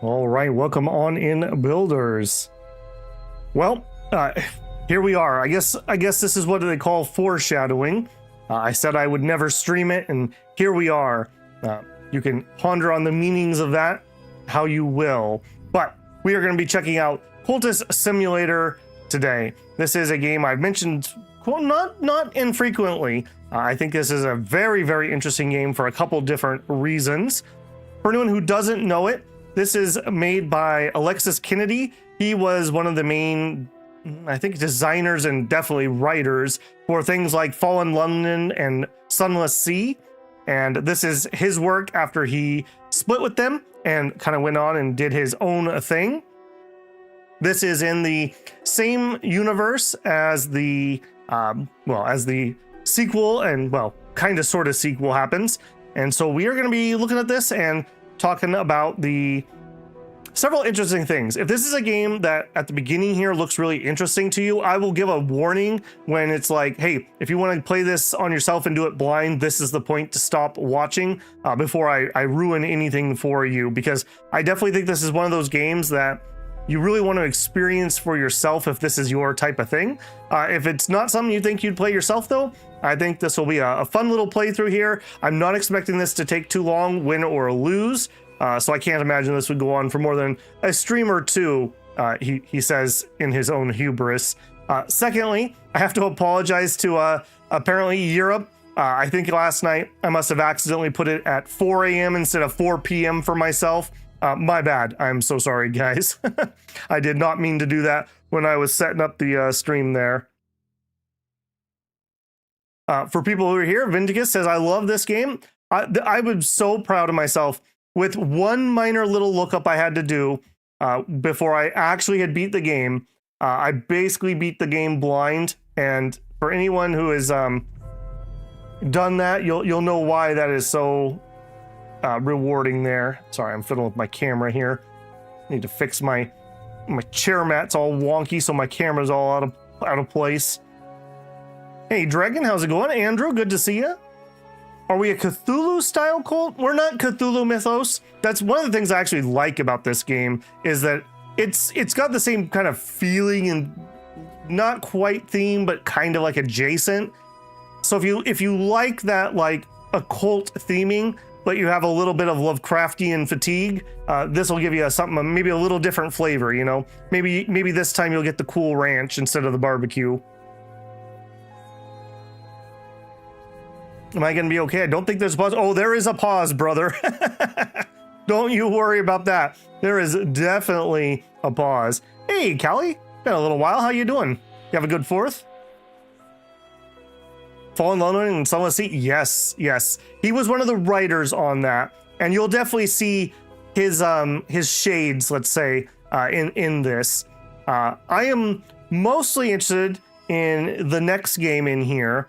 All right, welcome on in, builders. Well, here we are. I guess this is what they call foreshadowing. I said I would never stream it, and here we are. You can ponder on the meanings of that how you will. But we are going to be checking out Cultist Simulator today. This is a game I've mentioned not infrequently. I think this is a very, very interesting game for a couple different reasons. For anyone who doesn't know it, this is made by Alexis Kennedy. He was one of the main, I think, designers and definitely writers for things like Fallen London and Sunless Sea. And this is his work after he split with them and kind of went on and did his own thing. This is in the same universe as the, as the sequel and, kind of sort of sequel happens. And so we are going to be looking at this and talking about the several interesting things. If this is a game that at the beginning here looks really interesting to you, I will give a warning when it's like, hey, if you want to play this on yourself and do it blind, this is the point to stop watching before I ruin anything for you, because I definitely think this is one of those games that you really want to experience for yourself if this is your type of thing. If it's not something you think you'd play yourself, though, I think this will be a fun little playthrough here. I'm not expecting this to take too long, win or lose. So I can't imagine this would go on for more than a stream or two, he says in his own hubris. Secondly, I have to apologize to apparently Europe. I think last night I must have accidentally put it at 4 a.m. instead of 4 p.m. for myself. My bad. I'm so sorry, guys. I did not mean to do that when I was setting up the stream there. For people who are here, Vindicus says, I love this game. I was so proud of myself. With one minor little lookup I had to do before I actually had beat the game, I basically beat the game blind. And for anyone who has done that, you'll know why that is so rewarding there. Sorry, I'm fiddling with my camera here. Need to fix my chair mat's all wonky, so my camera's all out of place. Hey, Dragon, how's it going? Andrew, good to see you. Are we a Cthulhu-style cult? We're not Cthulhu mythos. That's one of the things I actually like about this game, is that it's got the same kind of feeling and not quite theme, but kind of like adjacent. So if you like that, like occult theming, but you have a little bit of Lovecraftian fatigue, this will give you something, maybe a little different flavor, you know? Maybe this time you'll get the cool ranch instead of the barbecue. Am I going to be okay? I don't think there's a pause. Oh, there is a pause, brother. Don't you worry about that. There is definitely a pause. Hey, Callie. Been a little while. How you doing? You have a good 4th? Fallen London and Sunless Sea? Yes. He was one of the writers on that. And you'll definitely see his shades, let's say, in this. I am mostly interested in the next game in here.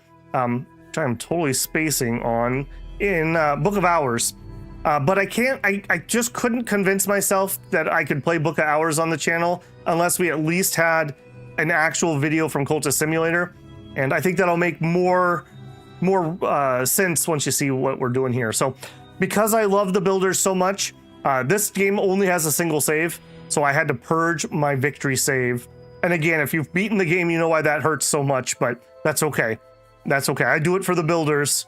I'm totally spacing on in Book of Hours, but I just couldn't convince myself that I could play Book of Hours on the channel unless we at least had an actual video from Cultist Simulator, and I think that'll make more sense once you see what we're doing here. So because I love the builders so much, this game only has a single save, so I had to purge my victory save. And again, if you've beaten the game, you know why that hurts so much, but that's okay. That's okay. I do it for the builders.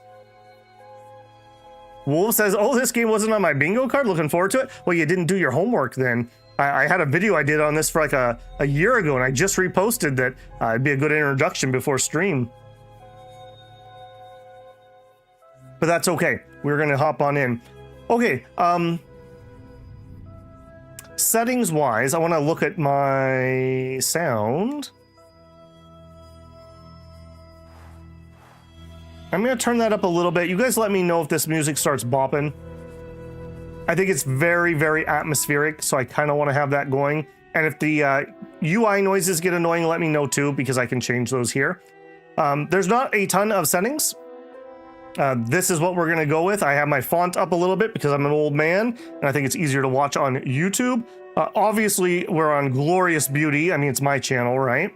Wolf says, oh, this game wasn't on my bingo card. Looking forward to it. Well, you didn't do your homework then. I had a video I did on this for like a year ago, and I just reposted that. It'd be a good introduction before stream. But that's okay. We're going to hop on in. Okay. Settings wise, I want to look at my sound. I'm going to turn that up a little bit. You guys let me know if this music starts bopping. I think it's very, very atmospheric, so I kind of want to have that going. And if the UI noises get annoying, let me know too, because I can change those here. There's not a ton of settings. This is what we're going to go with. I have my font up a little bit because I'm an old man, and I think it's easier to watch on YouTube. Obviously, we're on Glorious Beauty. I mean, it's my channel, right?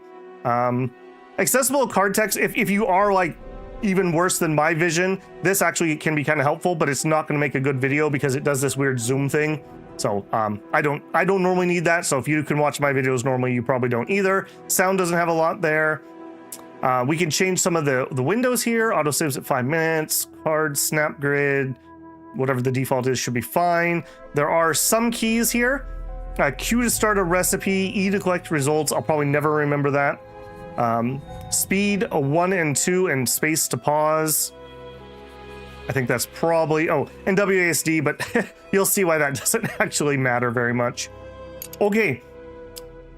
Accessible card text, if you are like even worse than my vision, this actually can be kind of helpful, but it's not going to make a good video because it does this weird zoom thing. So I don't normally need that. So if you can watch my videos normally, you probably don't either. Sound doesn't have a lot there. We can change some of the windows here. Auto saves at 5 minutes. Card, snap grid, whatever the default is should be fine. There are some keys here. Q to start a recipe, E to collect results. I'll probably never remember that. Speed, a 1 and 2, and space to pause. I think that's probably, oh, and WASD, but you'll see why that doesn't actually matter very much. Okay.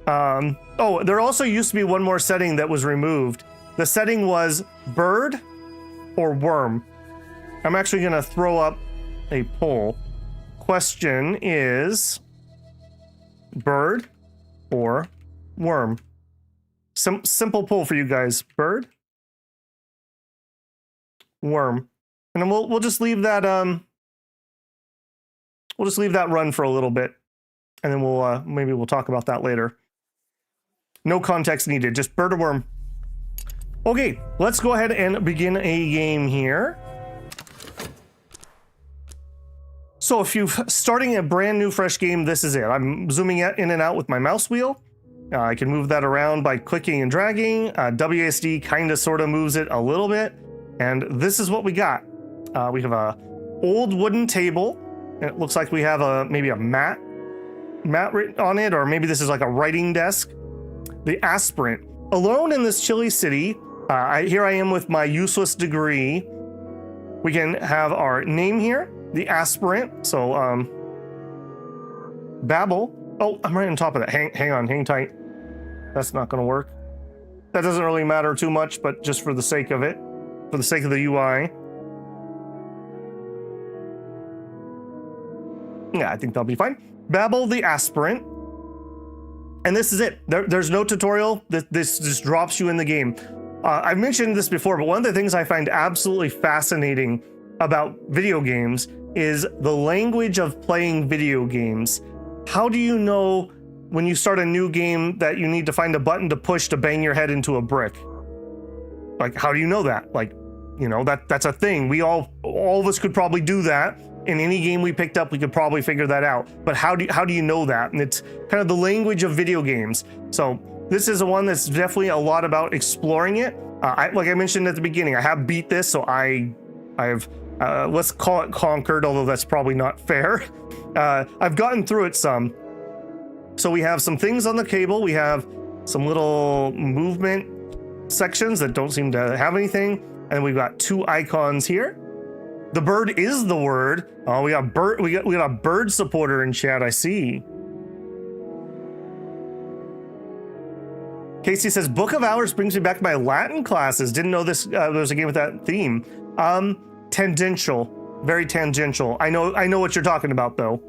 Oh, there also used to be one more setting that was removed. The setting was bird or worm. I'm actually going to throw up a poll. Question is bird or worm? Simple poll for you guys. Bird, worm. And then we'll just leave that run for a little bit, and then we'll maybe we'll talk about that later. No context needed, just bird or worm. Okay, let's go ahead and begin a game here. So if you're starting a brand new fresh game, this is it. I'm zooming in and out with my mouse wheel. I can move that around by clicking and dragging. WASD kind of sort of moves it a little bit, and this is what we got. We have a old wooden table, and it looks like we have maybe a mat written on it, or maybe this is like a writing desk. The aspirant. Alone in this chilly city, here I am with my useless degree. We can have our name here, the aspirant. So, Babel. Oh, I'm right on top of that. Hang on, hang tight. That's not going to work. That doesn't really matter too much, but just for the sake of it, for the sake of the UI. Yeah, I think that'll be fine. Babel the aspirant. And this is it. There's no tutorial. This just drops you in the game. I've mentioned this before, but one of the things I find absolutely fascinating about video games is the language of playing video games. How do you know when you start a new game that you need to find a button to push to bang your head into a brick? Like, how do you know that? Like, you know, that's a thing. We all of us could probably do that. In any game we picked up, we could probably figure that out. But how do you know that? And it's kind of the language of video games. So this is one that's definitely a lot about exploring it. Like I mentioned at the beginning, I have beat this, so I've let's call it conquered, although that's probably not fair. I've gotten through it some. So we have some things on the cable. We have some little movement sections that don't seem to have anything. And we've got 2 icons here. The bird is the word. Oh, we got a bird supporter in chat, I see. Casey says, Book of Hours brings me back to my Latin classes. Didn't know this there was a game with that theme. Tangential, very tangential. I know what you're talking about though.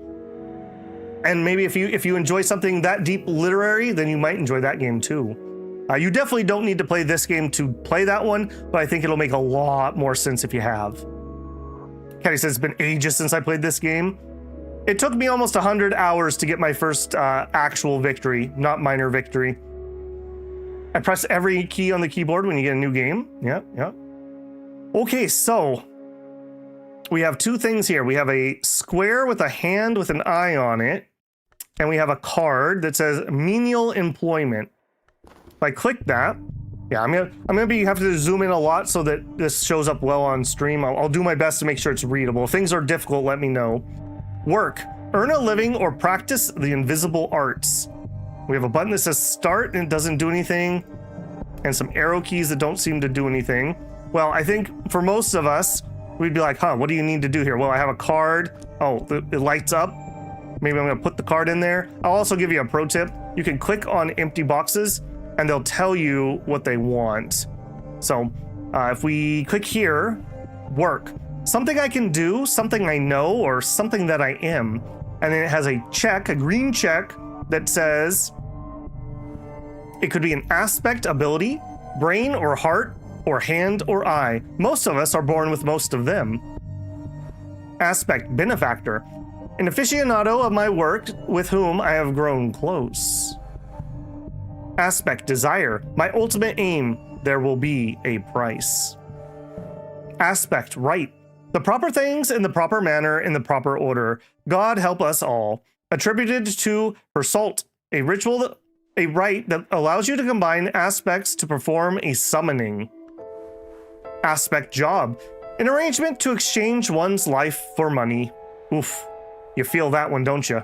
And maybe if you enjoy something that deep literary, then you might enjoy that game too. You definitely don't need to play this game to play that one, but I think it'll make a lot more sense if you have. Kenny says, it's been ages since I played this game. It took me almost 100 hours to get my first actual victory, not minor victory. I press every key on the keyboard when you get a new game. Yeah. Okay, so we have 2 things here. We have a square with a hand with an eye on it, and we have a card that says menial employment. If I click that, yeah, I'm gonna have to zoom in a lot so that this shows up well on stream. I'll do my best to make sure it's readable. If things are difficult, let me know. Work. Earn a living or practice the invisible arts. We have a button that says start and it doesn't do anything, and some arrow keys that don't seem to do anything. Well, I think for most of us, we'd be like, huh, what do you need to do here? Well, I have a card. Oh, it lights up. Maybe I'm gonna put the card in there. I'll also give you a pro tip. You can click on empty boxes and they'll tell you what they want. So if we click here, work. Something I can do, something I know, or something that I am. And then it has a check, a green check that says it could be an aspect, ability, brain or heart, or hand or eye. Most of us are born with most of them. Aspect, benefactor. An aficionado of my work with whom I have grown close. Aspect, desire. My ultimate aim, there will be a price. Aspect, right. The proper things in the proper manner, in the proper order. God help us all. attributed to her salt, a rite that allows you to combine aspects to perform a summoning. Aspect job, an arrangement to exchange one's life for money. Oof, you feel that one, don't you?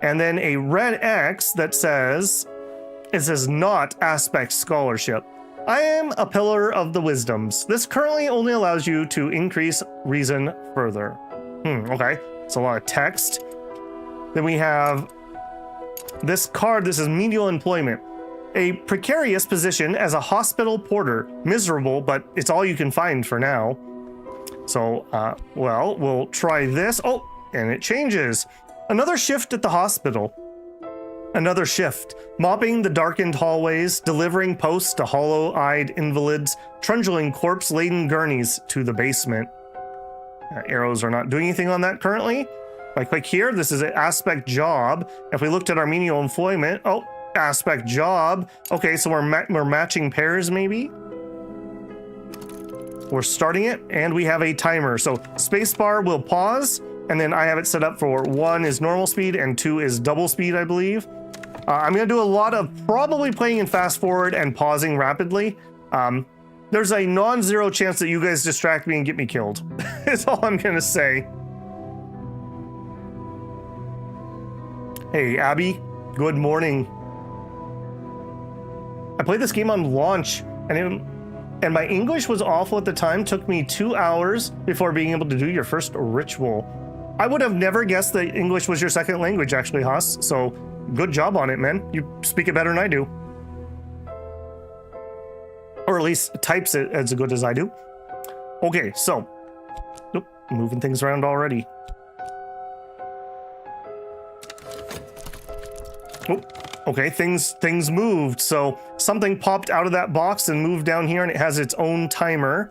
And then a red X that says, it says not aspect scholarship. I am a pillar of the wisdoms. This currently only allows you to increase reason further. Okay, it's a lot of text. Then we have this card. This is menial employment. A precarious position as a hospital porter. Miserable, but it's all you can find for now. So, well, we'll try this. Oh, and it changes. Another shift at the hospital. Another shift. Mopping the darkened hallways, delivering posts to hollow-eyed invalids, trundling corpse-laden gurneys to the basement. Arrows are not doing anything on that currently. If I click here, this is an aspect job. If we looked at our menial employment, oh, aspect job. Okay, so we're matching pairs maybe. We're starting it, and we have a timer. So spacebar will pause, and then I have it set up for 1 is normal speed and 2 is double speed, I believe. I'm going to do a lot of probably playing in fast forward and pausing rapidly. There's a non-zero chance that you guys distract me and get me killed. That's all I'm going to say. Hey, Abby. Good morning. I played this game on launch, and my English was awful at the time. Took me 2 hours before being able to do your first ritual. I would have never guessed that English was your second language, actually, Haas. So good job on it, man. You speak it better than I do. Or at least types it as good as I do. Okay, so. Nope, moving things around already. Oh, okay, things moved. So something popped out of that box and moved down here, and it has its own timer.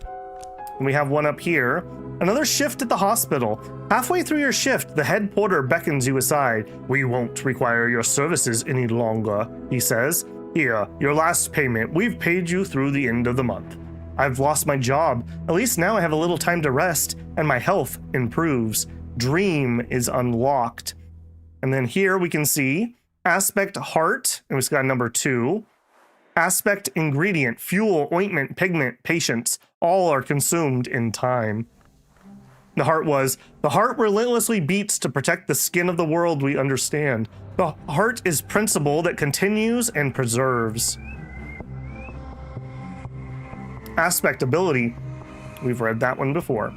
And we have one up here. Another shift at the hospital. Halfway through your shift, the head porter beckons you aside. We won't require your services any longer, he says. Here, your last payment. We've paid you through the end of the month. I've lost my job. At least now I have a little time to rest, and my health improves. Dream is unlocked. And then here we can see aspect heart, and we've got number 2. Aspect ingredient, fuel, ointment, pigment, patience, all are consumed in time. The heart relentlessly beats to protect the skin of the world we understand. The heart is principle that continues and preserves. Aspect ability, we've read that one before.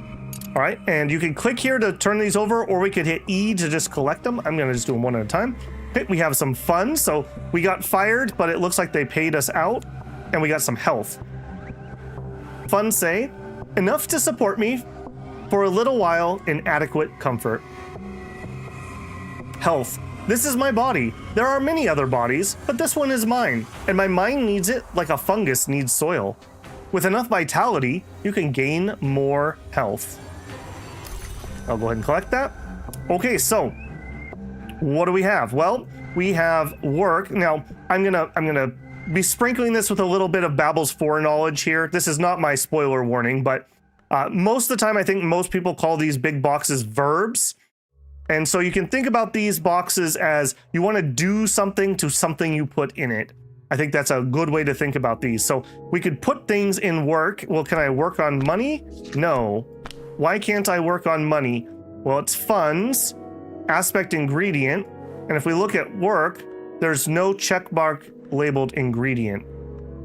All right, and you can click here to turn these over, or we could hit E to just collect them. I'm gonna just do them one at a time. Okay, we have some fun. So we got fired, but it looks like they paid us out, and we got some health. Fun say, enough to support me for a little while in adequate comfort. Health. This is my body. There are many other bodies, but this one is mine, and my mind needs it like a fungus needs soil. With enough vitality, you can gain more health. I'll go ahead and collect that. Okay, so what do we have? Well, we have work. Now, I'm gonna be sprinkling this with a little bit of Babel's foreknowledge here. This is not my spoiler warning, but most of the time, I think most people call these big boxes verbs. And so you can think about these boxes as you want to do something to something you put in it. I think that's a good way to think about these. So we could put things in work. Well, can I work on money? No. Why can't I work on money? Well, it's funds, aspect ingredient. And if we look at work, there's no check mark labeled ingredient.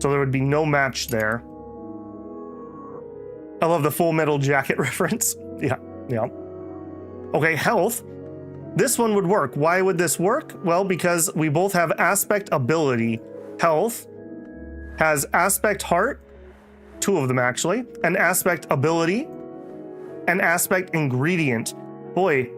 So there would be no match there. I love the Full Metal Jacket reference. Yeah. Okay, health. This one would work. Why would this work? Well, because we both have aspect ability. Health has aspect heart, 2 of them actually, an aspect ability, an aspect ingredient. Boy,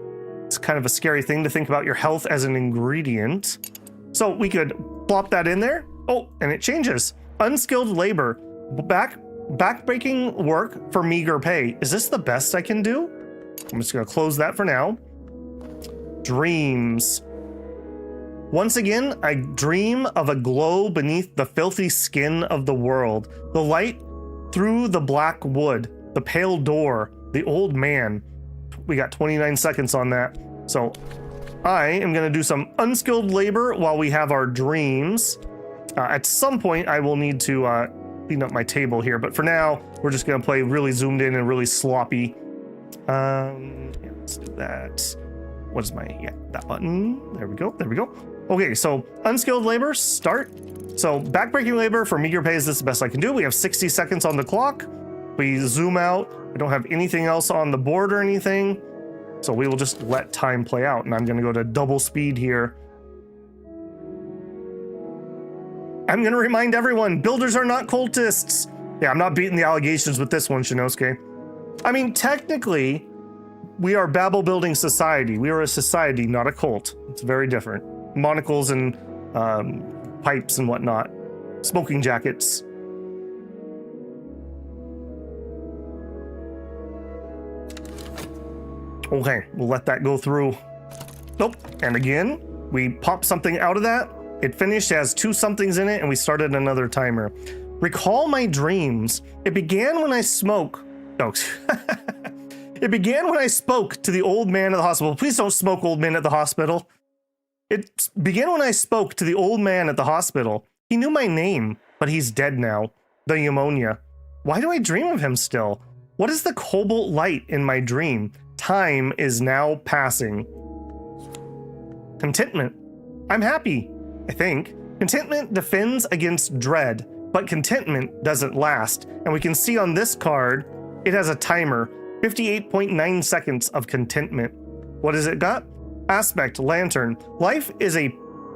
it's kind of a scary thing to think about your health as an ingredient. So we could plop that in there. Oh, and it changes. Unskilled labor. Backbreaking work for meager pay. Is this the best I can do? I'm just going to close that for now. Dreams. Once again, I dream of a glow beneath the filthy skin of the world. The light through the black wood, the pale door, the old man. We got 29 seconds on that. So I am going to do some unskilled labor while we have our dreams. At some point, I will need to clean up my table here, but for now, we're just going to play really zoomed in and really sloppy. Yeah, let's do that. What is that button? There we go. There we go. Okay, so unskilled labor, start. So backbreaking labor for meager pay is this the best I can do. We have 60 seconds on the clock. We zoom out. We don't have anything else on the board or anything. So we will just let time play out. And I'm going to go to double speed here. I'm going to remind everyone, builders are not cultists. Yeah, I'm not beating the allegations with this one, Shinosuke. I mean, technically, we are Babel building society. We are a society, not a cult. It's very different. Monocles and pipes and whatnot. Smoking jackets. Okay, we'll let that go through. Nope. And again, we pop something out of that. It finished, has 2 somethings in it, and we started another timer. Recall my dreams. It began when I smoke. No. It began when I spoke to the old man at the hospital. Please don't smoke, old man at the hospital. It began when I spoke to the old man at the hospital. He knew my name, but he's dead now. The pneumonia. Why do I dream of him still? What is the cobalt light in my dream? Time is now passing. Contentment. I'm happy, I think. Contentment defends against dread, but contentment doesn't last. And we can see on this card, it has a timer, 58.9 seconds of contentment. What has it got? Aspect, lantern. Life is a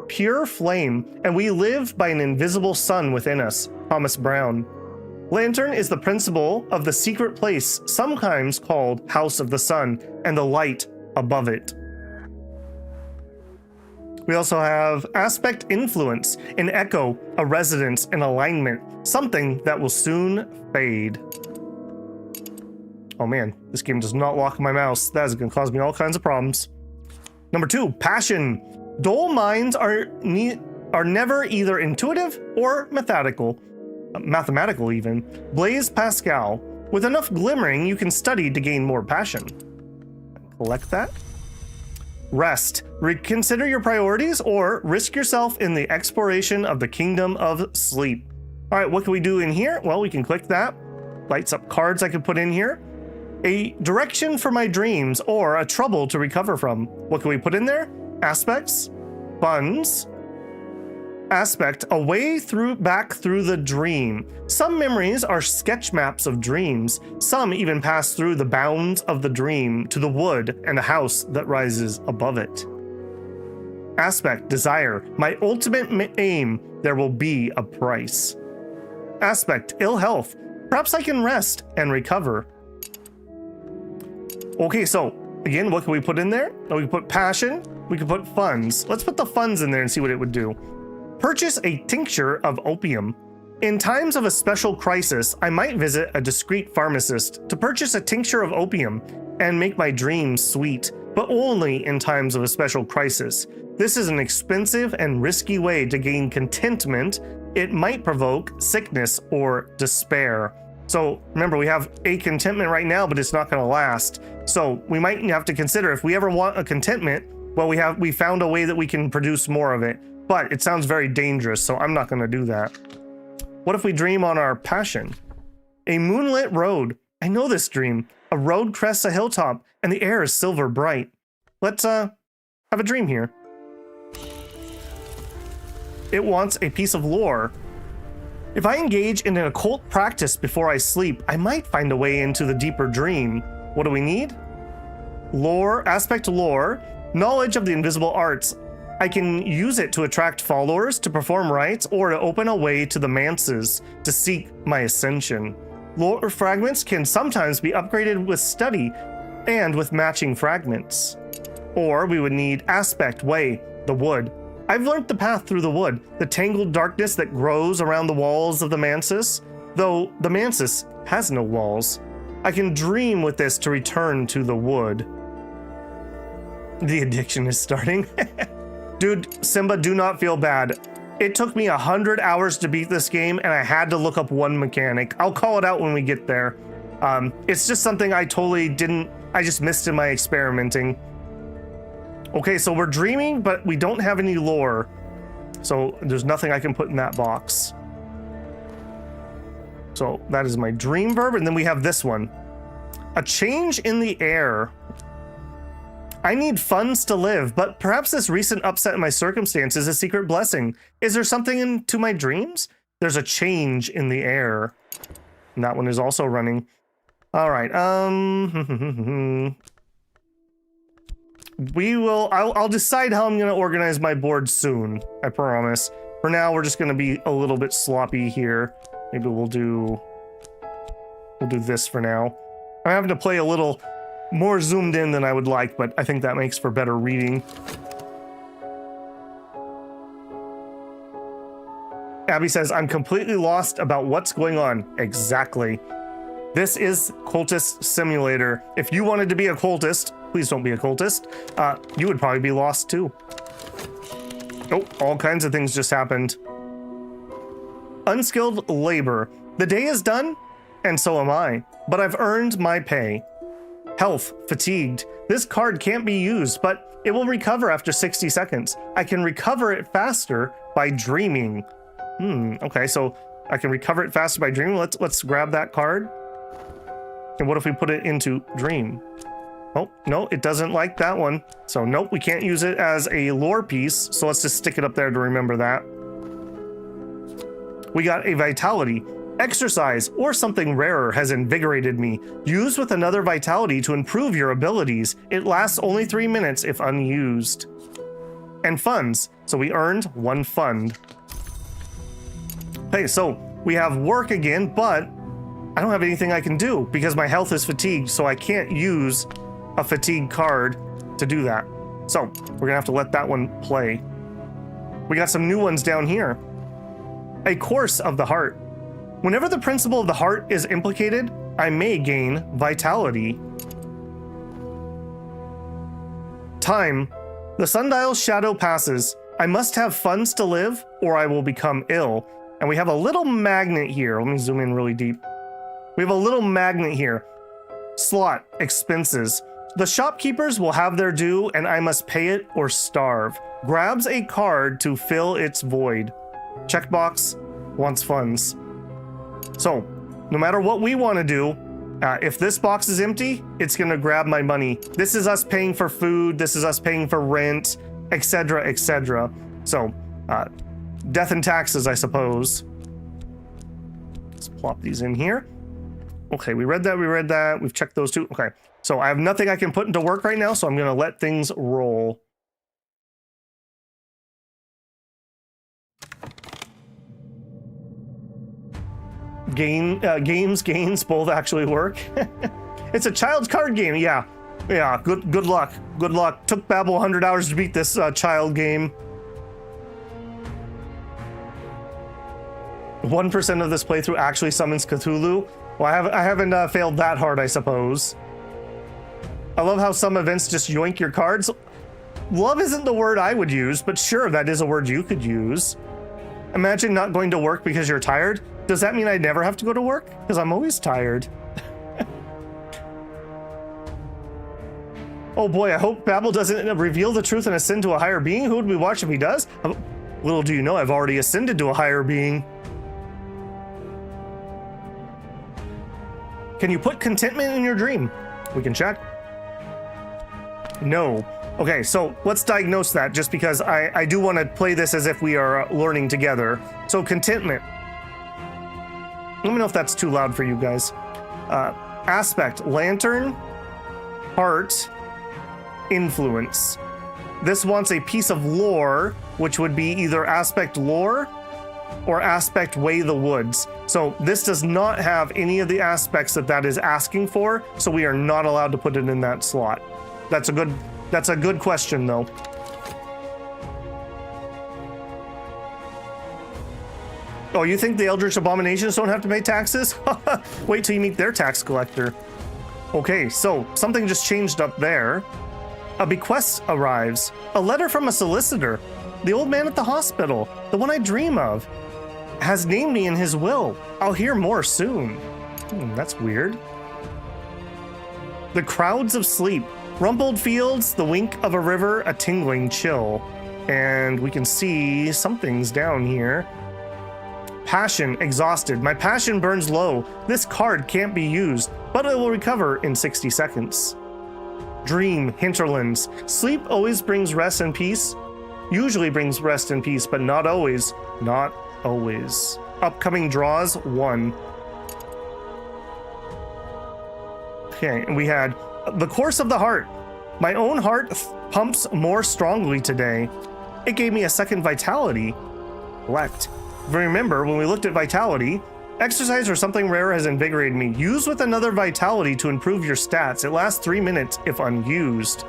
pure flame, and we live by an invisible sun within us. Thomas Brown. Lantern is the principle of the secret place, sometimes called House of the Sun, and the light above it. We also have aspect, influence, an echo, a resonance, an alignment, something that will soon fade. Oh man, this game does not lock my mouse. That is going to cause me all kinds of problems. Number 2, passion. Dull minds are never either intuitive or mathematical even. Blaise Pascal. With enough glimmering, you can study to gain more passion. Collect that. Rest. Reconsider your priorities or risk yourself in the exploration of the kingdom of sleep. All right, what can we do in here? Well, we can click that. Lights up cards I can put in here. A direction for my dreams or a trouble to recover from. What can we put in there? Aspects, funds, aspect, a way back through the dream. Some memories are sketch maps of dreams. Some even pass through the bounds of the dream to the wood and the house that rises above it. Aspect, desire, my ultimate aim, there will be a price. Aspect, ill health, perhaps I can rest and recover. Okay, so again, what can we put in there? Oh, we can put passion, we can put funds. Let's put the funds in there and see what it would do. Purchase a tincture of opium. In times of a special crisis, I might visit a discreet pharmacist to purchase a tincture of opium and make my dreams sweet, but only in times of a special crisis. This is an expensive and risky way to gain contentment. It might provoke sickness or despair. So remember, we have a contentment right now, but it's not going to last. So we might have to consider if we ever want a contentment, well, we found a way that we can produce more of it, but it sounds very dangerous. So I'm not going to do that. What if we dream on our passion? A moonlit road. I know this dream. A road crests a hilltop and the air is silver bright. Let's have a dream here. It wants a piece of lore. If I engage in an occult practice before I sleep, I might find a way into the deeper dream. What do we need? Lore, aspect lore, knowledge of the invisible arts. I can use it to attract followers, to perform rites, or to open a way to the Mansus to seek my ascension. Lore fragments can sometimes be upgraded with study and with matching fragments. Or we would need aspect way, the wood. I've learned the path through the wood, the tangled darkness that grows around the walls of the Mansus, though the Mansus has no walls. I can dream with this to return to the wood. The addiction is starting. Dude, Simba, do not feel bad. It took me 100 hours to beat this game, and I had to look up one mechanic. I'll call it out when we get there. It's just something I just missed in my experimenting. Okay, so we're dreaming, but we don't have any lore. So there's nothing I can put in that box. So that is my dream verb. And then we have this one. A change in the air. I need funds to live, but perhaps this recent upset in my circumstance is a secret blessing. Is there something into my dreams? There's a change in the air. And that one is also running. All right. I'll decide how I'm going to organize my board soon. I promise. For now, we're just going to be a little bit sloppy here. Maybe we'll do this for now. I'm having to play a little more zoomed in than I would like, but I think that makes for better reading. Abby says, I'm completely lost about what's going on. Exactly. This is Cultist Simulator. If you wanted to be a cultist, please don't be a cultist. You would probably be lost too. Oh, all kinds of things just happened. Unskilled labor. The day is done, and so am I. But I've earned my pay. Health, fatigued. This card can't be used, but it will recover after 60 seconds. I can recover it faster by dreaming. Okay, so I can recover it faster by dreaming. Let's grab that card. And what if we put it into dream? Oh, no, it doesn't like that one. So nope, we can't use it as a lore piece. So let's just stick it up there to remember that. We got a vitality. Exercise or something rarer has invigorated me. Use with another vitality to improve your abilities. It lasts only 3 minutes if unused. And funds. So we earned 1 fund. Okay, so we have work again, but I don't have anything I can do because my health is fatigued, so I can't use a fatigue card to do that. So we're gonna have to let that one play. We got some new ones down here. A course of the heart. Whenever the principle of the heart is implicated, I may gain vitality. Time. The sundial's shadow passes. I must have funds to live or I will become ill. And we have a little magnet here. Let me zoom in really deep. We have a little magnet here. Slot, expenses. The shopkeepers will have their due and I must pay it or starve. Grabs a card to fill its void. Checkbox, wants funds. So, no matter what we want to do, if this box is empty, it's going to grab my money. This is us paying for food. This is us paying for rent, etc., etc. So, death and taxes, I suppose. Let's plop these in here. Okay, we read that. We've checked those two. Okay, so I have nothing I can put into work right now, so I'm going to let things roll. Gains both actually work. It's a child's card game. Yeah. Good luck. Took Babel 100 hours to beat this child game. 1% of this playthrough actually summons Cthulhu. Well, I haven't failed that hard, I suppose. I love how some events just yoink your cards. Love isn't the word I would use, but sure, that is a word you could use. Imagine not going to work because you're tired. Does that mean I never have to go to work? Because I'm always tired. Oh boy, I hope Babel doesn't reveal the truth and ascend to a higher being. Who would we watch if he does? Little do you know, I've already ascended to a higher being. Can you put contentment in your dream? We can check. No. Okay, so let's diagnose that just because I do want to play this as if we are learning together. So contentment. Let me know if that's too loud for you guys. Aspect, lantern, heart, influence. This wants a piece of lore, which would be either aspect lore or aspect way the woods. So this does not have any of the aspects that is asking for, so we are not allowed to put it in that slot. That's a good question though. Oh, you think the Eldritch Abominations don't have to pay taxes? Wait till you meet their tax collector. Okay, so something just changed up there. A bequest arrives. A letter from a solicitor. The old man at the hospital, the one I dream of, has named me in his will. I'll hear more soon. That's weird. The crowds of sleep. Rumpled fields, the wink of a river, a tingling chill. And we can see something's down here. Passion, exhausted. My passion burns low. This card can't be used, but it will recover in 60 seconds. Dream, hinterlands. Sleep always brings rest and peace. Usually brings rest and peace, but not always. Not always. Upcoming draws, 1. Okay, and we had the course of the heart. My own heart pumps more strongly today. It gave me a second vitality. Collect. Remember, when we looked at vitality, exercise or something rare has invigorated me. Use with another vitality to improve your stats. It lasts 3 minutes if unused.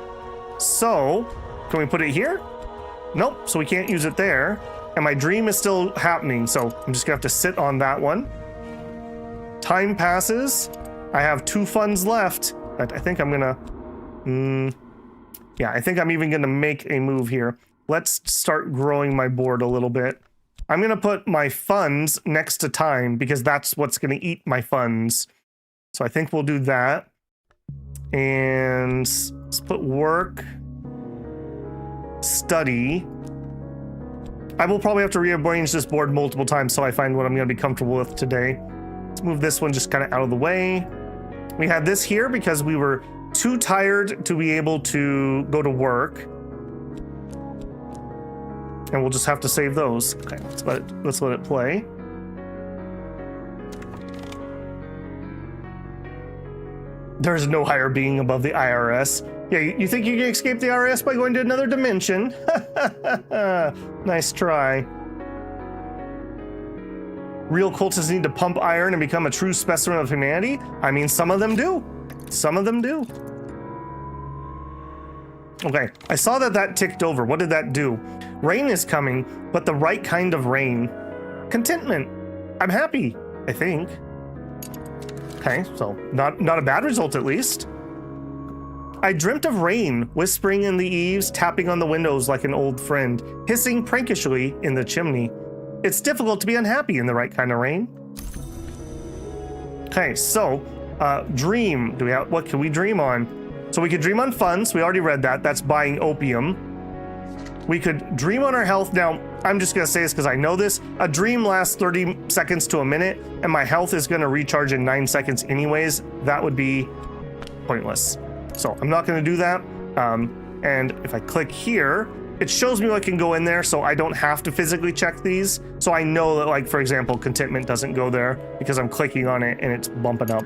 So, can we put it here? Nope, so we can't use it there. And my dream is still happening, so I'm just gonna have to sit on that one. Time passes. I have 2 funds left. I think I'm gonna, yeah, I think I'm even gonna make a move here. Let's start growing my board a little bit. I'm gonna put my funds next to time because that's what's gonna eat my funds. So I think we'll do that. And let's put work, study. I will probably have to rearrange this board multiple times so I find what I'm gonna be comfortable with today. Let's move this one just kind of out of the way. We had this here because we were too tired to be able to go to work. And we'll just have to save those. Okay, let's let it play. There's no higher being above the IRS. Yeah, you think you can escape the IRS by going to another dimension? Nice try. Real cultists need to pump iron and become a true specimen of humanity? I mean, some of them do. Some of them do. Okay, I saw that ticked over. What did that do? Rain is coming, but the right kind of rain. Contentment. I'm happy, I think. Okay, so not a bad result at least. I dreamt of rain, whispering in the eaves, tapping on the windows like an old friend, hissing prankishly in the chimney. It's difficult to be unhappy in the right kind of rain. Okay, so dream. What can we dream on? So we could dream on funds. We already read that. That's buying opium. We could dream on our health. Now, I'm just gonna say this because I know this. A dream lasts 30 seconds to a minute, and my health is gonna recharge in 9 seconds anyways. That would be pointless. So I'm not gonna do that. And if I click here, it shows me what can go in there, so I don't have to physically check these. So I know that, like, for example, contentment doesn't go there because I'm clicking on it and it's bumping up.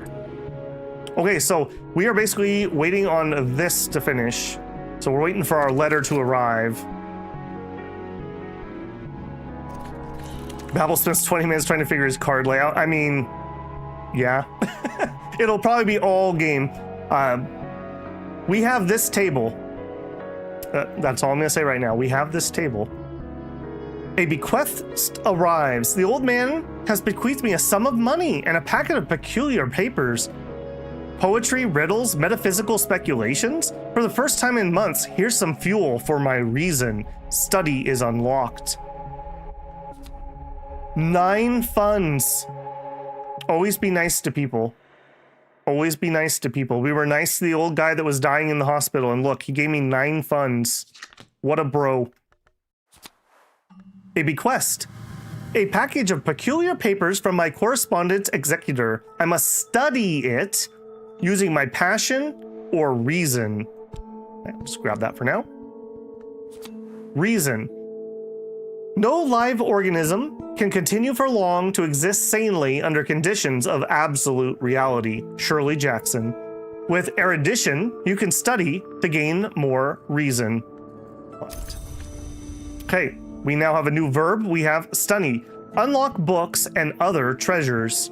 Okay, so we are basically waiting on this to finish. So we're waiting for our letter to arrive. Babel spends 20 minutes trying to figure his card layout. I mean, yeah. It'll probably be all game. We have this table. That's all I'm gonna say right now. We have this table. A bequest arrives. The old man has bequeathed me a sum of money and a packet of peculiar papers. Poetry, riddles, metaphysical speculations? For the first time in months, here's some fuel for my reason. Study is unlocked. 9 funds. Always be nice to people. Always be nice to people. We were nice to the old guy that was dying in the hospital, and look, he gave me 9 funds. What a bro. A bequest. A package of peculiar papers from my correspondence executor. I must study it using my passion or reason. Just grab that for now. Reason. No live organism can continue for long to exist sanely under conditions of absolute reality. Shirley Jackson. With erudition, you can study to gain more reason. Okay, we now have a new verb. We have study. Unlock books and other treasures.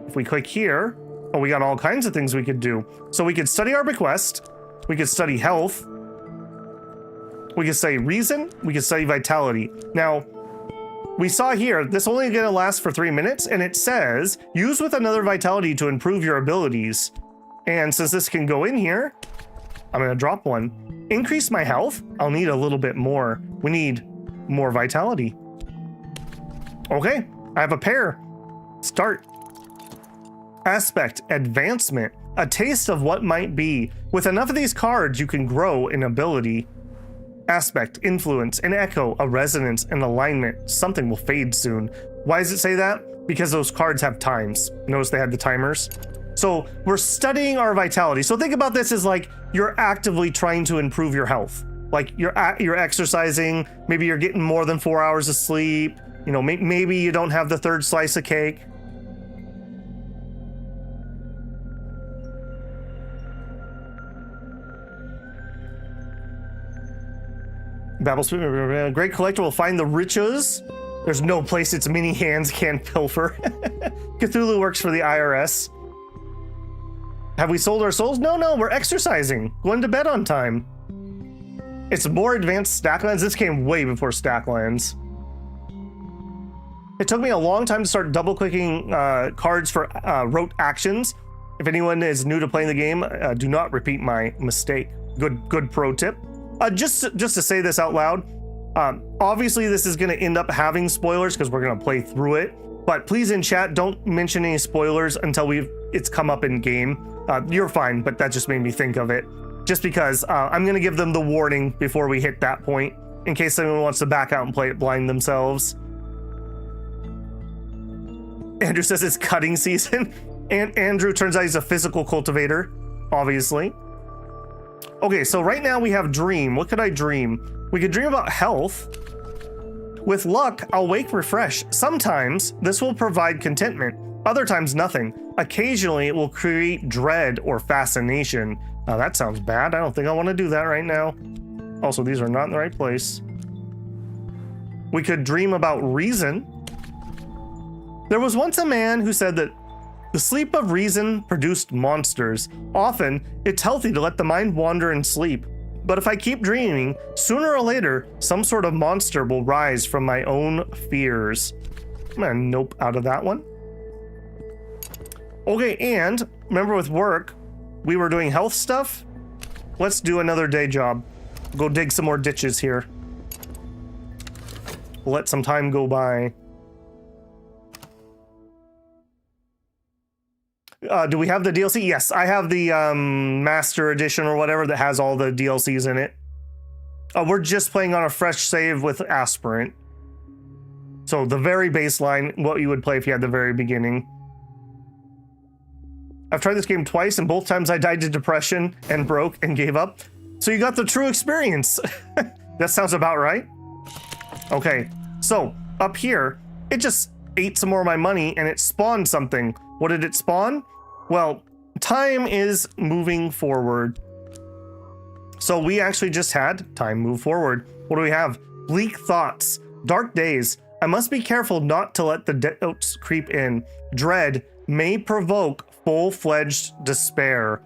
If we click here, oh, we got all kinds of things we could do. So we could study our bequest. We could study health. We could study reason. We could study vitality. Now, we saw here, this only gonna last for 3 minutes, and it says, use with another vitality to improve your abilities. And since this can go in here, I'm gonna drop one. Increase my health? I'll need a little bit more. We need more vitality. Okay, I have a pair. Start. Aspect, advancement. A taste of what might be. With enough of these cards, you can grow in ability. Aspect, influence, an echo, a resonance, an alignment. Something will fade soon. Why does it say that? Because those cards have times. Notice they had the timers. So we're studying our vitality. So think about this as like you're actively trying to improve your health. Like you're exercising. Maybe you're getting more than 4 hours of sleep. You know, maybe you don't have the third slice of cake. Babel, great collector will find the riches. There's no place its many hands can pilfer. Cthulhu works for the IRS. Have we sold our souls? No, we're exercising. Going to bed on time. It's more advanced Stacklands. This came way before Stacklands. It took me a long time to start double-clicking cards for rote actions. If anyone is new to playing the game, do not repeat my mistake. Good pro tip. Just to say this out loud, obviously this is going to end up having spoilers because we're going to play through it. But please in chat, don't mention any spoilers until it's come up in game. You're fine, but that just made me think of it. Just because I'm going to give them the warning before we hit that point, in case anyone wants to back out and play it blind themselves. Andrew says it's cutting season. And Andrew turns out he's a physical cultivator, obviously. Okay, so right now we have dream. What could I dream? We could dream about health. With luck, I'll wake refreshed. Sometimes this will provide contentment. Other times, nothing. Occasionally, it will create dread or fascination. That sounds bad. I don't think I want to do that right now. Also, these are not in the right place. We could dream about reason. There was once a man who said that the sleep of reason produced monsters. Often, it's healthy to let the mind wander in sleep. But if I keep dreaming, sooner or later, some sort of monster will rise from my own fears. I'm gonna nope out of that one. Okay, and remember with work, we were doing health stuff. Let's do another day job. Go dig some more ditches here. We'll let some time go by. Do we have the DLC? Yes, I have the Master Edition or whatever that has all the DLCs in it. We're just playing on a fresh save with Aspirant. So the very baseline, what you would play if you had the very beginning. I've tried this game twice, and both times I died to depression and broke and gave up. So you got the true experience. That sounds about right. Okay, so up here, it just ate some more of my money and it spawned something. What did it spawn? Well, time is moving forward. So we actually just had time move forward. What do we have? Bleak thoughts, dark days. I must be careful not to let the doubts creep in. Dread may provoke full-fledged despair.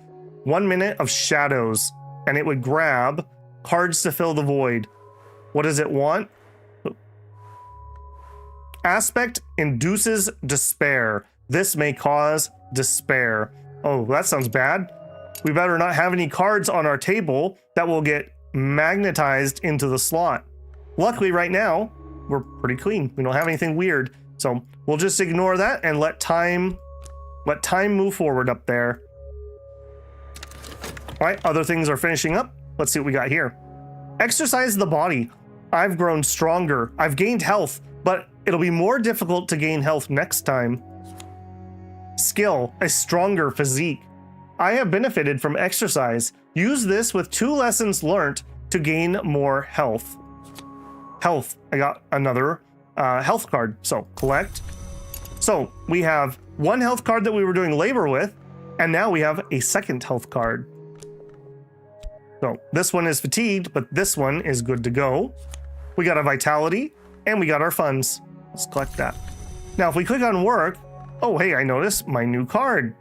1 minute of shadows, and it would grab cards to fill the void. What does it want? Aspect induces despair. This may cause despair. Oh, that sounds bad. We better not have any cards on our table that will get magnetized into the slot. Luckily, right now, we're pretty clean. We don't have anything weird. So we'll just ignore that and let time move forward up there. All right, other things are finishing up. Let's see what we got here. Exercise the body. I've grown stronger. I've gained health, but it'll be more difficult to gain health next time. Skill, a stronger physique. I have benefited from exercise. Use this with 2 lessons learned to gain more health. Health, I got another health card, so collect. So we have 1 health card that we were doing labor with, and now we have a 2nd health card. So this one is fatigued, but this one is good to go. We got a vitality, and we got our funds. Let's collect that. Now, if we click on work, oh, hey, I noticed my new card.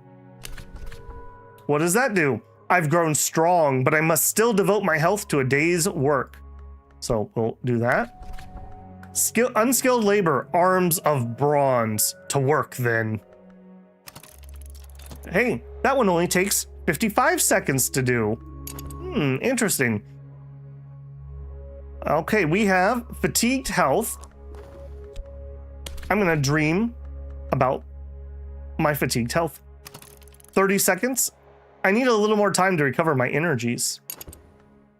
What does that do? I've grown strong, but I must still devote my health to a day's work. So we'll do that. Unskilled labor, arms of bronze. To work then. Hey, that one only takes 55 seconds to do. Interesting. Okay, we have fatigued health. I'm gonna dream about my fatigued health. 30 seconds. I need a little more time to recover my energies.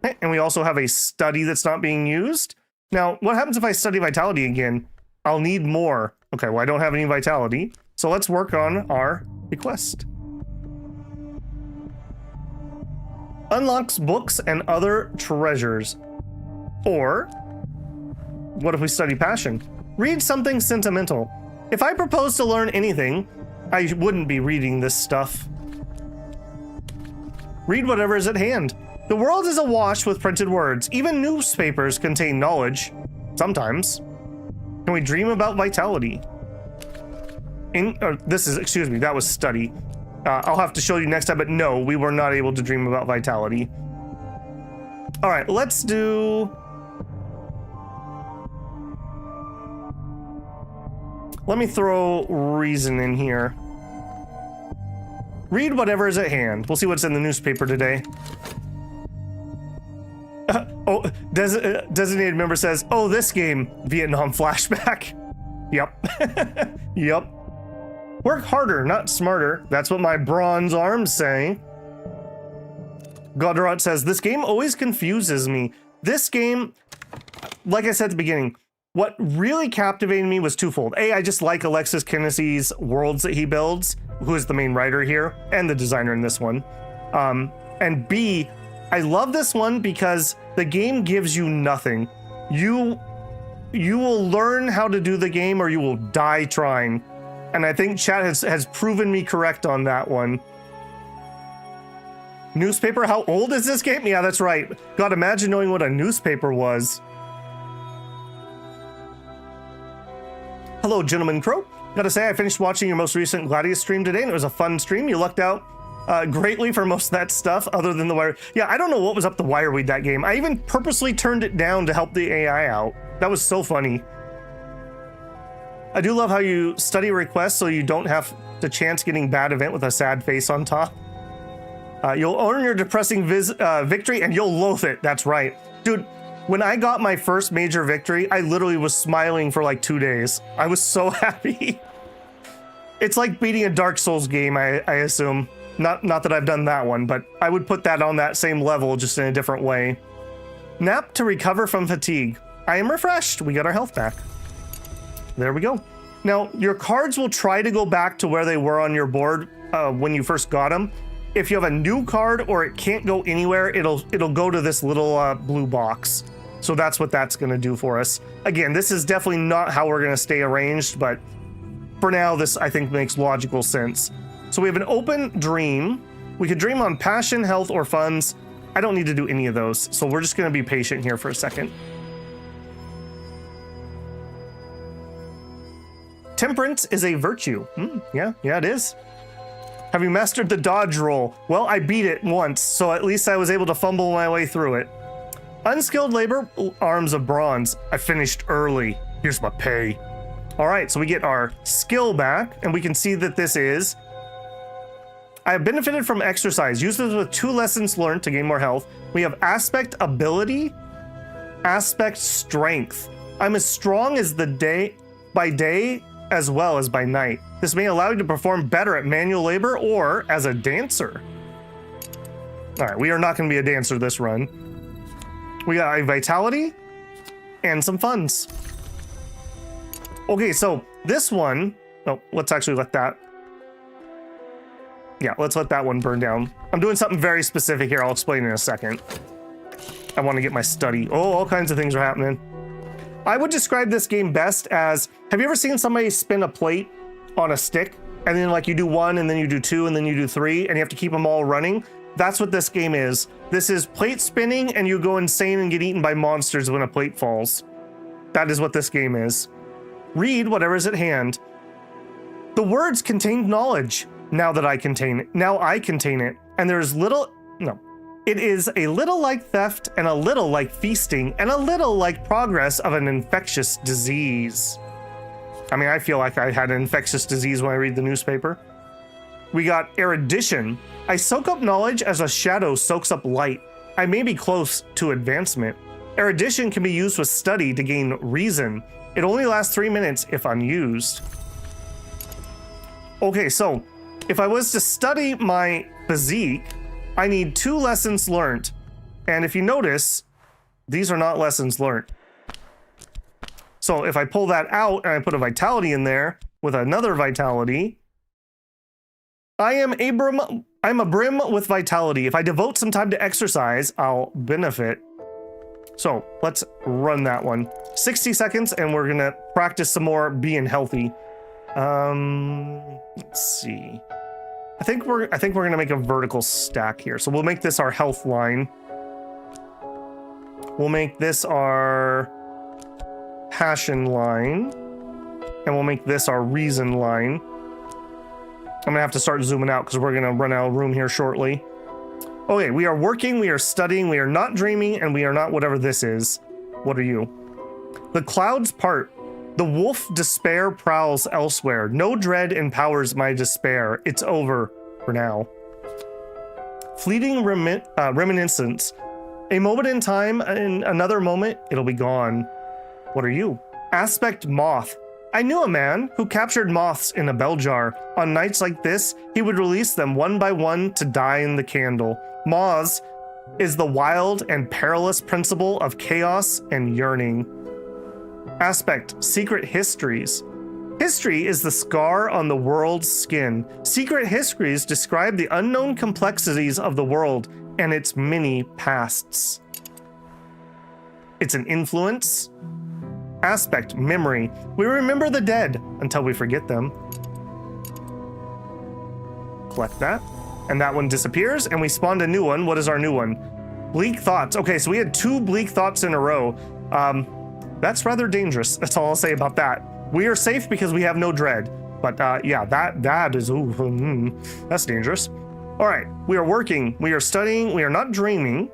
Okay, and we also have a study that's not being used. Now, what happens if I study vitality again? I'll need more. Okay, well, I don't have any vitality. So let's work on our request. Unlocks books and other treasures. Or, what if we study passion? Read something sentimental. If I propose to learn anything, I wouldn't be reading this stuff. Read whatever is at hand. The world is awash with printed words. Even newspapers contain knowledge. Sometimes. Can we dream about vitality? Excuse me, that was study. I'll have to show you next time, but no, we were not able to dream about vitality. All right, let's do... Let me throw reason in here. Read whatever is at hand. We'll see what's in the newspaper today. Designated member says, oh, this game, Vietnam flashback. Yep. Yep. Work harder, not smarter. That's what my bronze arms say. Godrot says, this game always confuses me. This game, like I said at the beginning, what really captivated me was twofold. A, I just like Alexis Kennedy's worlds that he builds, who is the main writer here, and the designer in this one. And B, I love this one because the game gives you nothing. You will learn how to do the game or you will die trying. And I think chat has proven me correct on that one. Newspaper, how old is this game? Yeah, that's right. God, imagine knowing what a newspaper was. Hello, Gentleman Crow. Gotta say, I finished watching your most recent Gladius stream today, and it was a fun stream. You lucked out greatly for most of that stuff, other than the wire. Yeah, I don't know what was up the wireweed that game. I even purposely turned it down to help the AI out. That was so funny. I do love how you study requests so you don't have to chance getting bad event with a sad face on top. You'll earn your depressing victory and you'll loathe it. That's right. Dude, when I got my first major victory, I literally was smiling for like 2 days. I was so happy. It's like beating a Dark Souls game, I assume. Not that I've done that one, but I would put that on that same level, just in a different way. Nap to recover from fatigue. I am refreshed. We got our health back. There we go. Now, your cards will try to go back to where they were on your board when you first got them. If you have a new card or it can't go anywhere, it'll go to this little blue box. So that's what that's going to do for us. Again, this is definitely not how we're going to stay arranged, but for now, this I think makes logical sense. So we have an open dream. We could dream on passion, health, or funds. I don't need to do any of those, so we're just going to be patient here for a second. Temperance is a virtue. Yeah, it is. Have you mastered the dodge roll? Well, I beat it once, so at least I was able to fumble my way through it. Unskilled labor, arms of bronze. I finished early. Here's my pay. All right, so we get our skill back, and we can see that this is... I have benefited from exercise. Use this with 2 lessons learned to gain more health. We have aspect ability, aspect strength. I'm as strong as the day by day as well as by night. This may allow you to perform better at manual labor or as a dancer. All right, we are not going to be a dancer this run. We got a vitality and some funds. Okay, so this one, oh, let's actually let that. Yeah, let's let that one burn down. I'm doing something very specific here. I'll explain in a second. I want to get my study. Oh, all kinds of things are happening. I would describe this game best as, have you ever seen somebody spin a plate on a stick? And then like you do 1 and then you do 2 and then you do 3 and you have to keep them all running? That's what this game is. This is plate spinning and you go insane and get eaten by monsters when a plate falls. That is what this game is. Read whatever is at hand. The words contain knowledge. Now that I contain it. Now I contain it. And there's little... No. It is a little like theft and a little like feasting and a little like progress of an infectious disease. I mean, I feel like I had an infectious disease when I read the newspaper. We got erudition. I soak up knowledge as a shadow soaks up light. I may be close to advancement. Erudition can be used with study to gain reason. It only lasts 3 minutes if unused. Okay, so if I was to study my physique, I need 2 lessons learned. And if you notice, these are not lessons learned. So if I pull that out and I put a vitality in there with another vitality, I'm a brim with vitality. If I devote some time to exercise, I'll benefit. So let's run that one. 60 seconds, and we're gonna practice some more being healthy. Let's see. I think we're gonna make a vertical stack here. So we'll make this our health line. We'll make this our passion line, and we'll make this our reason line. I'm gonna have to start zooming out because we're gonna run out of room here shortly. Okay, we are working, we are studying, we are not dreaming, and we are not whatever this is. What are you? The clouds part. The wolf despair prowls elsewhere. No dread empowers my despair. It's over for now. Fleeting reminiscence. A moment in time, in another moment, it'll be gone. What are you? Aspect moth. I knew a man who captured moths in a bell jar. On nights like this, he would release them one by one to die in the candle. Moths is the wild and perilous principle of chaos and yearning. Aspect, secret histories. History is the scar on the world's skin. Secret histories describe the unknown complexities of the world and its many pasts. It's an influence. Aspect, memory. We remember the dead until we forget them. Collect that. And that one disappears, and we spawned a new one. What is our new one? Bleak thoughts. Okay, so we had 2 bleak thoughts in a row. That's rather dangerous. That's all I'll say about that. We are safe because we have no dread. But yeah, that is, that's dangerous. All right, we are working, we are studying, we are not dreaming.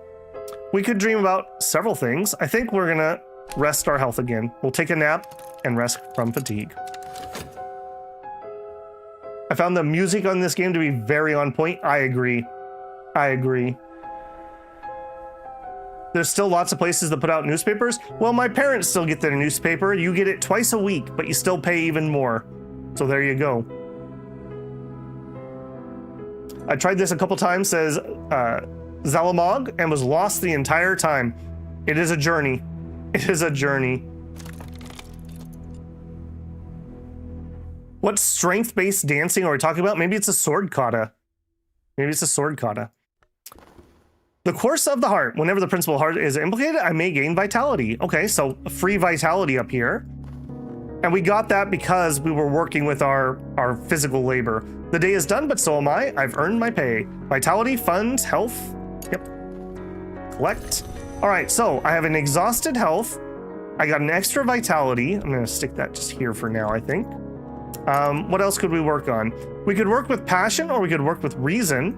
We could dream about several things. I think we're gonna rest our health again. We'll take a nap and rest from fatigue. I found the music on this game to be very on point. I agree. There's still lots of places that put out newspapers. Well, my parents still get their newspaper. You get it twice a week, but you still pay even more. So there you go. I tried this a couple times, says Zalamog, and was lost the entire time. It is a journey. It is a journey. What strength-based dancing are we talking about? Maybe it's a sword kata. The course of the heart. Whenever the principal heart is implicated, I may gain vitality. Okay, so free vitality up here. And we got that because we were working with our physical labor. The day is done, but so am I. I've earned my pay. Vitality, funds, health. Yep. Collect. All right, so I have an exhausted health. I got an extra vitality. I'm gonna stick that just here for now, I think. What else could we work on? We could work with passion, or we could work with reason.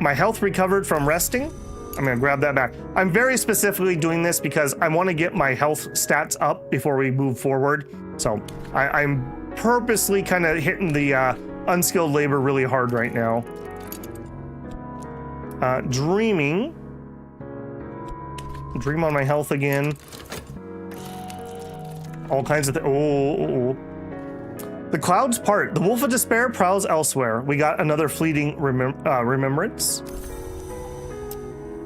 My health recovered from resting. I'm gonna grab that back. I'm very specifically doing this because I want to get my health stats up before we move forward. So I'm purposely kind of hitting the unskilled labor really hard right now. Dreaming. Dream on my health again. All kinds of things. Oh. The clouds part. The wolf of despair prowls elsewhere. We got another fleeting remembrance.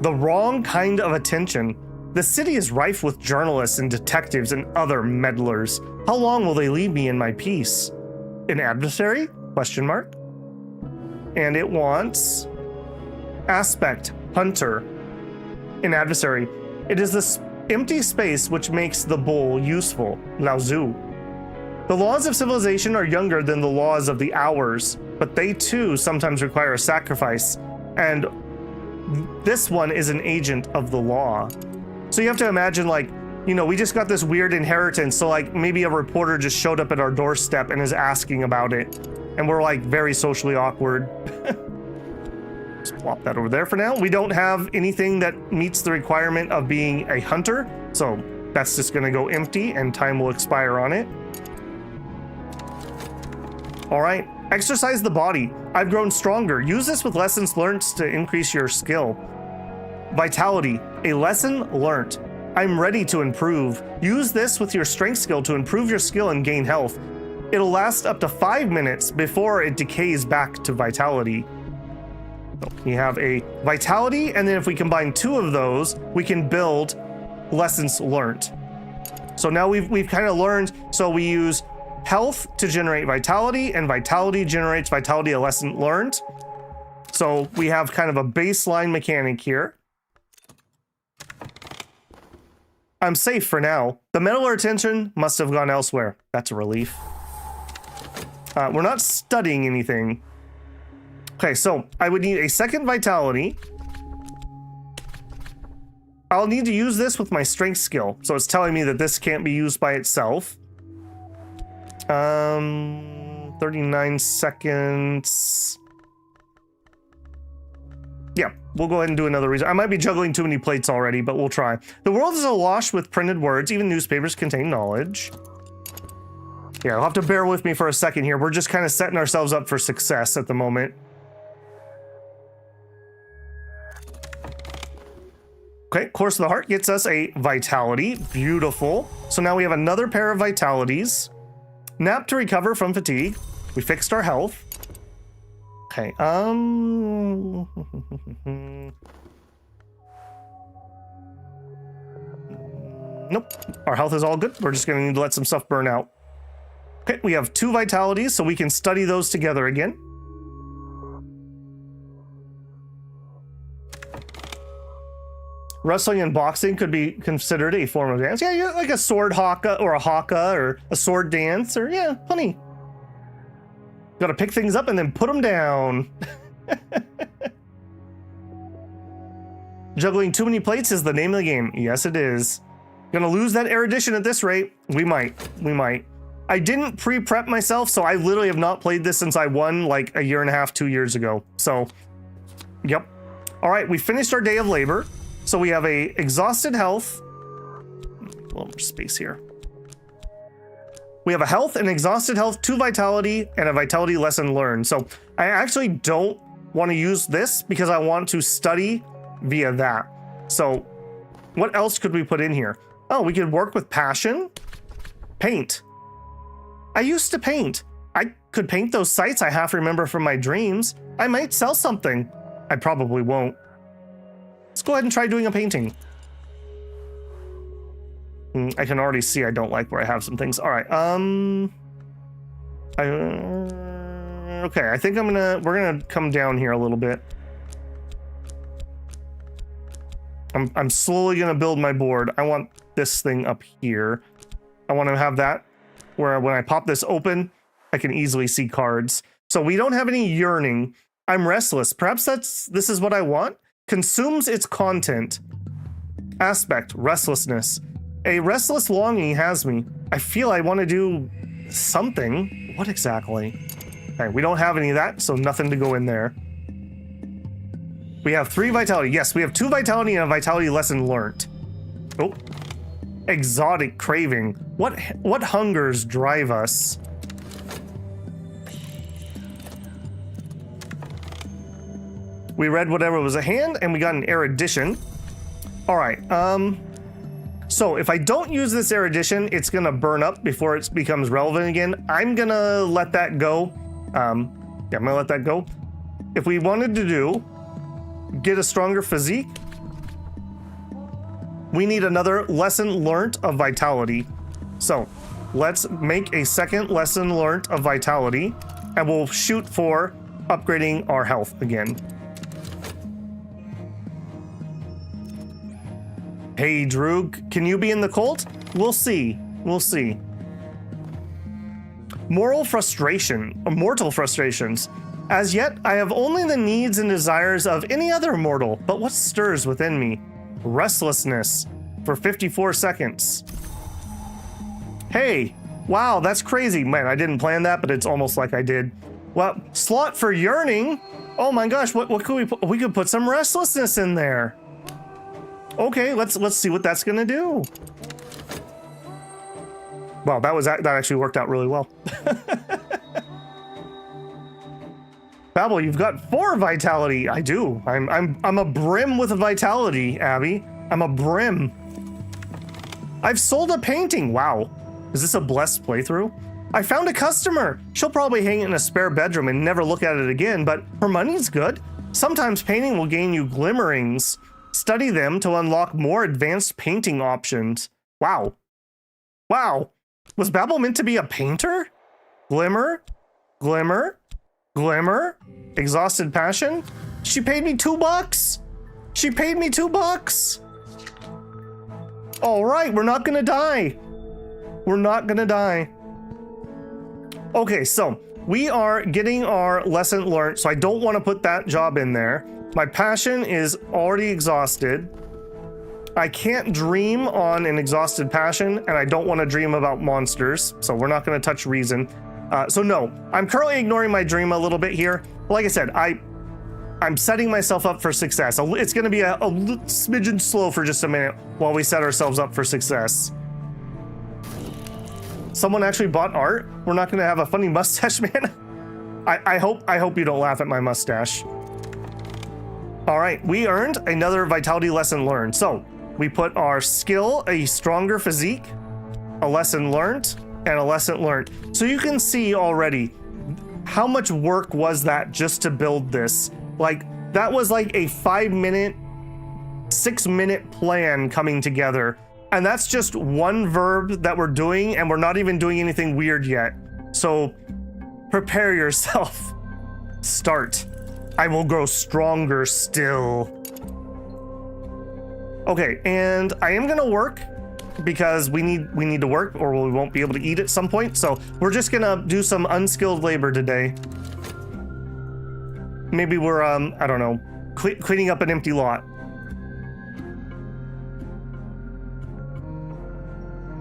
The wrong kind of attention. The city is rife with journalists and detectives and other meddlers. How long will they leave me in my peace? An adversary? Question mark. And it wants aspect, hunter, an adversary. It is this empty space which makes the bull useful. Lao Tzu. The laws of civilization are younger than the laws of the hours, but they too sometimes require a sacrifice. And this one is an agent of the law. So you have to imagine, like, you know, we just got this weird inheritance. So like maybe a reporter just showed up at our doorstep and is asking about it. And we're like very socially awkward. Just plop that over there for now. We don't have anything that meets the requirement of being a hunter. So that's just gonna go empty and time will expire on it. All right, exercise the body. I've grown stronger. Use this with lessons learned to increase your skill. Vitality, a lesson learned. I'm ready to improve. Use this with your strength skill to improve your skill and gain health. it'll last up to 5 minutes before it decays back to vitality. So we have a vitality, and then if we combine 2 of those, we can build lessons learned. So now we've kind of learned, so we use health to generate vitality, and vitality generates vitality, a lesson learned. So we have kind of a baseline mechanic here. I'm safe for now. The metal attention must have gone elsewhere. That's a relief. We're not studying anything. Okay, so I would need a second vitality. I'll need to use this with my strength skill. So it's telling me that this can't be used by itself. 39 seconds. Yeah, we'll go ahead and do another reason. I might be juggling too many plates already, but we'll try. The world is awash with printed words. Even newspapers contain knowledge. Yeah, you'll have to bear with me for a second here. We're just kind of setting ourselves up for success at the moment. Okay, Course of the Heart gets us a vitality. Beautiful. So now we have another pair of vitalities. Nap to recover from fatigue. We fixed our health. Okay, nope, our health is all good. We're just gonna need to let some stuff burn out. Okay, we have 2 vitalities, so we can study those together again. Wrestling and boxing could be considered a form of dance. Yeah, like a sword haka or a haka or a sword dance, or yeah, honey. Gotta pick things up and then put them down. Juggling too many plates is the name of the game. Yes, it is. Gonna lose that erudition at this rate. We might. I didn't pre-prep myself, so I literally have not played this since I won like a year and a half, 2 years ago. So, yep. All right, we finished our day of labor. So we have a exhausted health. A little more space here. We have a health, an exhausted health, 2 vitality, and a vitality lesson learned. So I actually don't want to use this because I want to study via that. So what else could we put in here? Oh, we could work with passion. Paint. I used to paint. I could paint those sites I half remember from my dreams. I might sell something. I probably won't. Let's go ahead and try doing a painting. I can already see I don't like where I have some things. All right. Okay, I think we're gonna come down here a little bit. I'm slowly gonna build my board. I want this thing up here. I want to have that where when I pop this open, I can easily see cards. So we don't have any yearning. I'm restless. Perhaps this is what I want. Consumes its content. Aspect, restlessness. A restless longing has me. I feel I want to do something. What exactly? Okay, we don't have any of that, so nothing to go in there. We have 3 vitality. Yes, we have 2 vitality and a vitality lesson learned. Oh, exotic craving. What hungers drive us? We read whatever was at hand, and we got an erudition. All right. So if I don't use this erudition, it's gonna burn up before it becomes relevant again. I'm gonna let that go. Yeah, I'm gonna let that go. If we wanted to get a stronger physique, we need another lesson learnt of vitality. So let's make a second lesson learnt of vitality, and we'll shoot for upgrading our health again. Hey, Drew, can you be in the cult? We'll see. We'll see. Mortal frustrations. As yet, I have only the needs and desires of any other mortal, but what stirs within me? Restlessness for 54 seconds. Hey, wow, that's crazy. Man, I didn't plan that, but it's almost like I did. Well, slot for yearning. Oh my gosh, what could we put? We could put some restlessness in there. Okay, let's see what that's gonna do. Wow, that actually worked out really well. Babel, you've got 4 vitality. I do. I'm a brim with a vitality, Abby. I'm a brim. I've sold a painting. Wow. Is this a blessed playthrough? I found a customer. She'll probably hang it in a spare bedroom and never look at it again, but her money's good. Sometimes painting will gain you glimmerings. Study them to unlock more advanced painting options. Wow. Wow. Was Babel meant to be a painter? Glimmer, glimmer, glimmer, exhausted passion. She paid me $2. She paid me $2. All right, we're not gonna die. We're not gonna die. Okay, so we are getting our lesson learned, so I don't want to put that job in there. My passion is already exhausted. I can't dream on an exhausted passion, and I don't want to dream about monsters, so we're not going to touch reason. So no, I'm currently ignoring my dream a little bit here. Like I said, I'm setting myself up for success. It's going to be a smidgen slow for just a minute while we set ourselves up for success. Someone actually bought art? We're not going to have a funny mustache man? I hope you don't laugh at my mustache. All right, we earned another vitality lesson learned. So we put our skill, a stronger physique, a lesson learned, and a lesson learned. So you can see already how much work was that just to build this. Like, that was like a 5-minute, 6-minute plan coming together. And that's just one verb that we're doing, and we're not even doing anything weird yet. So prepare yourself. Start. I will grow stronger still. Okay, and I am gonna work because we need to work or we won't be able to eat at some point. So we're just gonna do some unskilled labor today. Maybe we're I don't know, cleaning up an empty lot.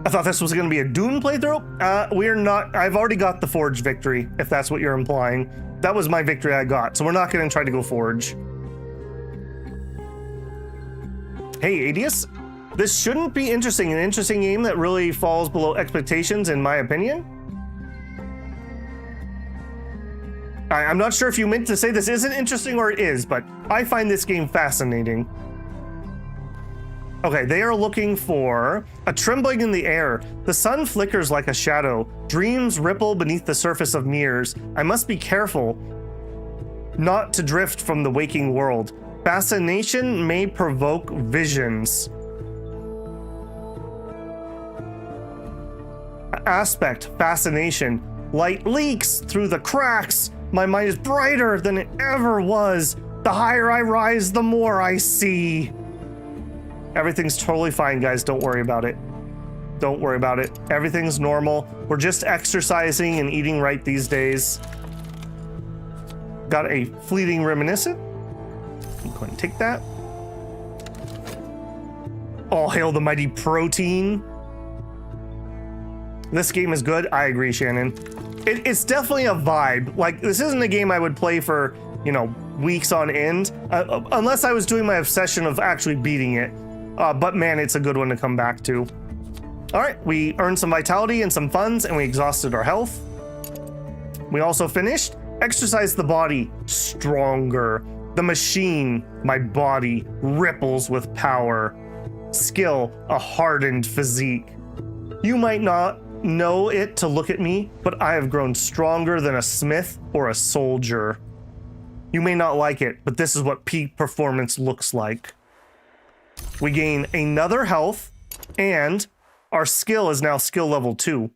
I thought this was going to be a Dune playthrough. We're not. I've already got the Forge victory, if that's what you're implying. That was my victory I got, so we're not going to try to go Forge. Hey, Adius. This shouldn't be interesting. An interesting game that really falls below expectations, in my opinion. I'm not sure if you meant to say this isn't interesting or it is, but I find this game fascinating. Okay, they are looking for a trembling in the air. The sun flickers like a shadow. Dreams ripple beneath the surface of mirrors. I must be careful not to drift from the waking world. Fascination may provoke visions. Aspect, fascination. Light leaks through the cracks. My mind is brighter than it ever was. The higher I rise, the more I see. Everything's totally fine, guys. Don't worry about it. Don't worry about it. Everything's normal. We're just exercising and eating right these days. Got a fleeting reminiscent. I'm going to take that. All hail the mighty protein. This game is good. I agree, Shannon. It's definitely a vibe. Like, this isn't a game I would play for, you know, weeks on end, unless I was doing my obsession of actually beating it. But man, it's a good one to come back to. All right, we earned some vitality and some funds, and we exhausted our health. We also finished. Exercise the body, stronger. The machine, my body, ripples with power. Skill, a hardened physique. You might not know it to look at me, but I have grown stronger than a smith or a soldier. You may not like it, but this is what peak performance looks like. We gain another health, and our skill is now skill level 2.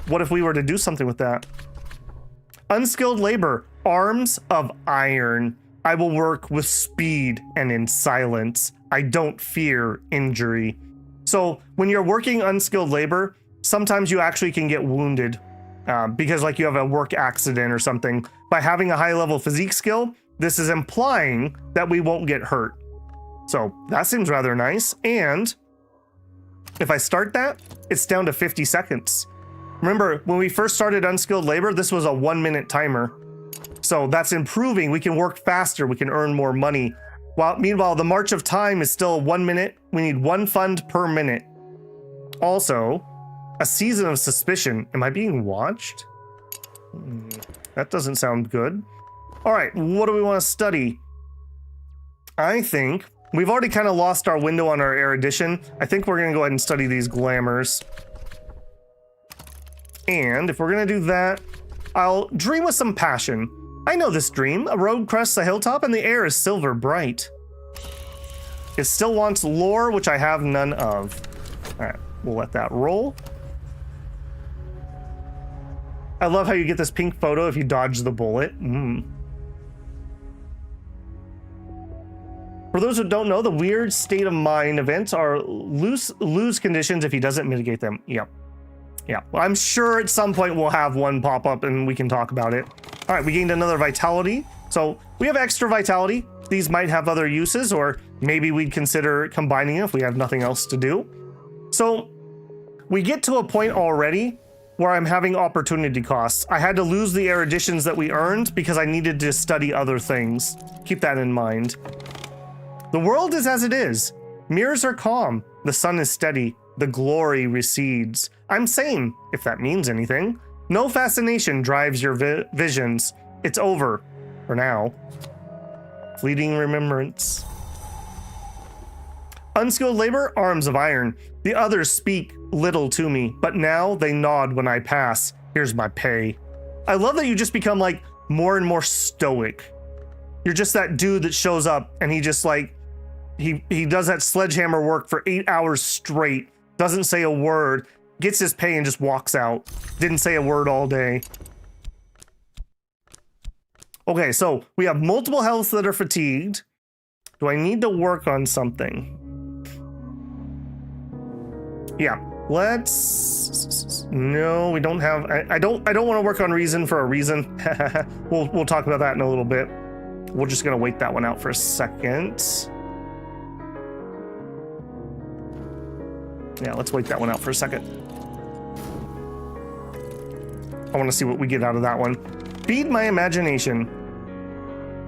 What if we were to do something with that? Unskilled labor, arms of iron. I will work with speed and in silence. I don't fear injury. So when you're working unskilled labor, sometimes you actually can get wounded because like you have a work accident or something. By having a high level physique skill, this is implying that we won't get hurt. So that seems rather nice. And if I start that, it's down to 50 seconds. Remember, when we first started unskilled labor, this was a 1-minute timer. So that's improving. We can work faster. We can earn more money. Meanwhile, the march of time is still 1 minute. We need 1 fund per minute. Also, a season of suspicion. Am I being watched? That doesn't sound good. All right, what do we want to study? I think we've already kind of lost our window on our erudition. I think we're going to go ahead and study these glamours. And if we're gonna do that, I'll dream with some passion. I know this dream. A road crests a hilltop and the air is silver bright. It still wants lore, which I have none of. All right, we'll let that roll. I love how you get this pink photo if you dodge the bullet. For those who don't know, the weird state of mind events are lose conditions if he doesn't mitigate them. Yep. Yeah, well, I'm sure at some point we'll have one pop up and we can talk about it. All right, we gained another vitality. So we have extra vitality. These might have other uses, or maybe we'd consider combining it if we have nothing else to do. So we get to a point already where I'm having opportunity costs. I had to lose the eruditions that we earned because I needed to study other things. Keep that in mind. The world is as it is. Mirrors are calm. The sun is steady. The glory recedes. I'm sane, if that means anything. No fascination drives your visions. It's over, for now. Fleeting remembrance. Unskilled labor, arms of iron. The others speak little to me, but now they nod when I pass. Here's my pay. I love that you just become like more and more stoic. You're just that dude that shows up and he just like, he does that sledgehammer work for 8 hours straight. Doesn't say a word, gets his pay and just walks out. Didn't say a word all day. Okay, so we have multiple health that are fatigued. Do I need to work on something? Yeah, let's... No, we don't have... I don't want to work on reason for a reason. We'll talk about that in a little bit. We're just gonna wait that one out for a second. Yeah, let's wait that one out for a second. I want to see what we get out of that one. Feed my imagination.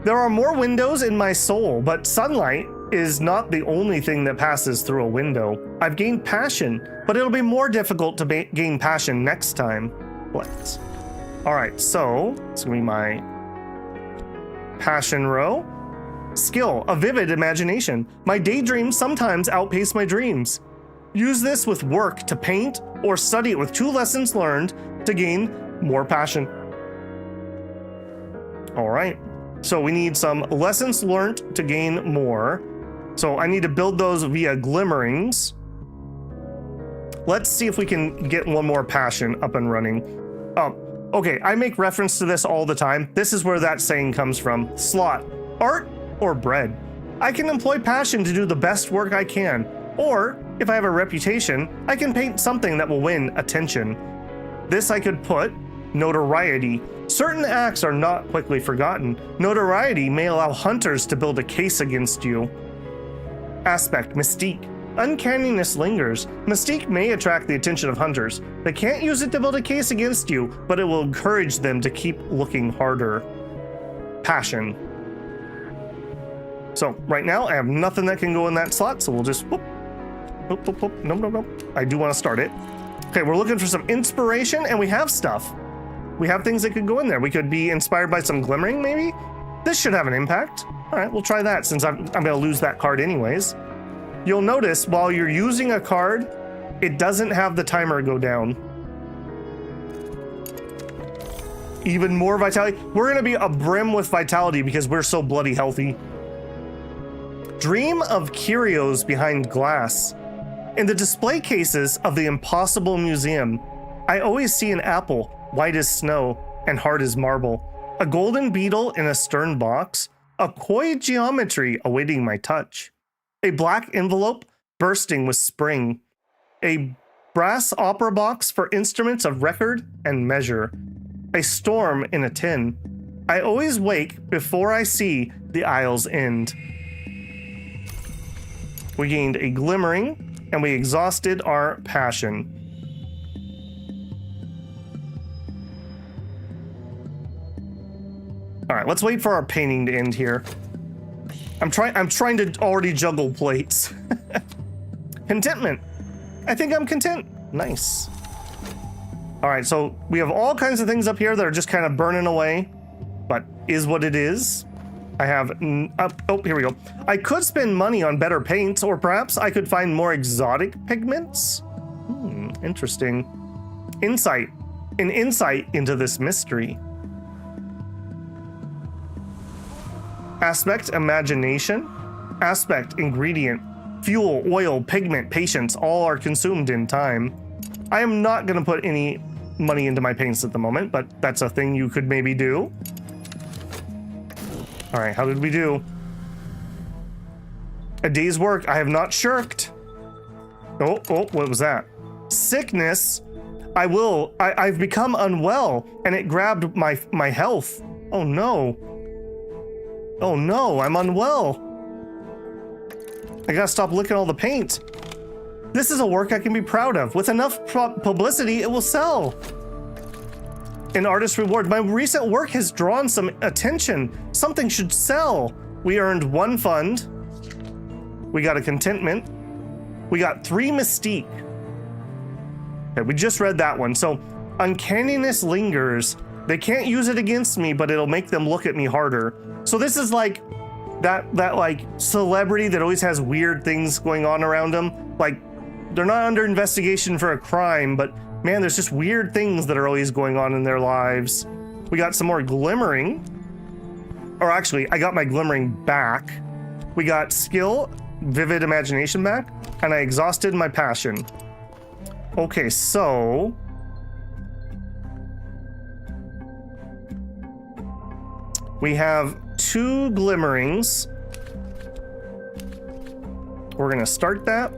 There are more windows in my soul, but sunlight is not the only thing that passes through a window. I've gained passion, but it'll be more difficult to gain passion next time. What? All right, so it's gonna be my passion row. Skill, a vivid imagination. My daydreams sometimes outpace my dreams. Use this with work to paint or study it with 2 lessons learned to gain more passion. All right, so we need some lessons learned to gain more. So I need to build those via glimmerings. Let's see if we can get one more passion up and running. Oh, okay, I make reference to this all the time. This is where that saying comes from. Slot, art or bread. I can employ passion to do the best work I can. Or, if I have a reputation, I can paint something that will win attention. This I could put notoriety. Certain acts are not quickly forgotten. Notoriety may allow hunters to build a case against you. Aspect, mystique. Uncanniness lingers. Mystique may attract the attention of hunters. They can't use it to build a case against you, but it will encourage them to keep looking harder. Passion. So right now I have nothing that can go in that slot, so we'll just whoop. No. I do want to start it. Okay, we're looking for some inspiration, and we have stuff. We have things that could go in there. We could be inspired by some glimmering, maybe? This should have an impact. All right, we'll try that since I'm going to lose that card anyways. You'll notice while you're using a card, it doesn't have the timer go down. Even more vitality. We're going to be abrim with vitality because we're so bloody healthy. Dream of curios behind glass. In the display cases of the Impossible Museum, I always see an apple, white as snow and hard as marble, a golden beetle in a stern box, a coy geometry awaiting my touch, a black envelope bursting with spring, a brass opera box for instruments of record and measure, a storm in a tin. I always wake before I see the aisle's end. We gained a glimmering, and we exhausted our passion. All right, let's wait for our painting to end here. I'm trying to already juggle plates. Contentment. I think I'm content. Nice. All right, so we have all kinds of things up here that are just kind of burning away, but is what it is. I have, oh, here we go. I could spend money on better paints, or perhaps I could find more exotic pigments. Interesting. Insight. an insight into this mystery. Aspect, imagination. Aspect, ingredient. Fuel, oil, pigment, patience, all are consumed in time. I am not going to put any money into my paints at the moment, but that's a thing you could maybe do. All right, how did we do? A day's work. I have not shirked. Oh, what was that? Sickness. I've become unwell, and it grabbed my health. Oh no. Oh no, I'm unwell. I gotta stop licking all the paint. This is a work I can be proud of. With enough publicity, it will sell. An artist reward. My recent work has drawn some attention. Something should sell. We earned 1 fund. We got a contentment. We got 3 mystique. Okay, we just read that one. So uncanniness lingers. They can't use it against me, but it'll make them look at me harder. So this is like that like celebrity that always has weird things going on around them. Like they're not under investigation for a crime, but man, there's just weird things that are always going on in their lives. We got some more glimmering. Or actually, I got my glimmering back. We got skill, vivid imagination back, and I exhausted my passion. Okay, so we have 2 glimmerings. We're gonna start that.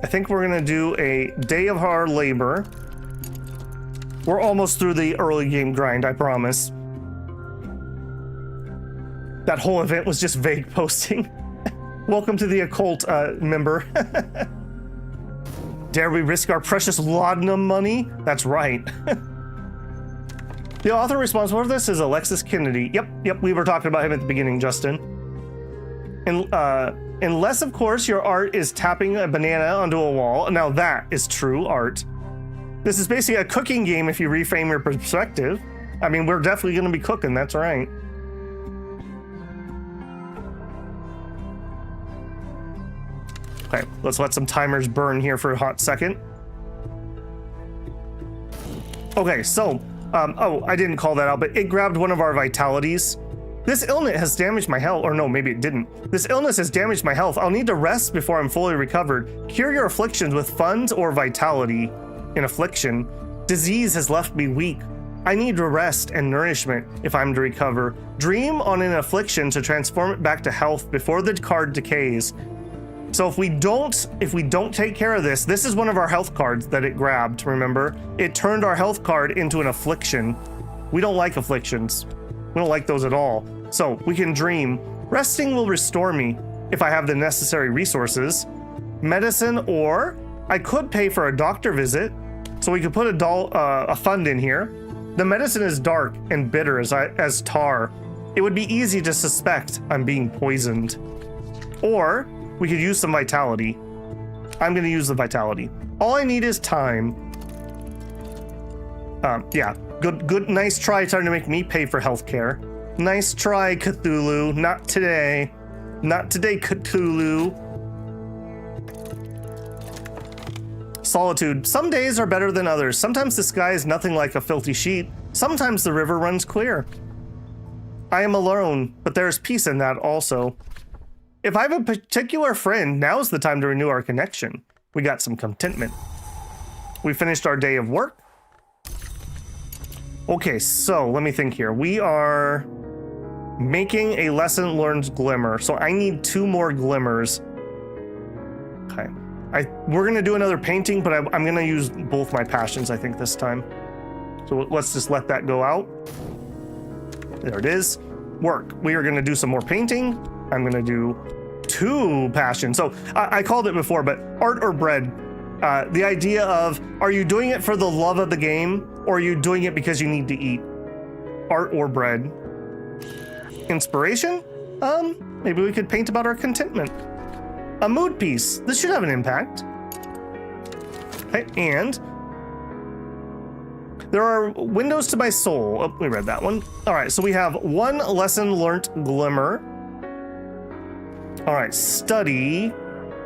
I think we're gonna do a day of hard labor. We're almost through the early game grind, I promise. That whole event was just vague posting. Welcome to the occult member. Dare we risk our precious laudanum money? That's right. The author responsible for this is Alexis Kennedy. Yep, we were talking about him at the beginning, Justin. And unless, of course, your art is tapping a banana onto a wall. Now that is true art. This is basically a cooking game if you reframe your perspective. I mean, we're definitely going to be cooking, that's right. Okay, let's let some timers burn here for a hot second. Okay, so, oh, I didn't call that out, but it grabbed one of our vitalities. This illness has damaged my health, or no, maybe it didn't. This illness has damaged my health. I'll need to rest before I'm fully recovered. Cure your afflictions with funds or vitality. In affliction, disease has left me weak. I need to rest and nourishment if I'm to recover. Dream on an affliction to transform it back to health before the card decays. So if we don't take care of this, this is one of our health cards that it grabbed, remember? It turned our health card into an affliction. We don't like afflictions. We don't like those at all. So we can dream. Resting will restore me if I have the necessary resources. Medicine, or I could pay for a doctor visit. So we could put a fund in here. The medicine is dark and bitter as tar. It would be easy to suspect I'm being poisoned. Or we could use some vitality. I'm gonna use the vitality. All I need is time. Yeah, good, nice try trying to make me pay for healthcare. Nice try, Cthulhu. Not today. Not today, Cthulhu. Solitude. Some days are better than others. Sometimes the sky is nothing like a filthy sheet. Sometimes the river runs clear. I am alone, but there is peace in that also. If I have a particular friend, now's the time to renew our connection. We got some contentment. We finished our day of work. Okay, so let me think here. We are making a lesson learned glimmer. So I need 2 more glimmers. Okay. We're gonna do another painting, but I'm gonna use both my passions, I think, this time. So let's just let that go out. There it is. Work. We are gonna do some more painting. I'm gonna do 2 passions. So I called it before, but art or bread. The idea of, are you doing it for the love of the game, or are you doing it because you need to eat? Art or bread. Inspiration? Maybe we could paint about our contentment. A mood piece. This should have an impact. Okay, and there are windows to my soul. Oh, we read that one. All right, so we have 1 lesson learnt glimmer. All right, study.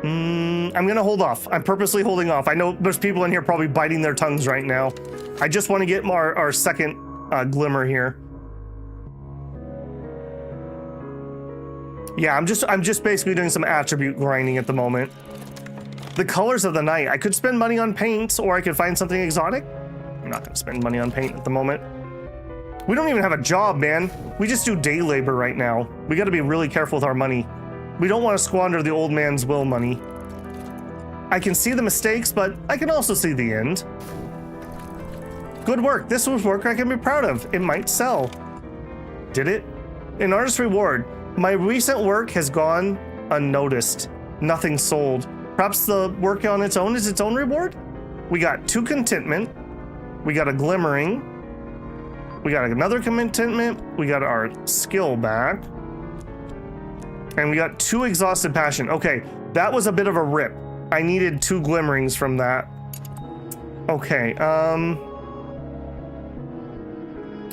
I'm gonna hold off. I'm purposely holding off. I know there's people in here probably biting their tongues right now. I just want to get our second glimmer here. Yeah, I'm just basically doing some attribute grinding at the moment. The colors of the night. I could spend money on paints, or I could find something exotic. I'm not gonna spend money on paint at the moment. We don't even have a job, man. We just do day labor right now. We gotta be really careful with our money. We don't want to squander the old man's will money. I can see the mistakes, but I can also see the end. Good work. This was work I can be proud of. It might sell. Did it? An artist's reward. My recent work has gone unnoticed. Nothing sold. Perhaps the work on its own is its own reward? We got 2 contentment. We got a glimmering. We got another contentment. We got our skill back. And we got 2 exhausted passion. Okay, that was a bit of a rip. I needed 2 glimmerings from that. Okay,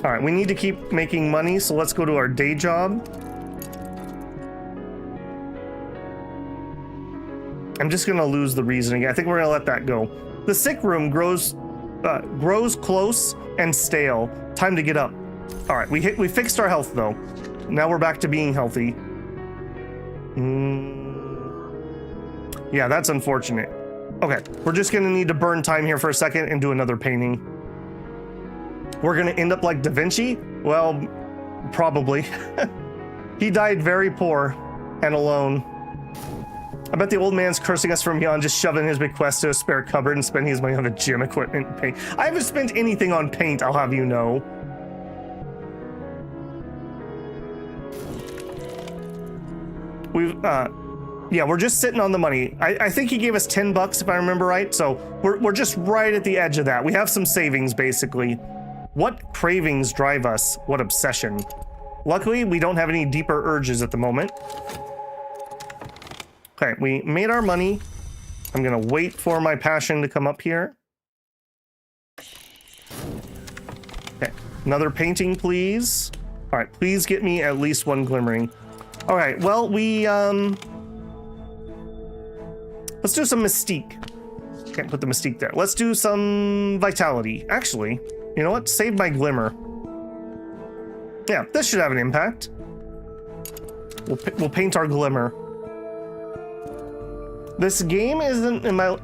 all right, we need to keep making money, so let's go to our day job. I'm just gonna lose the reasoning. I think we're gonna let that go. The sick room grows close and stale. Time to get up. All right, we fixed our health though. Now we're back to being healthy. Yeah, that's unfortunate. Okay, we're just gonna need to burn time here for a second and do another painting. We're gonna end up like Da Vinci? Well, probably. He died very poor and alone. I bet the old man's cursing us from beyond, just shoving his bequest to a spare cupboard and spending his money on the gym equipment and paint. I haven't spent anything on paint, I'll have you know. Yeah, we're just sitting on the money. I think he gave us $10 if I remember right, so we're just right at the edge of that. We have some savings, basically. What cravings drive us? What obsession? Luckily, we don't have any deeper urges at the moment. Okay, we made our money. I'm gonna wait for my passion to come up here. Okay, another painting, please. All right, please get me at least 1 glimmering. All right, well, let's do some mystique. Can't put the mystique there. Let's do some vitality. Actually, you know what? Save my glimmer. Yeah, this should have an impact. We'll paint our glimmer. This game isn't in my...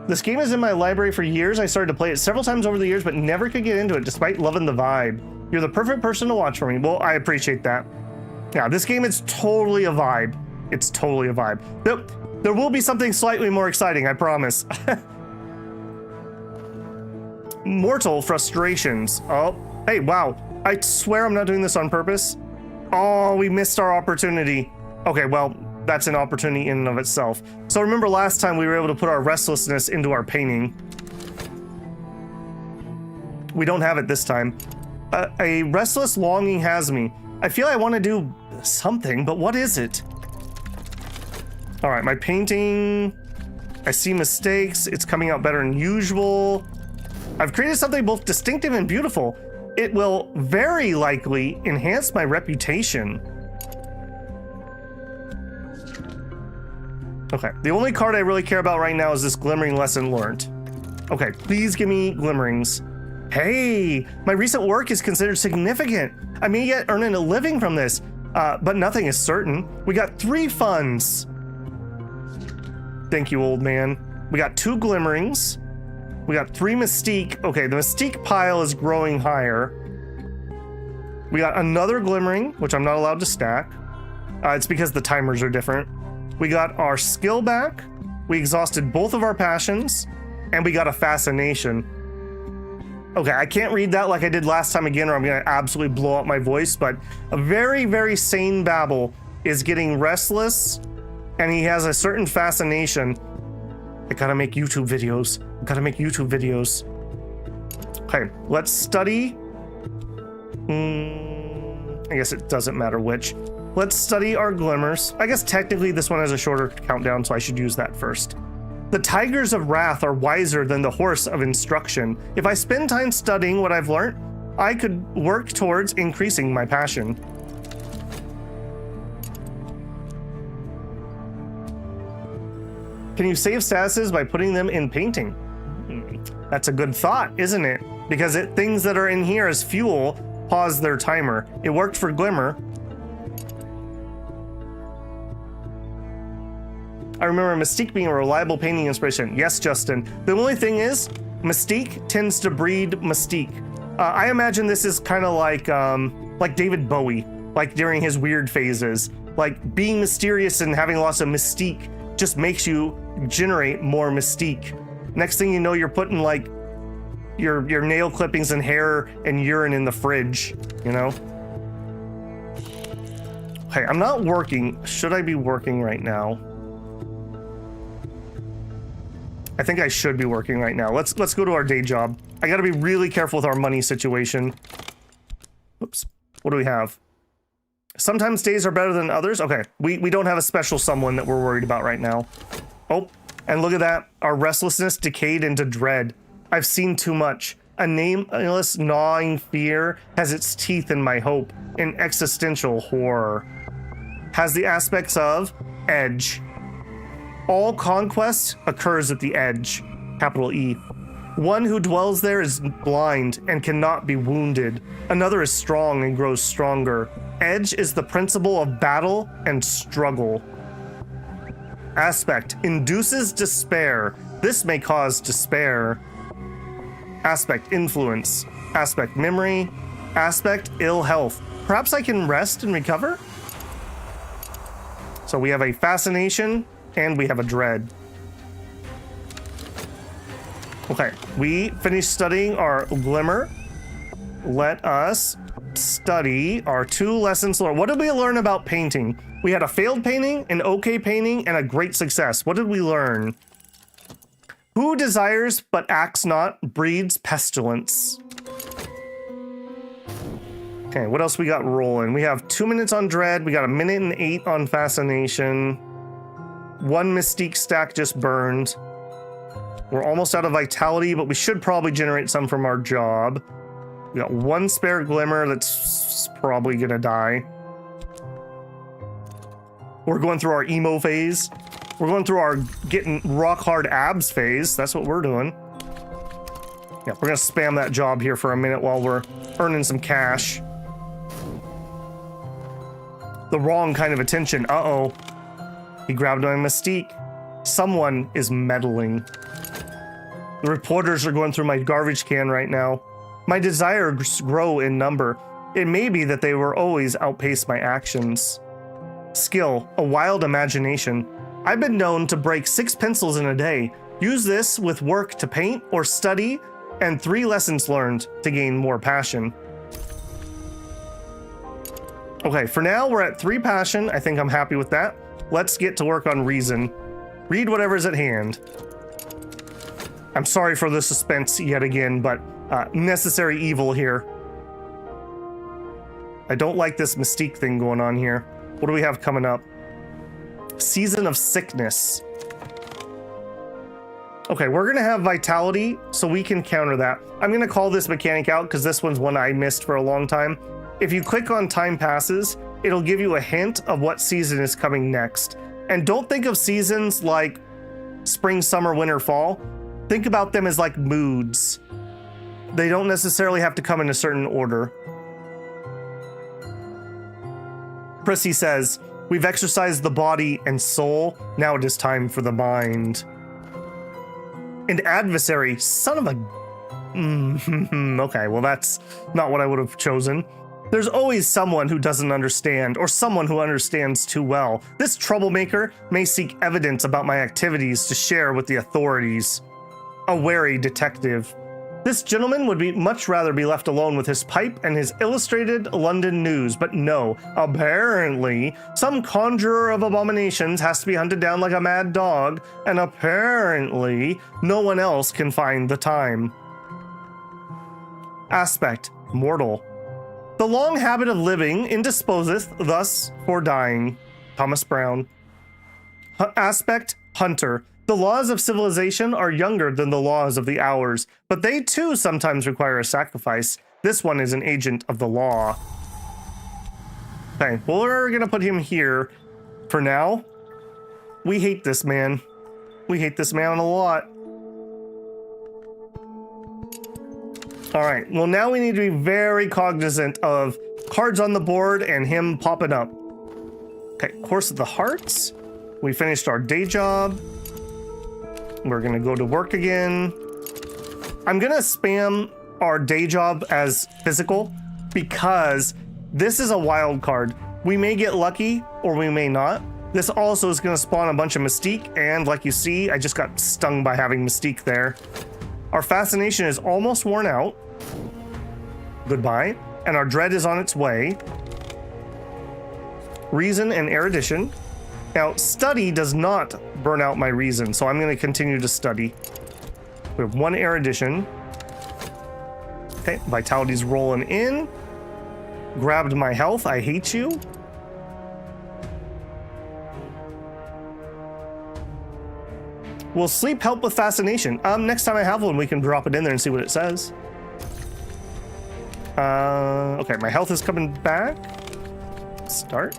This game is in my library for years. I started to play it several times over the years, but never could get into it despite loving the vibe. You're the perfect person to watch for me. Well, I appreciate that. Yeah, this game is totally a vibe. It's totally a vibe. There will be something slightly more exciting, I promise. Mortal frustrations. Oh, hey, wow. I swear I'm not doing this on purpose. Oh, we missed our opportunity. Okay, well, that's an opportunity in and of itself. So remember last time we were able to put our restlessness into our painting. We don't have it this time. A restless longing has me. I feel I want to do something, but what is it? All right, my painting, I see mistakes. It's coming out better than usual. I've created something both distinctive and beautiful. It will very likely enhance my reputation. Okay, the only card I really care about right now is this glimmering lesson learned. Okay, please give me glimmerings. Hey, my recent work is considered significant. I may yet earn a living from this, but nothing is certain. We got 3 funds. Thank you, old man. We got 2 glimmerings. We got 3 mystique. Okay, the mystique pile is growing higher. We got another glimmering, which I'm not allowed to stack. It's because the timers are different. We got our skill back. We exhausted both of our passions, and we got a fascination. Okay, I can't read that like I did last time again, or I'm gonna absolutely blow out my voice, but a very, very sane Babel is getting restless, and he has a certain fascination. I gotta make YouTube videos. I gotta make YouTube videos. Okay, let's study. I guess it doesn't matter which. Let's study our glimmers. I guess technically this one has a shorter countdown, so I should use that first. The tigers of wrath are wiser than the horse of instruction. If I spend time studying what I've learned, I could work towards increasing my passion. Can you save statuses by putting them in painting? That's a good thought, isn't it? Because things that are in here as fuel pause their timer. It worked for Glimmer. I remember Mystique being a reliable painting inspiration. Yes, Justin. The only thing is, Mystique tends to breed Mystique. I imagine this is kind of like David Bowie, like during his weird phases. Like being mysterious and having lots of mystique just makes you generate more mystique. Next thing you know, you're putting like your nail clippings and hair and urine in the fridge, you know? Okay, I'm not working. Should I be working right now? I think I should be working right now. Let's go to our day job. I gotta be really careful with our money situation. Oops. What do we have? Sometimes days are better than others. Okay, we don't have a special someone that we're worried about right now. Oh, and look at that. Our restlessness decayed into dread. I've seen too much. A nameless, gnawing fear has its teeth in my hope. An existential horror. Has the aspects of edge. All conquest occurs at the edge, capital E. One who dwells there is blind and cannot be wounded. Another is strong and grows stronger. Edge is the principle of battle and struggle. Aspect induces despair. This may cause despair. Aspect influence. Aspect memory. Aspect ill health. Perhaps I can rest and recover? So we have a fascination. And we have a dread. Okay, we finished studying our Glimmer. Let us study our 2 lessons learned. What did we learn about painting? We had a failed painting, an okay painting, and a great success. What did we learn? Who desires but acts not breeds pestilence. Okay, what else we got rolling? We have 2 minutes on dread. We got 1 minute and 8 on fascination. 1 mystique stack just burned. We're almost out of vitality, but we should probably generate some from our job. We got 1 spare glimmer that's probably gonna die. We're going through our emo phase. We're going through our getting rock hard abs phase. That's what we're doing. Yeah, we're gonna spam that job here for a minute while we're earning some cash. The wrong kind of attention. Uh-oh. He grabbed my mystique. Someone is meddling. The reporters are going through my garbage can right now. My desires grow in number. It may be that they will always outpace my actions. Skill, a wild imagination. I've been known to break 6 pencils in a day. Use this with work to paint or study, and 3 lessons learned to gain more passion. Okay, for now we're at 3 passion. I think I'm happy with that. Let's get to work on reason. Read whatever's at hand. I'm sorry for the suspense yet again, but necessary evil here. I don't like this mystique thing going on here. What do we have coming up? Season of sickness. Okay, we're gonna have vitality, so we can counter that. I'm gonna call this mechanic out because this one's one I missed for a long time. If you click on time passes, it'll give you a hint of what season is coming next. And don't think of seasons like spring, summer, winter, fall. Think about them as like moods. They don't necessarily have to come in a certain order. Prissy says, we've exercised the body and soul. Now it is time for the mind. And adversary, son of a... Okay, well that's not what I would have chosen. There's always someone who doesn't understand, or someone who understands too well. This troublemaker may seek evidence about my activities to share with the authorities. A wary detective. This gentleman would much rather be left alone with his pipe and his illustrated London news, but no, apparently, some conjurer of abominations has to be hunted down like a mad dog, and apparently, no one else can find the time. Aspect, mortal. The long habit of living indisposeth thus for dying. Thomas Brown. Aspect, hunter. The laws of civilization are younger than the laws of the hours, but they too sometimes require a sacrifice. This one is an agent of the law. Okay, well, we're gonna put him here for now. We hate this man. We hate this man a lot. All right, well, now we need to be very cognizant of cards on the board and him popping up. Okay, Course of the Hearts. We finished our day job. We're gonna go to work again. I'm gonna spam our day job as physical because this is a wild card. We may get lucky or we may not. This also is gonna spawn a bunch of Mystique, and like you see, I just got stung by having Mystique there. Our Fascination is almost worn out. Goodbye. And our Dread is on its way. Reason and Erudition. Now, Study does not burn out my Reason, so I'm going to continue to study. We have 1 Erudition. Okay, Vitality's rolling in. Grabbed my health. I hate you. Will sleep help with Fascination? Next time I have one, we can drop it in there and see what it says. Okay, my health is coming back. Start.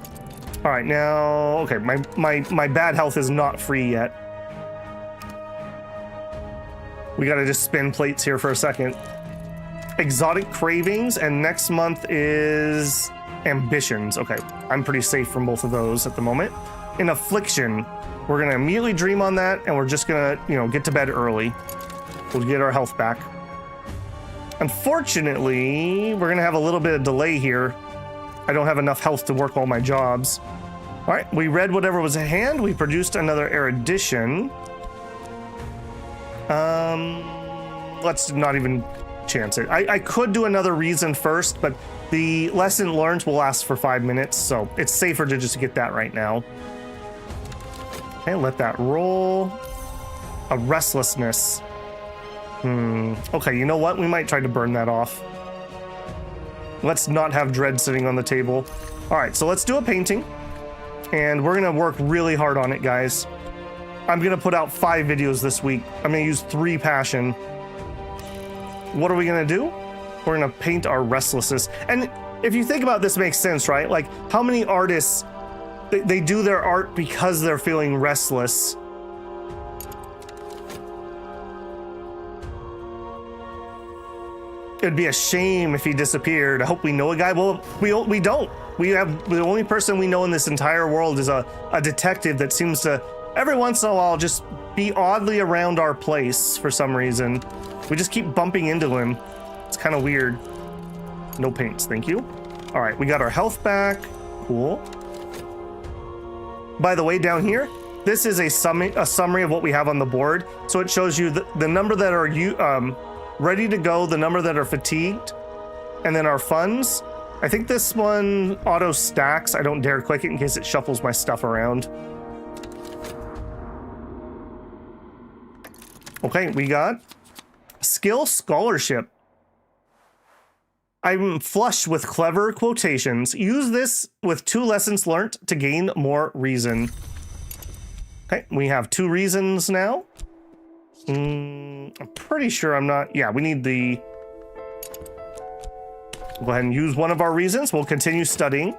All right, now, okay, my bad health is not free yet. We gotta just spin plates here for a second. Exotic Cravings, and next month is Ambitions. Okay, I'm pretty safe from both of those at the moment. In Affliction, we're gonna immediately dream on that, and we're just gonna, get to bed early. We'll get our health back. Unfortunately, we're gonna have a little bit of delay here. I don't have enough health to work all my jobs. All right, we read whatever was at hand. We produced another Erudition. Let's not even chance it. I could do another Reason first, but the lesson learned will last for 5 minutes, so it's safer to just get that right now. Okay, let that roll. A Restlessness. Okay, you know what? We might try to burn that off. Let's not have Dread sitting on the table. All right, so let's do a painting. And we're gonna work really hard on it, guys. I'm gonna put out 5 videos this week. I'm gonna use 3 passion. What are we gonna do? We're gonna paint our Restlessness. And if you think about this, makes sense, right? Like, how many artists, they do their art because they're feeling restless. It'd be a shame if he disappeared. I hope we know a guy. Well, we don't. We have the only person we know in this entire world is a detective that seems to every once in a while just be oddly around our place for some reason. We just keep bumping into him. It's kind of weird. No paints, thank you. All right, we got our health back. Cool. By the way, down here, this is a summary of what we have on the board. So it shows you the number that are ready to go, the number that are fatigued, and then our funds. I think this one auto stacks. I don't dare click it in case it shuffles my stuff around. Okay, we got Skill Scholarship. I'm flush with clever quotations. Use this with 2 lessons learned to gain more reason. Okay, we have 2 reasons now. I'm pretty sure I'm not. Yeah, we need the. Go ahead and use one of our reasons. We'll continue studying.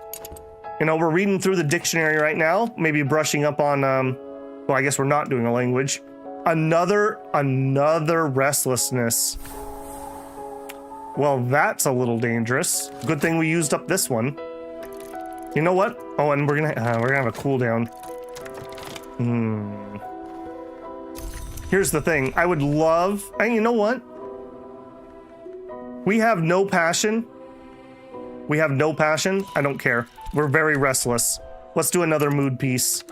We're reading through the dictionary right now. Maybe brushing up on. Well, I guess we're not doing a language. Another Restlessness. Well, that's a little dangerous. Good thing we used up this one. You know what? Oh, and we're gonna have a cooldown. Here's the thing. I would love. And you know what? We have no passion. We have no passion. I don't care. We're very restless. Let's do another mood piece.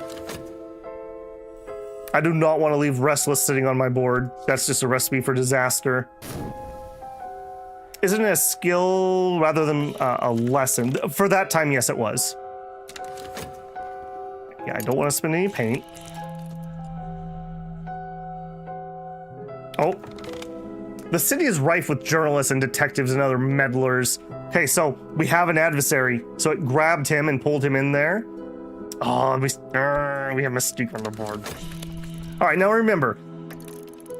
I do not want to leave Restless sitting on my board. That's just a recipe for disaster. Isn't it a skill rather than a lesson? For that time, yes, it was. Yeah, I don't want to spend any paint. Oh. The city is rife with journalists and detectives and other meddlers. Okay, so we have an adversary. So it grabbed him and pulled him in there. Oh, we have Mystique on the board. All right, now remember,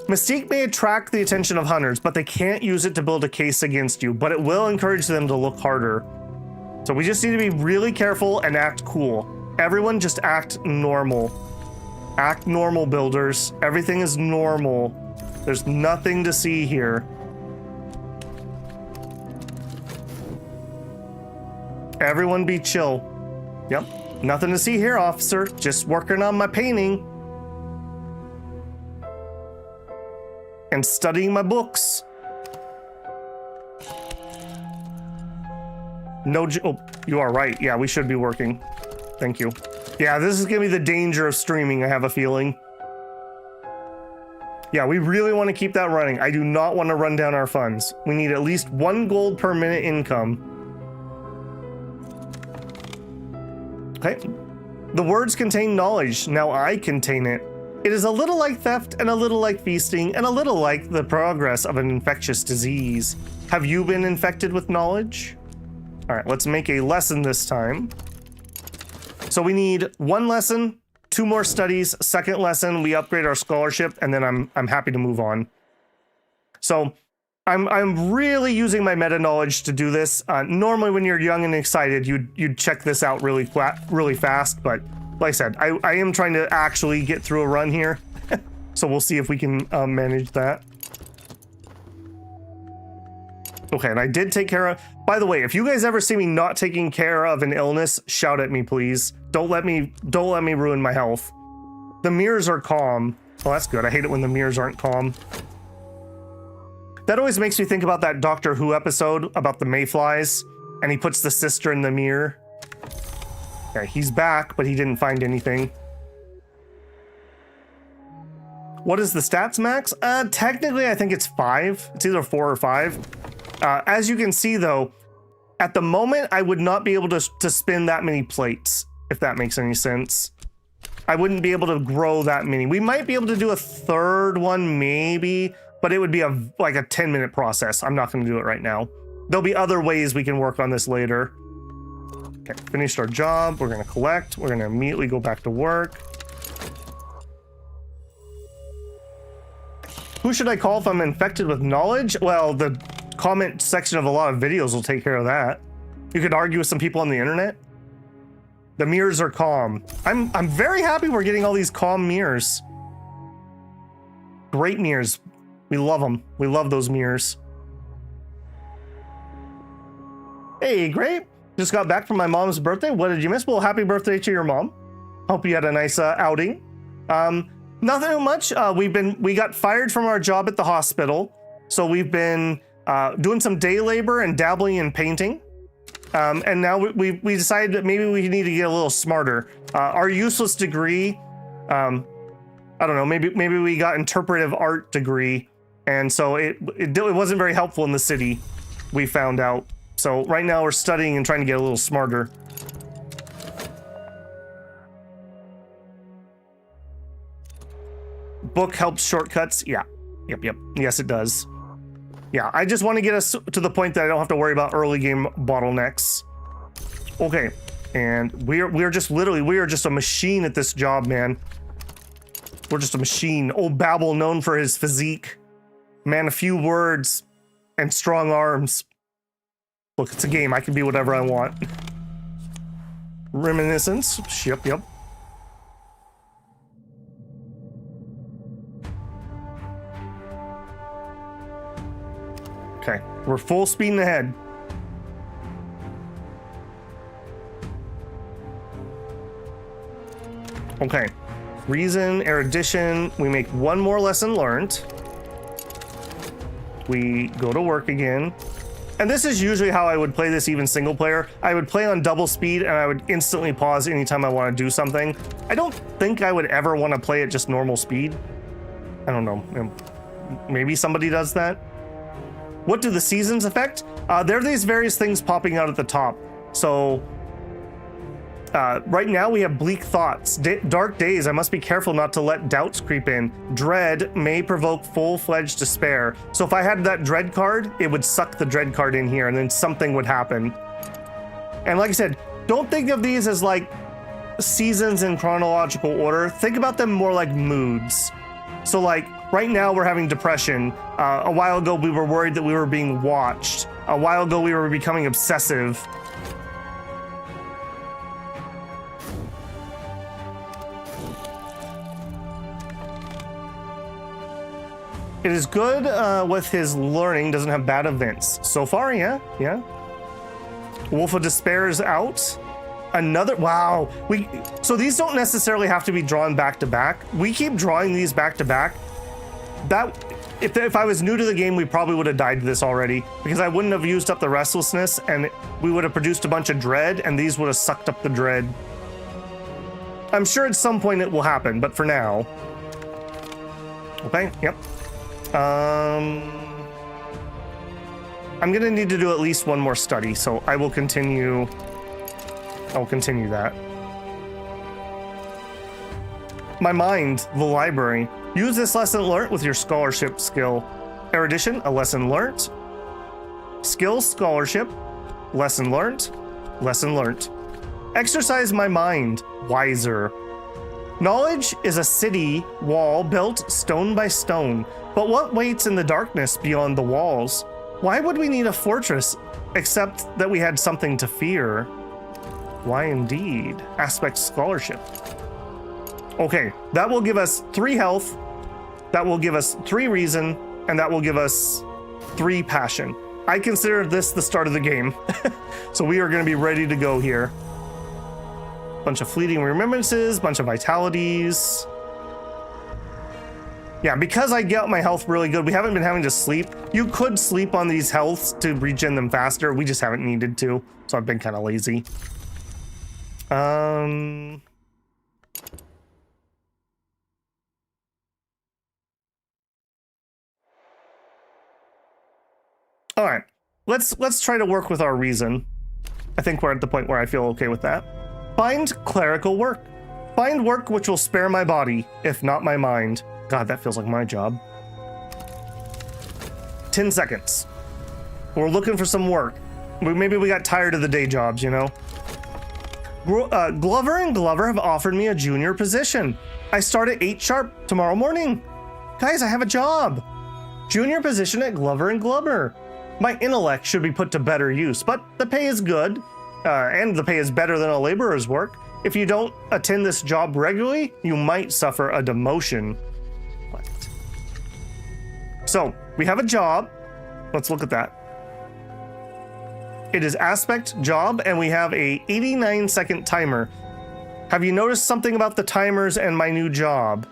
Mystique may attract the attention of hunters, but they can't use it to build a case against you, but it will encourage them to look harder. So we just need to be really careful and act cool. Everyone just act normal. Act normal, builders. Everything is normal. There's nothing to see here. Everyone be chill. Yep. Nothing to see here, officer. Just working on my painting. And studying my books. No, oh, you are right. Yeah, we should be working. Thank you. Yeah, this is gonna be the danger of streaming, I have a feeling. Yeah, we really want to keep that running. I do not want to run down our funds. We need at least 1 gold per minute income. Okay. The words contain knowledge. Now I contain it. It is a little like theft and a little like feasting and a little like the progress of an infectious disease. Have you been infected with knowledge? All right, let's make a lesson this time. So we need 1 lesson, 2 more studies, 2nd lesson, we upgrade our scholarship, and then I'm happy to move on. So I'm really using my meta knowledge to do this. Normally when you're young and excited, you'd check this out really fast, but like I said, I am trying to actually get through a run here. So we'll see if we can manage that. Okay, and I did take care of... By the way, if you guys ever see me not taking care of an illness, shout at me, please. Don't let me ruin my health. The mirrors are calm. Oh, that's good. I hate it when the mirrors aren't calm. That always makes me think about that Doctor Who episode about the mayflies, and he puts the sister in the mirror. Okay, he's back, but he didn't find anything. What is the stats max? Technically, I think it's 5. It's either 4 or 5. As you can see, though, at the moment, I would not be able to spin that many plates, if that makes any sense. I wouldn't be able to grow that many. We might be able to do a 3rd one, maybe, but it would be like a 10-minute process. I'm not going to do it right now. There'll be other ways we can work on this later. Okay, finished our job. We're going to collect. We're going to immediately go back to work. Who should I call if I'm infected with knowledge? Well, the comment section of a lot of videos will take care of that. You could argue with some people on the internet. The mirrors are calm. I'm very happy we're getting all these calm mirrors. Great mirrors. We love them. We love those mirrors. Hey, great. Just got back from my mom's birthday. What did you miss? Well, happy birthday to your mom. Hope you had a nice outing. Nothing much. We got fired from our job at the hospital. So we've been doing some day labor and dabbling in painting. And now we decided that maybe we need to get a little smarter. Our useless degree, I don't know, maybe we got interpretive art degree. And so it wasn't very helpful in the city, we found out. So right now we're studying and trying to get a little smarter. Book helps shortcuts. Yeah. Yep. Yes, it does. Yeah, I just want to get us to the point that I don't have to worry about early game bottlenecks. Okay, and we are just a machine at this job, man. We're just a machine. Old Babel, known for his physique, man, a few words and strong arms. Look, it's a game. I can be whatever I want. Reminiscence. Yep. Okay, we're full speeding ahead. Okay, reason, erudition. We make 1 more lesson learned. We go to work again. And this is usually how I would play this even single player. I would play on double speed and I would instantly pause anytime I want to do something. I don't think I would ever want to play at just normal speed. I don't know. Maybe somebody does that. What do the seasons affect? There are these various things popping out at the top. So right now we have bleak thoughts, dark days. I must be careful not to let doubts creep in. Dread may provoke full-fledged despair. So if I had that dread card, it would suck the dread card in here and then something would happen. And like I said, don't think of these as like seasons in chronological order. Think about them more like moods. So like right now we're having depression. A while ago we were worried that we were being watched. A while ago we were becoming obsessive. It is good with his learning, doesn't have bad events. So far, yeah. Wolf of Despair is out. Another, wow. So these don't necessarily have to be drawn back to back. We keep drawing these back to back. If I was new to the game, we probably would have died to this already because I wouldn't have used up the restlessness and we would have produced a bunch of dread and these would have sucked up the dread. I'm sure at some point it will happen, but for now. Okay, yep. I'm gonna need to do at least one more study, so I will continue that. My mind, the library. Use this lesson learnt with your scholarship skill. Erudition, a lesson learnt. Skill, scholarship, lesson learnt, lesson learnt. Exercise my mind, wiser. Knowledge is a city wall built stone by stone, but what waits in the darkness beyond the walls? Why would we need a fortress except that we had something to fear? Why indeed? Aspect scholarship. Okay, that will give us 3 health, that will give us 3 reason, and that will give us 3 passion. I consider this the start of the game. So we are going to be ready to go here. Bunch of fleeting remembrances, bunch of vitalities. Yeah, because I get my health really good, we haven't been having to sleep. You could sleep on these healths to regen them faster. We just haven't needed to, so I've been kind of lazy. All right, let's try to work with our reason. I think we're at the point where I feel okay with that. Find clerical work. Find work which will spare my body, if not my mind. God, that feels like my job. 10 seconds. We're looking for some work. Maybe we got tired of the day jobs, you know? Glover and Glover have offered me a junior position. I start at 8 sharp tomorrow morning. Guys, I have a job. Junior position at Glover and Glover. My intellect should be put to better use, but the pay is good, and the pay is better than a laborer's work. If you don't attend this job regularly, you might suffer a demotion. What? So, we have a job. Let's look at that. It is aspect job, and we have a 89-second timer. Have you noticed something about the timers and my new job?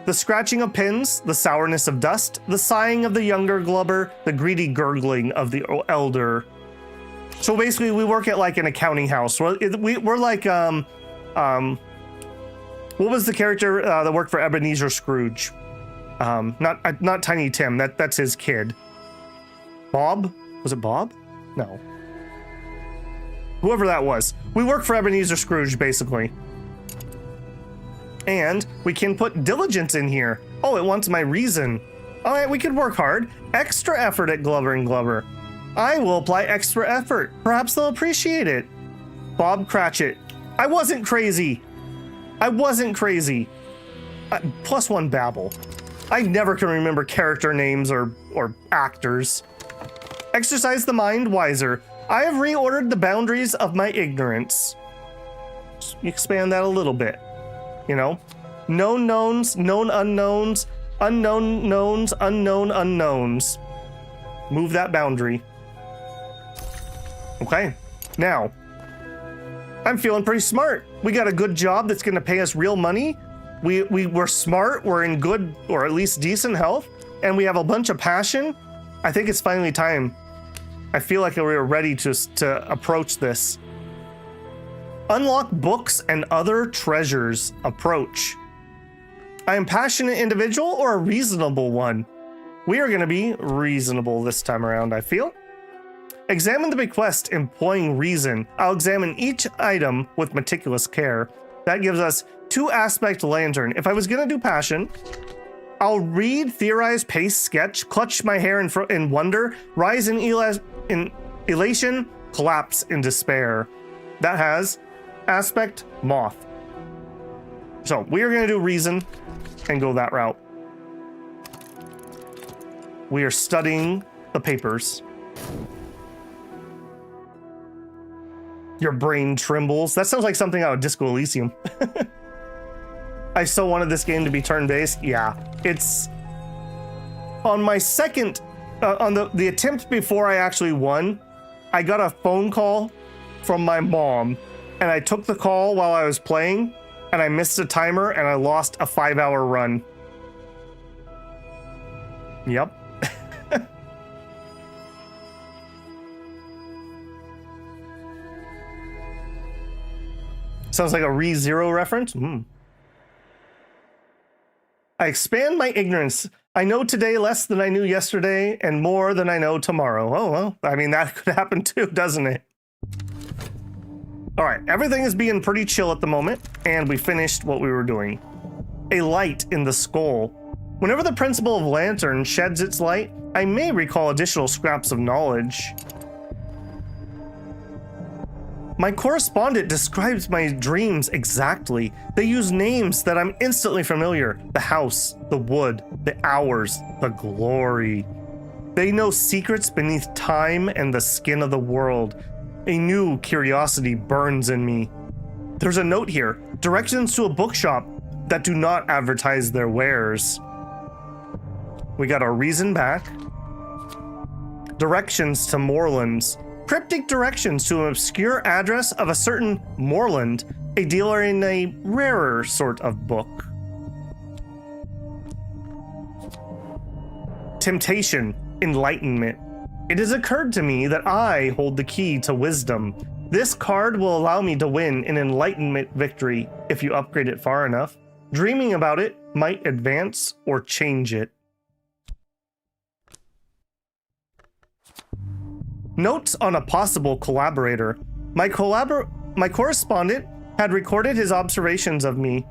The scratching of pins, the sourness of dust, the sighing of the younger Glover, the greedy gurgling of the elder. So basically, we work at like an accounting house. We're like, what was the character that worked for Ebenezer Scrooge? Not Tiny Tim. That's his kid. Bob? Was it Bob? No. Whoever that was. We work for Ebenezer Scrooge, basically. And we can put diligence in here. Oh, it wants my reason. All right, we could work hard. Extra effort at Glover and Glover. I will apply extra effort. Perhaps they'll appreciate it. Bob Cratchit. I wasn't crazy. I wasn't crazy. +1 Babel. I never can remember character names or actors. Exercise the mind wiser. I have reordered the boundaries of my ignorance. Just expand that a little bit. You know, known knowns, known unknowns, unknown knowns, unknown unknowns. Move that boundary. Okay, now, I'm feeling pretty smart. We got a good job that's gonna pay us real money. We're smart, we're in good, or at least decent health, and we have a bunch of passion. I think it's finally time. I feel like we're ready to approach this. Unlock books and other treasures. Approach. I am passionate individual or a reasonable one? We are going to be reasonable this time around, I feel. Examine the bequest employing reason. I'll examine each item with meticulous care. That gives us 2 aspect lantern. If I was going to do passion, I'll read, theorize, pace, sketch, clutch my hair in wonder, rise in elation, collapse in despair. That has aspect moth. So we are going to do reason and go that route. We are studying the papers. Your brain trembles. That sounds like something out of Disco Elysium. I so wanted this game to be turn-based. Yeah, it's on my second, on the attempt before I actually won, I got a phone call from my mom, and I took the call while I was playing, and I missed a timer, and I lost a 5-hour run. Yep. Sounds like a ReZero reference. I expand my ignorance. I know today less than I knew yesterday and more than I know tomorrow. Oh, well, I mean, that could happen too, doesn't it? All right, everything is being pretty chill at the moment, and we finished what we were doing. A light in the skull. Whenever the principle of lantern sheds its light, I may recall additional scraps of knowledge. My correspondent describes my dreams exactly. They use names that I'm instantly familiar. The house, the wood, the hours, the glory. They know secrets beneath time and the skin of the world. A new curiosity burns in me. There's a note here. Directions to a bookshop that do not advertise their wares. We got our reason back. Directions to Moorlands. Cryptic directions to an obscure address of a certain Moorland, a dealer in a rarer sort of book. Temptation, enlightenment. It has occurred to me that I hold the key to wisdom. This card will allow me to win an enlightenment victory if you upgrade it far enough. Dreaming about it might advance or change it. Notes on a possible collaborator. My correspondent had recorded his observations of me.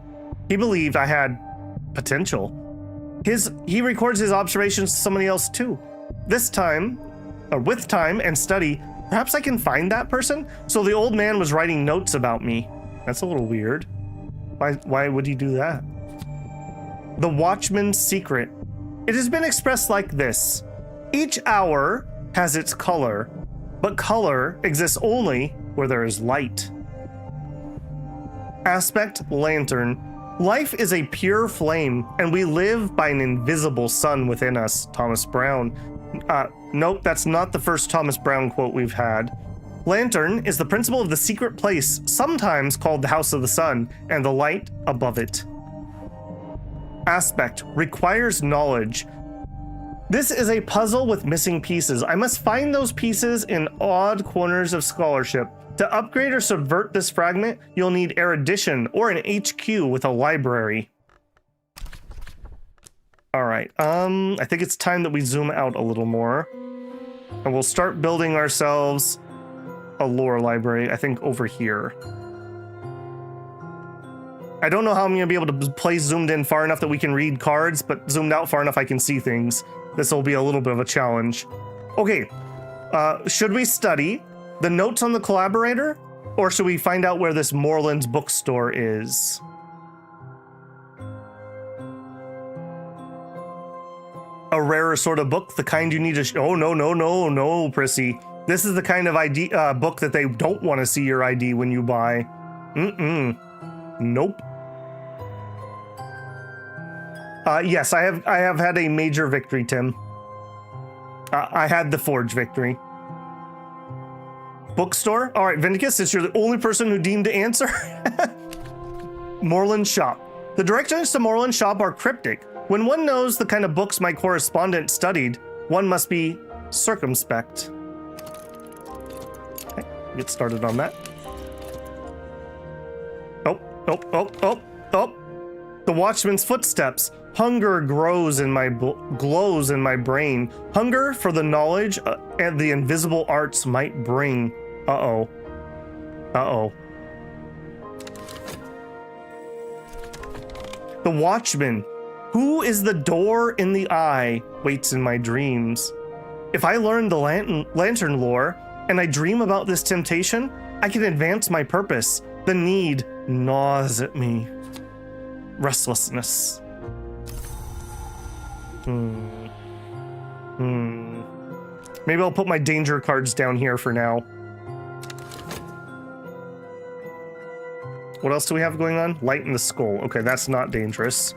He believed I had potential. He records his observations to somebody else too. With time and study, perhaps I can find that person? So the old man was writing notes about me. That's a little weird. Why would he do that? The Watchman's Secret. It has been expressed like this. Each hour has its color, but color exists only where there is light. Aspect lantern. Life is a pure flame, and we live by an invisible sun within us. Thomas Brown. Nope, that's not the first Thomas Brown quote we've had. Lantern is the principle of the secret place, sometimes called the House of the Sun, and the light above it. Aspect requires knowledge. This is a puzzle with missing pieces. I must find those pieces in odd corners of scholarship. To upgrade or subvert this fragment, you'll need erudition or an HQ with a library. All right, I think it's time that we zoom out a little more. And we'll start building ourselves a lore library, I think over here. I don't know how I'm gonna be able to play zoomed in far enough that we can read cards, but zoomed out far enough I can see things. This will be a little bit of a challenge. Okay, should we study the notes on the collaborator, or should we find out where this Moorlands bookstore is? A rarer sort of book, the kind you need to oh, no, Prissy. This is the kind of ID book that they don't want to see your ID when you buy. Nope. Yes, I have had a major victory, Tim. I had the Forge victory. Bookstore? All right, Vindicus, since you're the only person who deemed to answer. Moorland Shop. The directions to Moorland Shop are cryptic. When one knows the kind of books my correspondent studied, one must be circumspect. Okay, get started on that. Oh. The Watchman's footsteps. Hunger glows in my brain. Hunger for the knowledge and the invisible arts might bring. Uh-oh. The Watchman. Who is the door in the eye waits in my dreams. If I learn the lantern lore and I dream about this temptation, I can advance my purpose. The need gnaws at me. Restlessness. Maybe I'll put my danger cards down here for now. What else do we have going on? Light in the skull. Okay, that's not dangerous.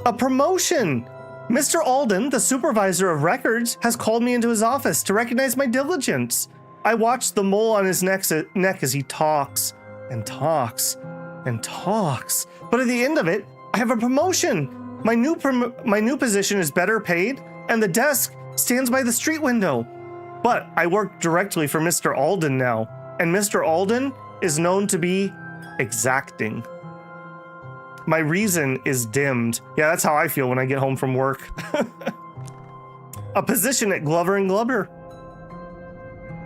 A promotion! Mr. Alden, the supervisor of records, has called me into his office to recognize my diligence. I watch the mole on his neck as he talks and talks and talks. But at the end of it, I have a promotion. My new position is better paid, and the desk stands by the street window. But I work directly for Mr. Alden now, and Mr. Alden is known to be exacting. My reason is dimmed. Yeah, that's how I feel when I get home from work. A position at Glover and Glover.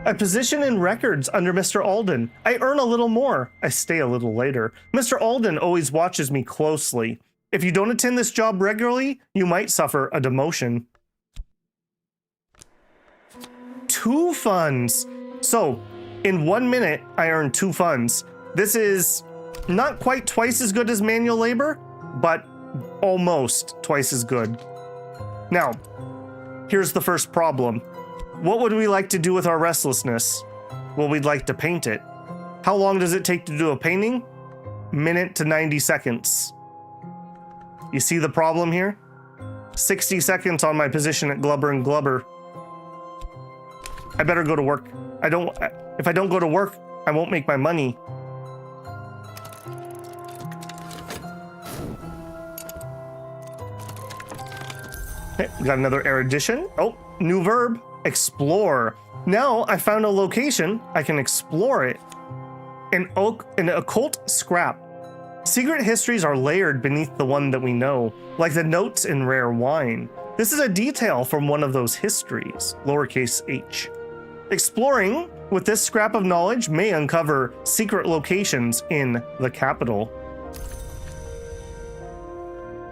A position in records under Mr. Alden. I earn a little more. I stay a little later. Mr. Alden always watches me closely. If you don't attend this job regularly, you might suffer a demotion. 2 funds. So, in 1 minute, I earn 2 funds. This is not quite twice as good as manual labor, but almost twice as good. Now, here's the first problem. What would we like to do with our restlessness? Well, we'd like to paint it. How long does it take to do a painting? Minute to 90 seconds. You see the problem here? 60 seconds on my position at Glover and Glover. I better go to work. If I don't go to work, I won't make my money. Okay, we got another erudition. Oh, new verb, explore. Now I found a location, I can explore it. An occult scrap. Secret histories are layered beneath the one that we know, like the notes in rare wine. This is a detail from one of those histories, lowercase h. Exploring with this scrap of knowledge may uncover secret locations in the capital.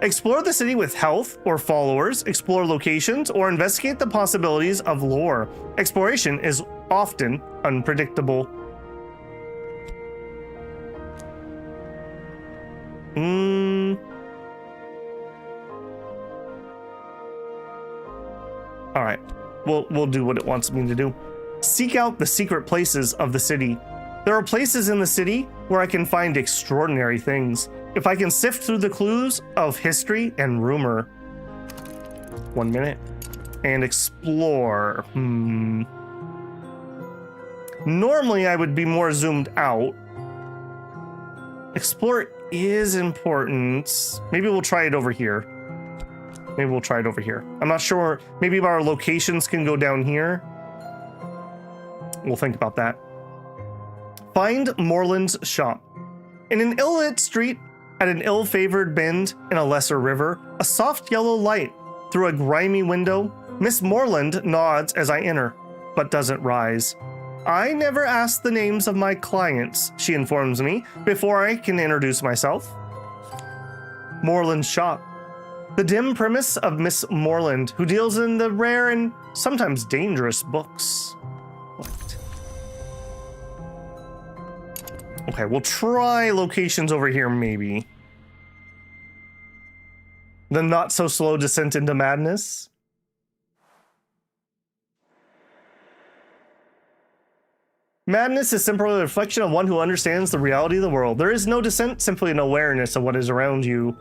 Explore the city with health or followers, explore locations, or investigate the possibilities of lore. Exploration is often unpredictable. All right, we'll do what it wants me to do. Seek out the secret places of the city. There are places in the city where I can find extraordinary things. If I can sift through the clues of history and rumor. 1 minute. And explore. Normally I would be more zoomed out. Explore is important. Maybe we'll try it over here. I'm not sure. Maybe our locations can go down here. We'll think about that. Find Moreland's shop. In an ill-lit street, at an ill-favored bend in a lesser river, a soft yellow light through a grimy window. Miss Moreland nods as I enter, but doesn't rise. I never ask the names of my clients, she informs me, before I can introduce myself. Moreland's shop. The dim premise of Miss Moreland, who deals in the rare and sometimes dangerous books. What? Okay, we'll try locations over here, maybe. The not-so-slow descent into madness. Madness is simply a reflection of one who understands the reality of the world. There is no descent, simply an awareness of what is around you.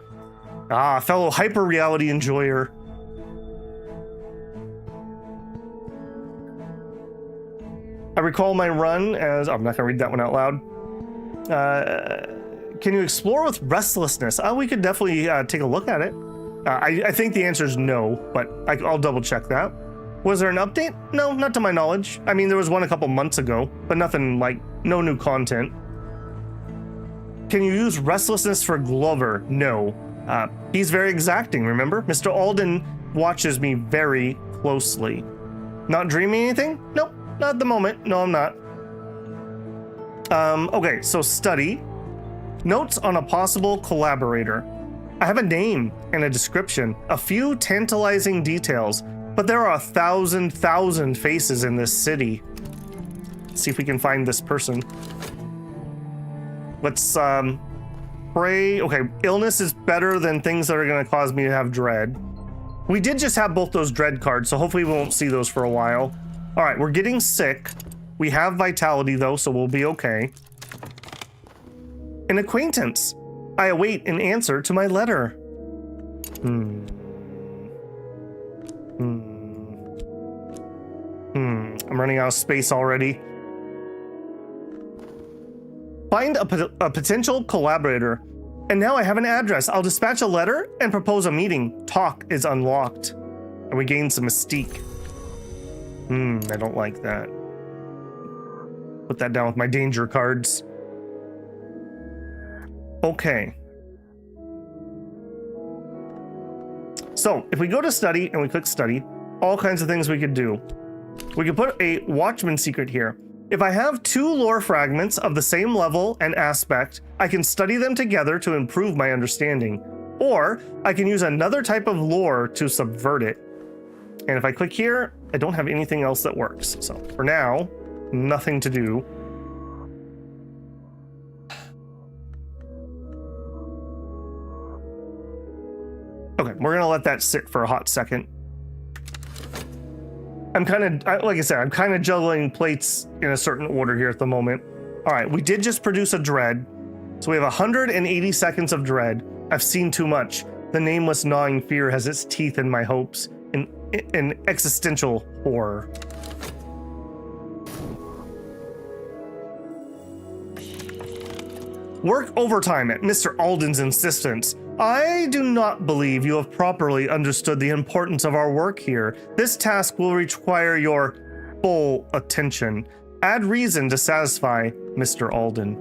Ah, fellow hyper-reality enjoyer. I recall my run as... I'm not going to read that one out loud. Can you explore with restlessness? We could definitely take a look at it. I think the answer is no, but I'll double check that. Was there an update? No, not to my knowledge. I mean, there was one a couple months ago, but nothing like, no new content. Can you use restlessness for Glover? No. He's very exacting, remember? Mr. Alden watches me very closely. Not dreaming anything? Nope, not at the moment. No, I'm not. Okay, so study. Notes on a possible collaborator. I have a name and a description, a few tantalizing details, but there are 1,000 faces in this city. Let's see if we can find this person. Let's pray. Okay, illness is better than things that are going to cause me to have dread. We did just have both those dread cards, so hopefully we won't see those for a while. All right, we're getting sick. We have vitality though, so we'll be okay. An acquaintance. I await an answer to my letter. I'm running out of space already. Find a potential collaborator. And now I have an address. I'll dispatch a letter and propose a meeting. Talk is unlocked. And we gain some mystique. I don't like that. Put that down with my danger cards. Okay. So, if we go to study and we click study, all kinds of things we could do. We could put a watchman secret here. If I have 2 lore fragments of the same level and aspect, I can study them together to improve my understanding. Or I can use another type of lore to subvert it. And if I click here, I don't have anything else that works. So for now, nothing to do. Okay, we're gonna let that sit for a hot second. I'm kind of, like I said, I'm kind of juggling plates in a certain order here at the moment. All right, we did just produce a dread. So we have 180 seconds of dread. I've seen too much. The nameless gnawing fear has its teeth in my hopes. An existential horror. Work overtime at Mr. Alden's insistence. I do not believe you have properly understood the importance of our work here. This task will require your full attention. Add reason to satisfy Mr. Alden.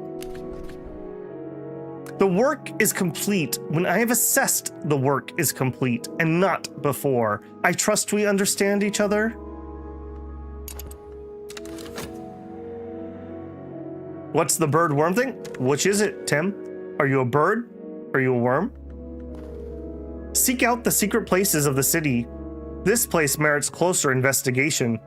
The work is complete when I have assessed the work is complete and not before. I trust we understand each other. What's the bird worm thing? Which is it, Tim? Are you a bird? Are you a worm? Seek out the secret places of the city. This place merits closer investigation.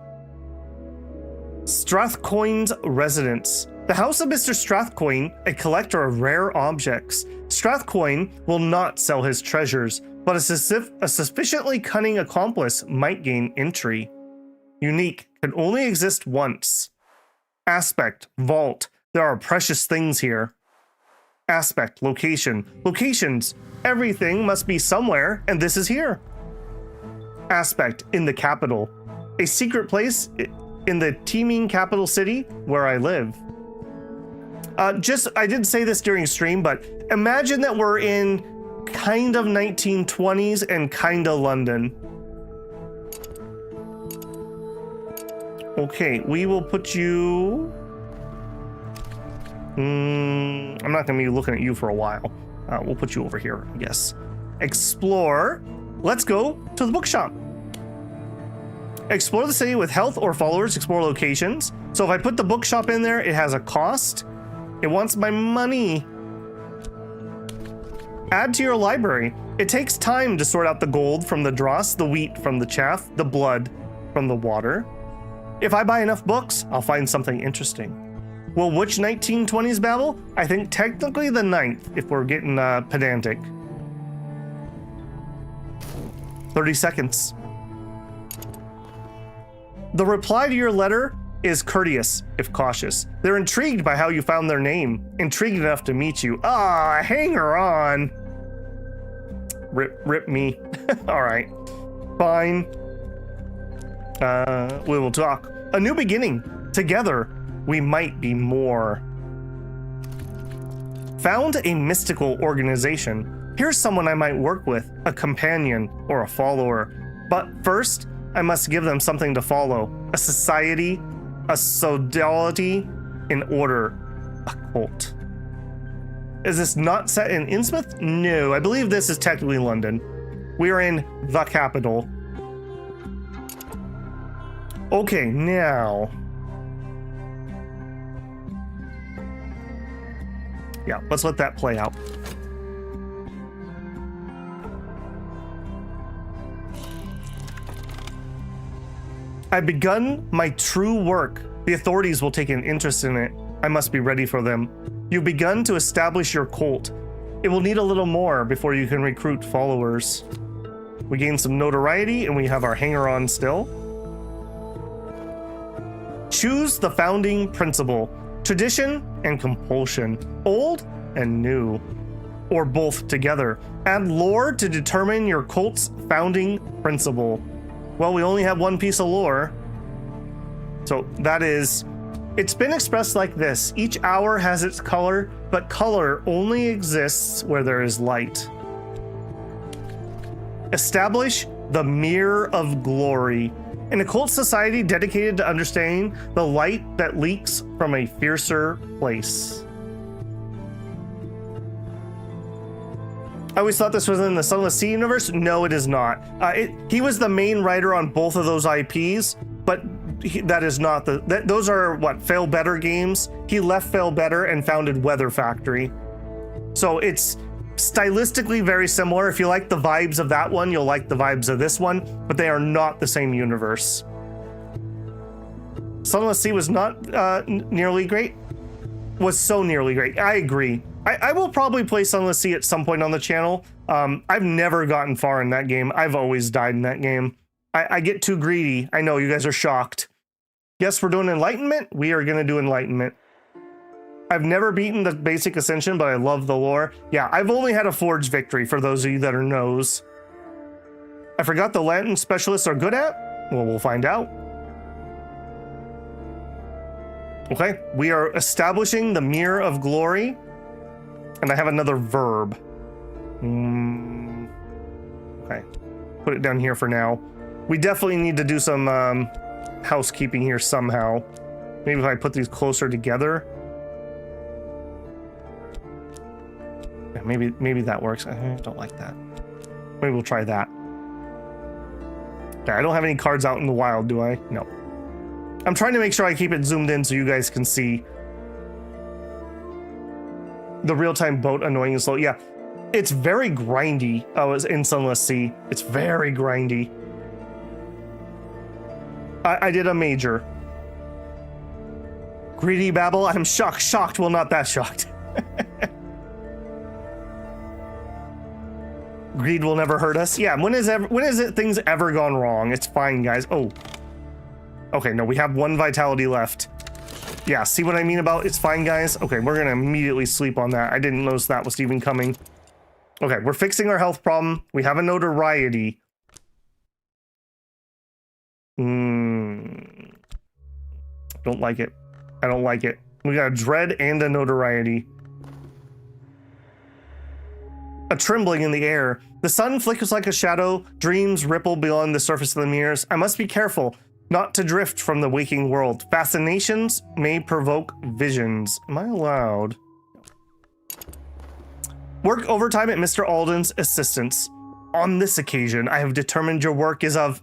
Strathcoyne's residence. The house of Mr. Strathcoyne, a collector of rare objects. Strathcoyne will not sell his treasures, but a sufficiently cunning accomplice might gain entry. Unique, can only exist once. Aspect, vault. There are precious things here. Aspect, location. Locations. Everything must be somewhere, and this is here. Aspect, in the capital. A secret place in the teeming capital city where I live. I didn't say this during stream, but imagine that we're in kind of 1920s and kind of London. Okay, we will put you... I'm not going to be looking at you for a while. We'll put you over here, I guess. Explore. Let's go to the bookshop. Explore the city with health or followers. Explore locations. So if I put the bookshop in there, it has a cost. It wants my money. Add to your library. It takes time to sort out the gold from the dross, the wheat from the chaff, the blood from the water. If I buy enough books, I'll find something interesting. Well, which 1920s Babel? I think technically the 9th, if we're getting pedantic. 30 seconds. The reply to your letter is courteous, if cautious. They're intrigued by how you found their name, intrigued enough to meet you. Ah, hanger on. Rip me. All right, fine. We will talk. A new beginning. Together, we might be more. Found a mystical organization. Here's someone I might work with, a companion or a follower. But first, I must give them something to follow. A society, a sodality, in order, a cult. Is this not set in Innsmouth? No, I believe this is technically London. We are in the capital. Okay, now... yeah, let's let that play out. I've begun my true work. The authorities will take an interest in it. I must be ready for them. You've begun to establish your cult. It will need a little more before you can recruit followers. We gain some notoriety and we have our hanger-on still. Choose the founding principle. Tradition and compulsion. Old, and new, or both together. Add lore to determine your cult's founding principle. Well, we only have one piece of lore. So that is, it's been expressed like this. Each hour has its color, but color only exists where there is light. Establish the Mirror of Glory, an occult society dedicated to understanding the light that leaks from a fiercer place. I always thought this was in the Sunless Sea universe. No, it is not. He was the main writer on both of those IPs, but that is not those are what, Fail Better games. He left Fail Better and founded Weather Factory. So it's stylistically very similar. If you like the vibes of that one, you'll like the vibes of this one, but they are not the same universe. Sunless Sea was not nearly great. Was so nearly great. I agree. I will probably play Sunless Sea at some point on the channel. I've never gotten far in that game. I've always died in that game. I get too greedy. I know you guys are shocked. Yes, we're doing Enlightenment. We are going to do Enlightenment. I've never beaten the basic Ascension, but I love the lore. Yeah, I've only had a Forge victory for those of you that are knows. I forgot the Lantern specialists are good at. Well, we'll find out. Okay, we are establishing the Mirror of Glory. And I have another verb. Okay, put it down here for now. We definitely need to do some housekeeping here somehow. Maybe if I put these closer together. Yeah, maybe that works. I don't like that. Maybe we'll try that. Okay, I don't have any cards out in the wild, do I? No. I'm trying to make sure I keep it zoomed in so you guys can see. The real-time boat annoying and slow. Yeah, it's very grindy. Oh, it's in Sunless Sea. It's very grindy. I did a major. Greedy Babel. I'm shocked. Well, not that shocked. Greed will never hurt us. Yeah, when is things ever gone wrong? It's fine, guys. Oh. Okay, no, we have one vitality left. Yeah, see what I mean about it's fine, guys? Okay, we're gonna immediately sleep on that. I didn't notice that was even coming. Okay, we're fixing our health problem. We have a notoriety. Don't like it. I don't like it. We got a dread and a notoriety. A trembling in the air. The sun flickers like a shadow. Dreams ripple beyond the surface of the mirrors. I must be careful not to drift from the waking world. Fascinations may provoke visions. Am I allowed? Work overtime at Mr. Alden's assistance. On this occasion, I have determined your work is of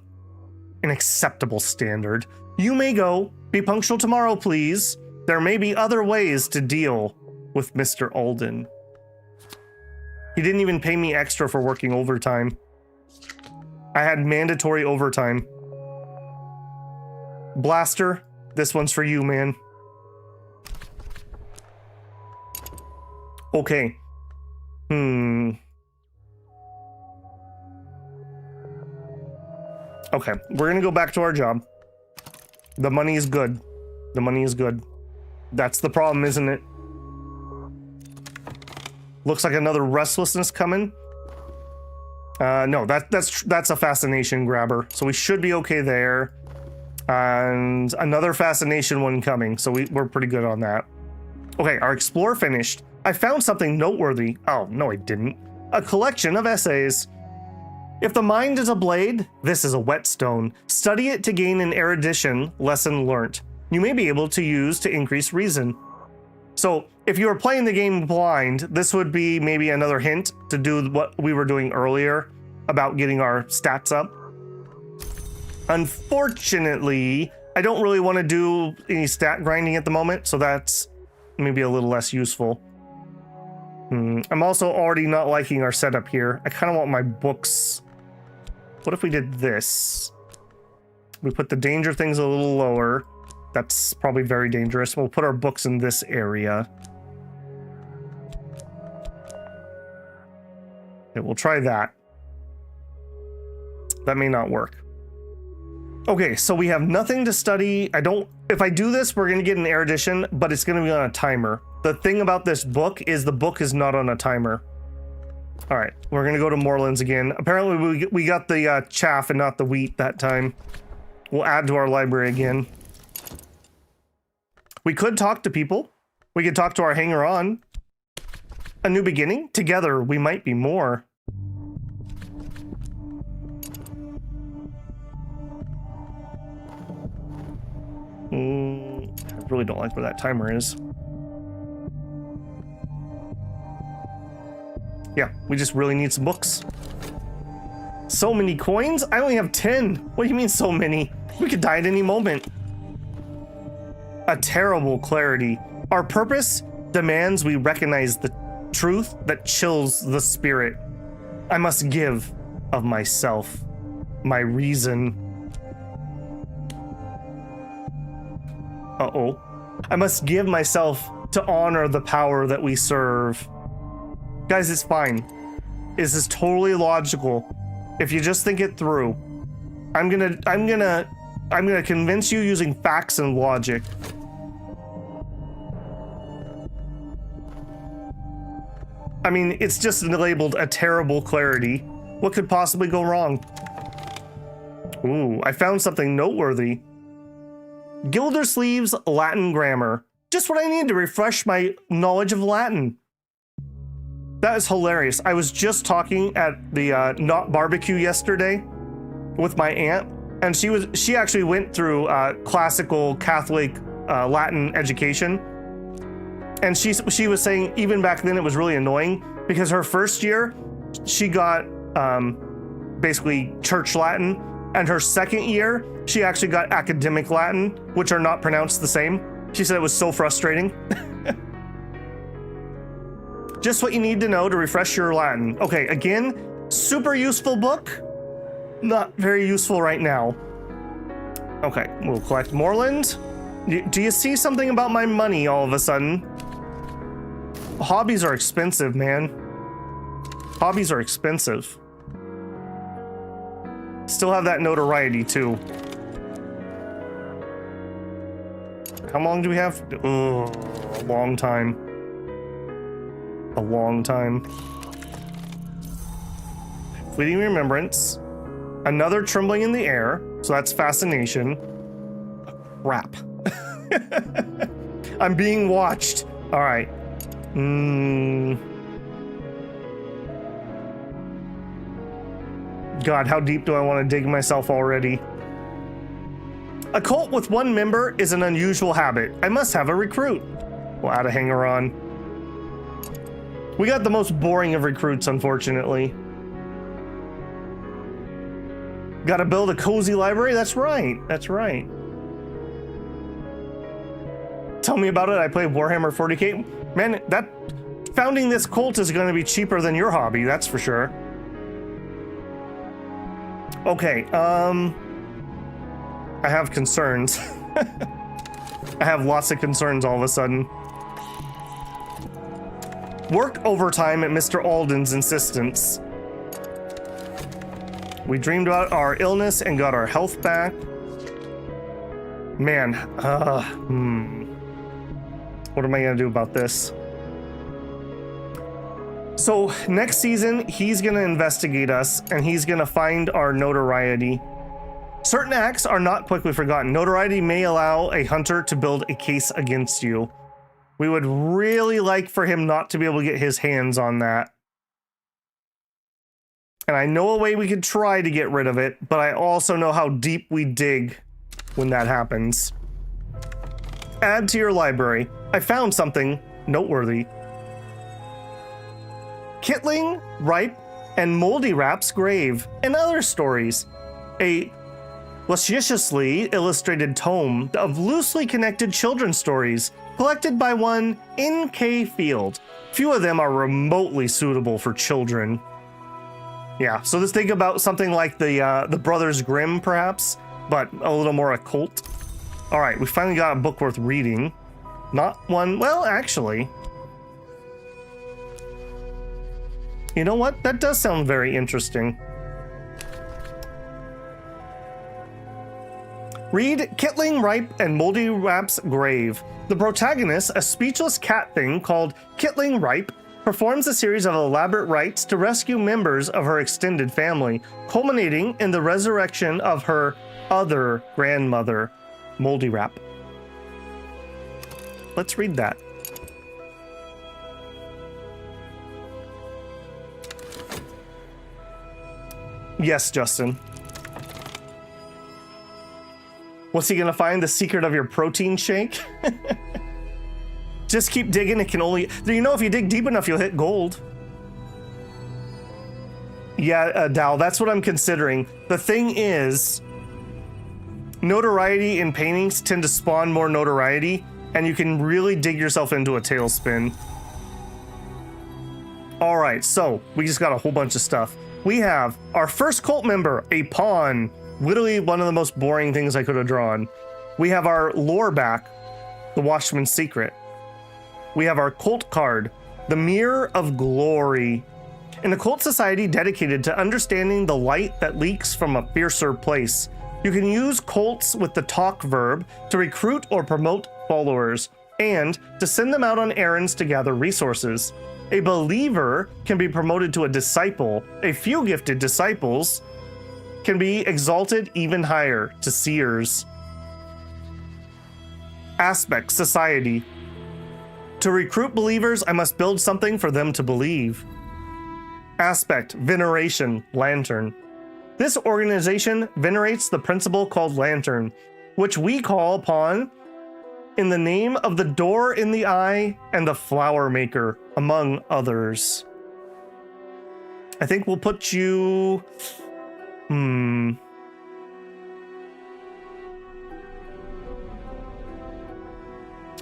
an acceptable standard. You may go. Be punctual tomorrow, please. There may be other ways to deal with Mr. Alden. He didn't even pay me extra for working overtime. I had mandatory overtime. Blaster, this one's for you, man. Okay. Okay, we're gonna go back to our job. The money is good. The money is good. That's the problem, isn't it? Looks like another restlessness coming. No, that's a fascination grabber, so we should be okay there. And another fascination one coming, so we're pretty good on that. Okay, our explore finished. I found something noteworthy. Oh, no, I didn't. A collection of essays. If the mind is a blade, this is a whetstone. Study it to gain an erudition, lesson learnt. You may be able to use to increase reason. So if you were playing the game blind, this would be maybe another hint to do what we were doing earlier about getting our stats up. Unfortunately, I don't really want to do any stat grinding at the moment, so that's maybe a little less useful. I'm also already not liking our setup here. I kind of want my books. What if we did this? We put the danger things a little lower. That's probably very dangerous. We'll put our books in this area. Okay, we'll try that. That may not work. Okay, so we have nothing to study. If I do this, we're gonna get an erudition, but it's gonna be on a timer. The thing about this book is the book is not on a timer. All right, we're gonna go to Moorlands again. Apparently we got the chaff and not the wheat that time. We'll add to our library again. We could talk to people. We could talk to our hanger-on. A new beginning? Together, we might be more. I really don't like where that timer is. Yeah, we just really need some books. So many coins? I only have 10. What do you mean so many? We could die at any moment. A terrible clarity. Our purpose demands we recognize the truth that chills the spirit. I must give of myself, my reason. Uh-oh. I must give myself to honor the power that we serve. Guys, it's fine. This is totally logical. If you just think it through. I'm gonna convince you using facts and logic. I mean, it's just labeled a terrible clarity. What could possibly go wrong? Ooh, I found something noteworthy. Gildersleeve's Latin grammar. Just what I need to refresh my knowledge of Latin. That is hilarious. I was just talking at the Not Barbecue yesterday with my aunt, and she actually went through classical Catholic Latin education. And she was saying even back then it was really annoying because her first year she got basically church Latin, and her second year she actually got academic Latin, which are not pronounced the same. She said it was so frustrating. Just what you need to know to refresh your Latin. Okay, again, super useful book. Not very useful right now. Okay, we'll collect Moorland. Do you see something about my money all of a sudden? Hobbies are expensive, man. Hobbies are expensive. Still have that notoriety, too. How long do we have? Oh, a long time. A long time. Fleeting remembrance. Another trembling in the air. So that's fascination. Crap. I'm being watched. All right. God, how deep do I want to dig myself already? A cult with one member is an unusual habit. I must have a recruit. We'll add a hanger-on. We got the most boring of recruits, unfortunately. Gotta build a cozy library? That's right. That's right. Tell me about it. I play Warhammer 40k. Man, that founding this cult is going to be cheaper than your hobby, that's for sure. Okay, I have concerns. I have lots of concerns all of a sudden. Work overtime at Mr. Alden's insistence. We dreamed about our illness and got our health back. Man, what am I gonna do about this? So next season, he's gonna investigate us and he's gonna find our notoriety. Certain acts are not quickly forgotten. Notoriety may allow a hunter to build a case against you. We would really like for him not to be able to get his hands on that. And I know a way we could try to get rid of it, but I also know how deep we dig when that happens. Add to your library. I found something noteworthy. Kitling, Ripe, and Moldy Rap's grave, and other stories. A lasciviously illustrated tome of loosely connected children's stories, collected by one N.K. Field. Few of them are remotely suitable for children. Yeah, so let's think about something like the Brothers Grimm, perhaps, but a little more occult. All right, we finally got a book worth reading. Not one, well, actually. You know what? That does sound very interesting. Read Kitling, Ripe, and Moldy Rap's Grave. The protagonist, a speechless cat thing called Kitling Ripe, performs a series of elaborate rites to rescue members of her extended family, culminating in the resurrection of her other grandmother, Moldy Rap. Let's read that. Yes, Justin. What's he gonna find? The secret of your protein shake? Just keep digging. It can only... You know, if you dig deep enough, you'll hit gold. Yeah, Dal, that's what I'm considering. The thing is, notoriety in paintings tend to spawn more notoriety, and you can really dig yourself into a tailspin. All right, so we just got a whole bunch of stuff. We have our first cult member, a pawn. Literally one of the most boring things I could have drawn. We have our lore back, the Watchman's Secret. We have our cult card, the Mirror of Glory. In a cult society dedicated to understanding the light that leaks from a fiercer place, you can use cults with the talk verb to recruit or promote followers, and to send them out on errands to gather resources. A believer can be promoted to a disciple. A few gifted disciples can be exalted even higher to seers. Aspect, society. To recruit believers, I must build something for them to believe. Aspect, veneration, lantern. This organization venerates the principle called lantern, which we call upon in the name of the door in the eye and the flower maker, among others. I think we'll put you...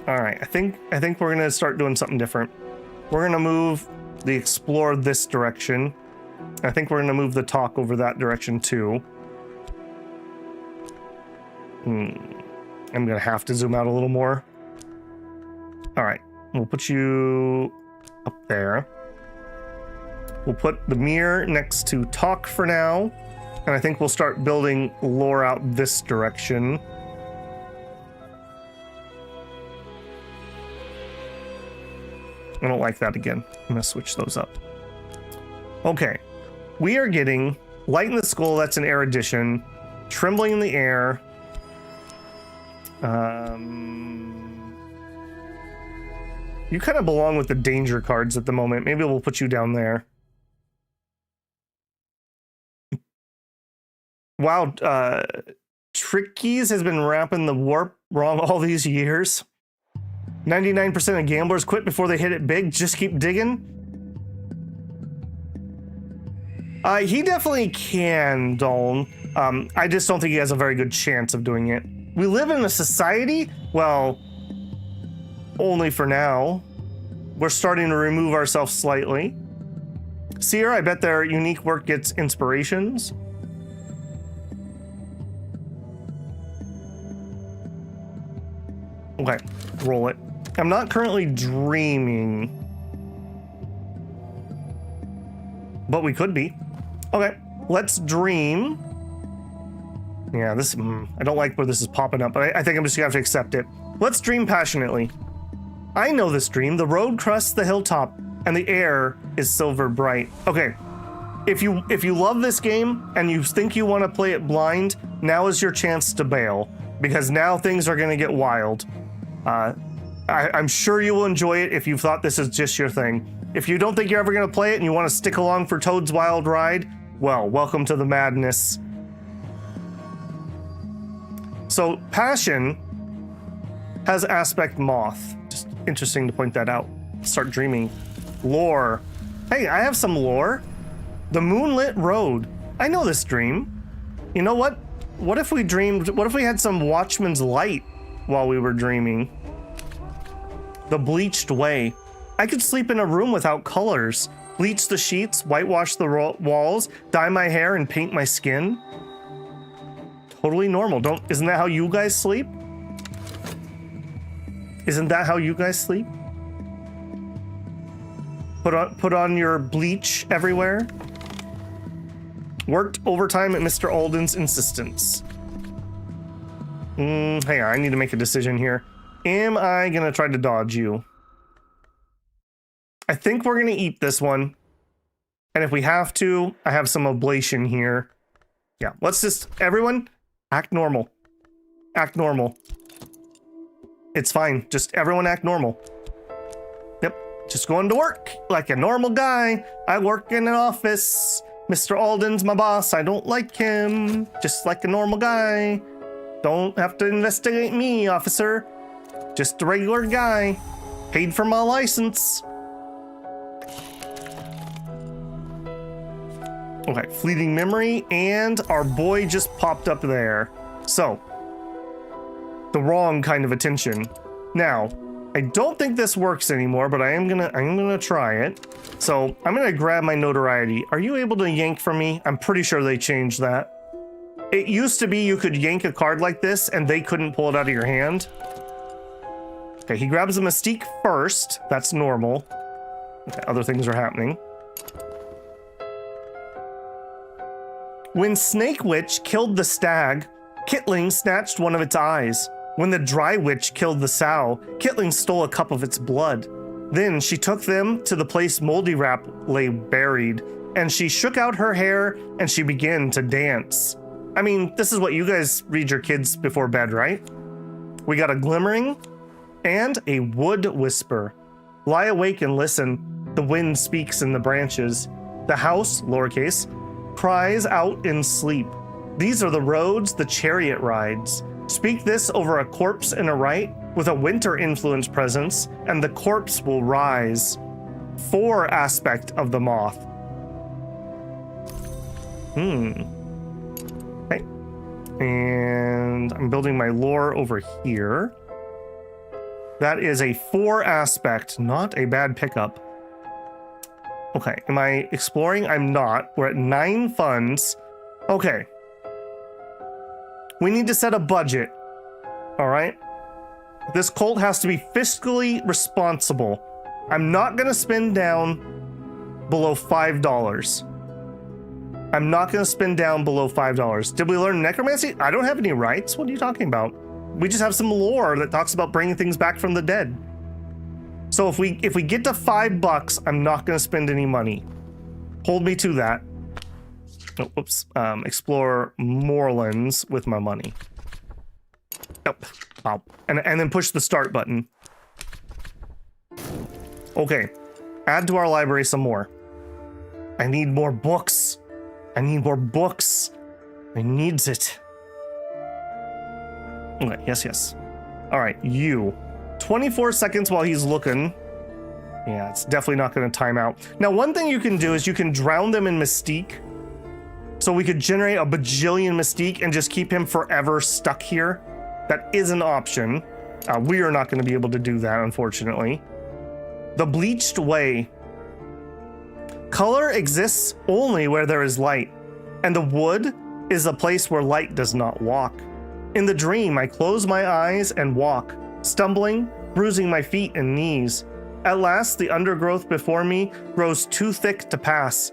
All right, I think we're gonna start doing something different. We're gonna move the explore this direction. I think we're gonna move the talk over that direction too. I'm gonna have to zoom out a little more. All right, we'll put you up there. We'll put the mirror next to talk for now. And I think we'll start building lore out this direction. I don't like that again. I'm gonna switch those up. Okay, we are getting light in the skull, that's an erudition. Trembling in the air. You kind of belong with the danger cards at the moment. Maybe we'll put you down there. Wow, Trickies has been wrapping the warp wrong all these years. 99% of gamblers quit before they hit it big. Just keep digging. He definitely can, Dolan. I just don't think he has a very good chance of doing it. We live in a society? Well, only for now. We're starting to remove ourselves slightly. Seer, I bet their unique work gets inspirations. Okay, roll it. I'm not currently dreaming, but we could be. Okay, let's dream. Yeah, this, I don't like where this is popping up, but I think I'm just gonna have to accept it. Let's dream passionately. I know this dream. The road crusts the hilltop and the air is silver bright. Okay, if you love this game and you think you want to play it blind, now is your chance to bail, because now things are gonna get wild. I'm sure you will enjoy it if you thought this is just your thing. If you don't think you're ever going to play it and you want to stick along for Toad's Wild Ride, well, welcome to the madness. So, Passion has aspect moth. Just interesting to point that out. Start dreaming. Lore. Hey, I have some lore. The Moonlit Road. I know this dream. You know what? What if we had some Watchman's Light while we were dreaming? The Bleached Way. I could sleep in a room without colors. Bleach the sheets, whitewash the walls, dye my hair, and paint my skin. Totally normal. Isn't that how you guys sleep? Isn't that how you guys sleep? Put on your bleach everywhere. Worked overtime at Mr. Alden's insistence. Hang on, I need to make a decision here. Am I gonna try to dodge you? I think we're gonna eat this one. And if we have to, I have some oblation here. Yeah, let's just, everyone, act normal. Act normal. It's fine. Just everyone act normal. Yep, just going to work like a normal guy. I work in an office. Mr. Alden's my boss. I don't like him. Just like a normal guy. Don't have to investigate me, officer. Just a regular guy. Paid for my license. Okay, fleeting memory, and our boy just popped up there. So, the wrong kind of attention. Now, I don't think this works anymore, but I'm gonna try it. So, I'm gonna grab my notoriety. Are you able to yank from me? I'm pretty sure they changed that. It used to be you could yank a card like this and they couldn't pull it out of your hand. Okay, he grabs a mystique first. That's normal. Okay, other things are happening. When Snake Witch killed the stag, Kitling snatched one of its eyes. When the Dry Witch killed the sow, Kitling stole a cup of its blood. Then she took them to the place Moldy Wrap lay buried, and she shook out her hair and she began to dance. I mean, this is what you guys read your kids before bed, right? We got a glimmering and a wood whisper. Lie awake and listen. The wind speaks in the branches. The house, lowercase, cries out in sleep. These are the roads the chariot rides. Speak this over a corpse in a rite with a winter influence presence, and the corpse will rise. 4 aspect of the moth. Okay. And I'm building my lore over here. That is a 4 aspect, not a bad pickup. Okay, am I exploring? I'm not. We're at 9 funds. Okay. We need to set a budget. All right? This cult has to be fiscally responsible. I'm not going to spend down below $5. I'm not going to spend down below $5. Did we learn necromancy? I don't have any rights. What are you talking about? We just have some lore that talks about bringing things back from the dead. So if we get to $5, I'm not going to spend any money. Hold me to that. Oh, whoops. Explore moorlands with my money. Nope. Oh. And then push the start button. Okay. Add to our library some more. I need more books. I need more books. I needs it. Okay, yes. All right, you. 24 seconds while he's looking. Yeah, it's definitely not going to time out. Now, one thing you can do is you can drown them in mystique. So we could generate a bajillion mystique and just keep him forever stuck here. That is an option. We are not going to be able to do that, unfortunately. The bleached way. Color exists only where there is light, and the wood is a place where light does not walk. In the dream, I close my eyes and walk, stumbling, bruising my feet and knees. At last, the undergrowth before me grows too thick to pass,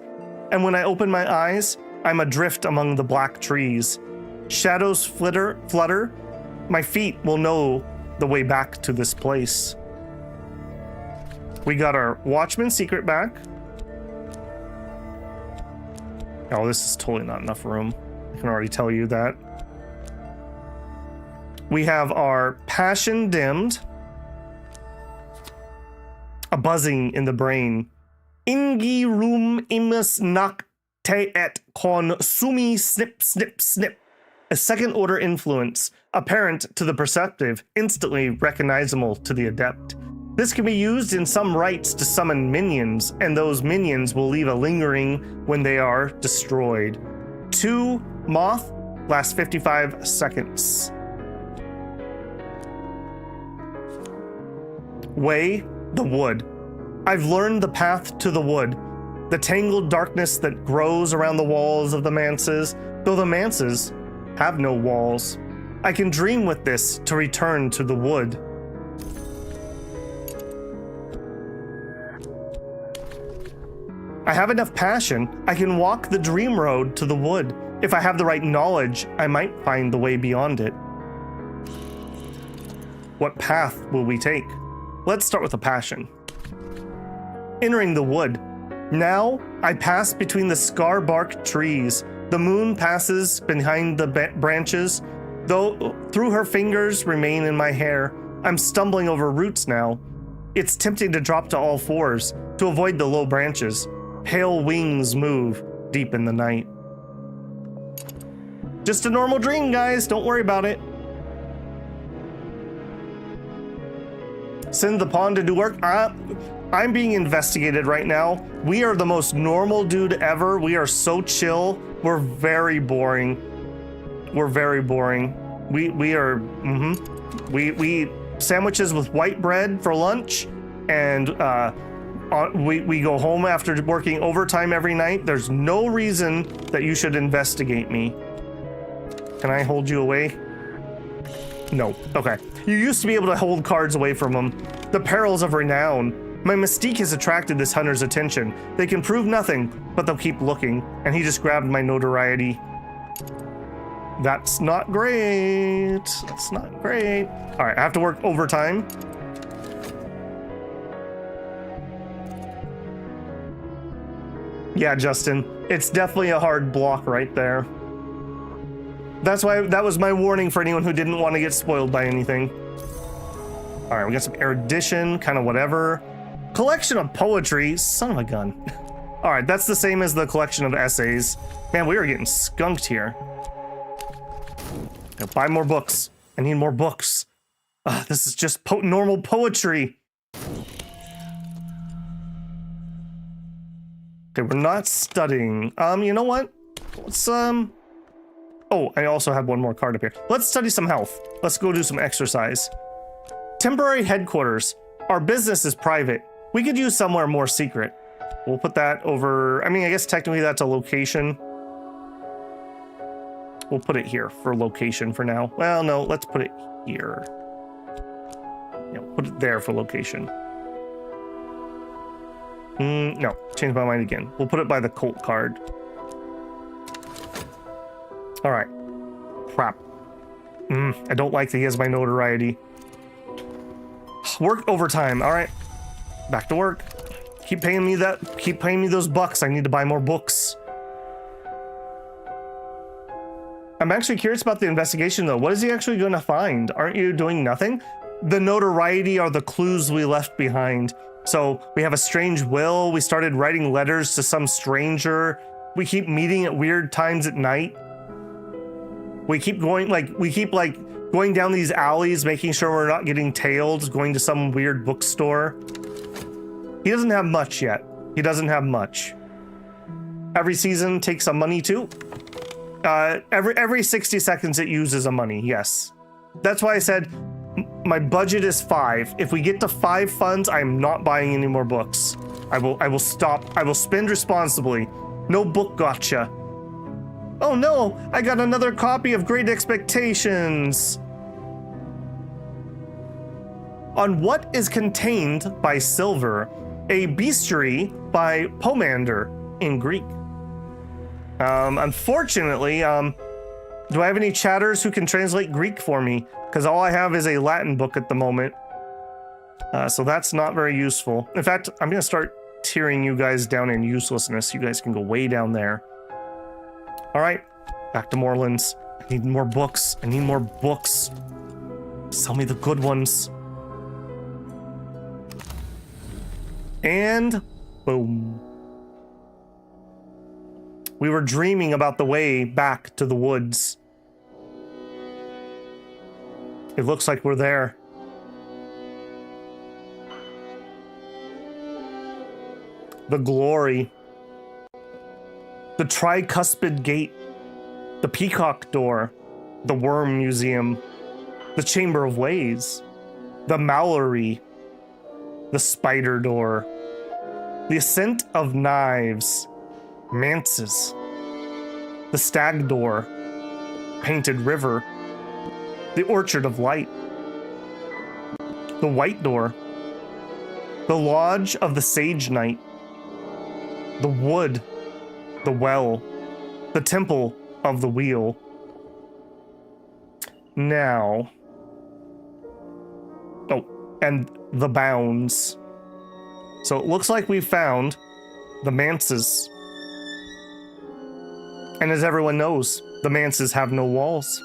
and when I open my eyes, I'm adrift among the black trees. Shadows flutter. My feet will know the way back to this place. We got our Watchman's secret back. Oh, this is totally not enough room. I can already tell you that. We have our passion dimmed. A buzzing in the brain. Ingi rum imus nocte et consumi snip snip snip. A second order influence, apparent to the perceptive, instantly recognizable to the adept. This can be used in some rites to summon minions, and those minions will leave a lingering when they are destroyed. 2 moth lasts 55 seconds. Way the wood. I've learned the path to the wood, the tangled darkness that grows around the walls of the manses, though the manses have no walls. I can dream with this to return to the wood. I have enough passion. I can walk the dream road to the wood. If I have the right knowledge, I might find the way beyond it. What path will we take? Let's start with a passion. Entering the wood. Now I pass between the scar-barked trees. The moon passes behind the branches, though through her fingers remain in my hair. I'm stumbling over roots now. It's tempting to drop to all fours to avoid the low branches. Pale wings move deep in the night. Just a normal dream, guys. Don't worry about it. Send the pawn to do work. I'm being investigated right now. We are the most normal dude ever. We are so chill. We're very boring. We're very boring. We are. We eat sandwiches with white bread for lunch, and we go home after working overtime every night. There's no reason that you should investigate me. Can I hold you away? No. Okay. You used to be able to hold cards away from them. The perils of renown. My mystique has attracted this hunter's attention. They can prove nothing, but they'll keep looking. And he just grabbed my notoriety. That's not great. That's not great. All right, I have to work overtime. Yeah, Justin, it's definitely a hard block right there. That's why that was my warning for anyone who didn't want to get spoiled by anything. All right, we got some erudition, kind of whatever. Collection of poetry, son of a gun. All right, that's the same as the collection of essays. Man, we are getting skunked here. Gotta buy more books. I need more books. This is just normal poetry. Okay, we're not studying. You know what? Let's, oh, I also have one more card up here. Let's study some health. Let's go do some exercise. Temporary headquarters. Our business is private. We could use somewhere more secret. We'll put that over, I mean, I guess technically that's a location. We'll put it here for location for now. Well, no, let's put it here. Yeah, put it there for location. No, change my mind again. We'll put it by the cult card. All right. Crap. I don't like that he has my notoriety. Work overtime. All right. Back to work. Keep paying me that. Keep paying me those bucks. I need to buy more books. I'm actually curious about the investigation, though. What is he actually going to find? Aren't you doing nothing? The notoriety are the clues we left behind. So we have a strange will. We started writing letters to some stranger. We keep meeting at weird times at night. We keep going going down these alleys, making sure we're not getting tailed, going to some weird bookstore. He doesn't have much yet. He doesn't have much. Every season takes some money too. Every 60 seconds it uses a money, yes. That's why I said my budget is 5. If we get to 5 funds, I'm not buying any more books. I will stop. I will spend responsibly. No book gotcha. Oh no, I got another copy of Great Expectations. On what is contained by silver? A bestiary by Pomander in Greek. Unfortunately, do I have any chatters who can translate Greek for me? Because all I have is a Latin book at the moment. So that's not very useful. In fact, I'm going to start tearing you guys down in uselessness. You guys can go way down there. All right, back to Morelands. I need more books. I need more books. Sell me the good ones. And boom. We were dreaming about the way back to the woods. It looks like we're there. The glory. The tricuspid gate. The peacock door. The worm museum. The chamber of ways. The Mallory. The spider door. The ascent of knives. Mansus. The stag door. Painted river. The orchard of light. The white door. The lodge of the sage knight. The wood. The well. The temple of the wheel. Now, and the bounds. So it looks like we found the Mansus. And as everyone knows, the Mansus have no walls.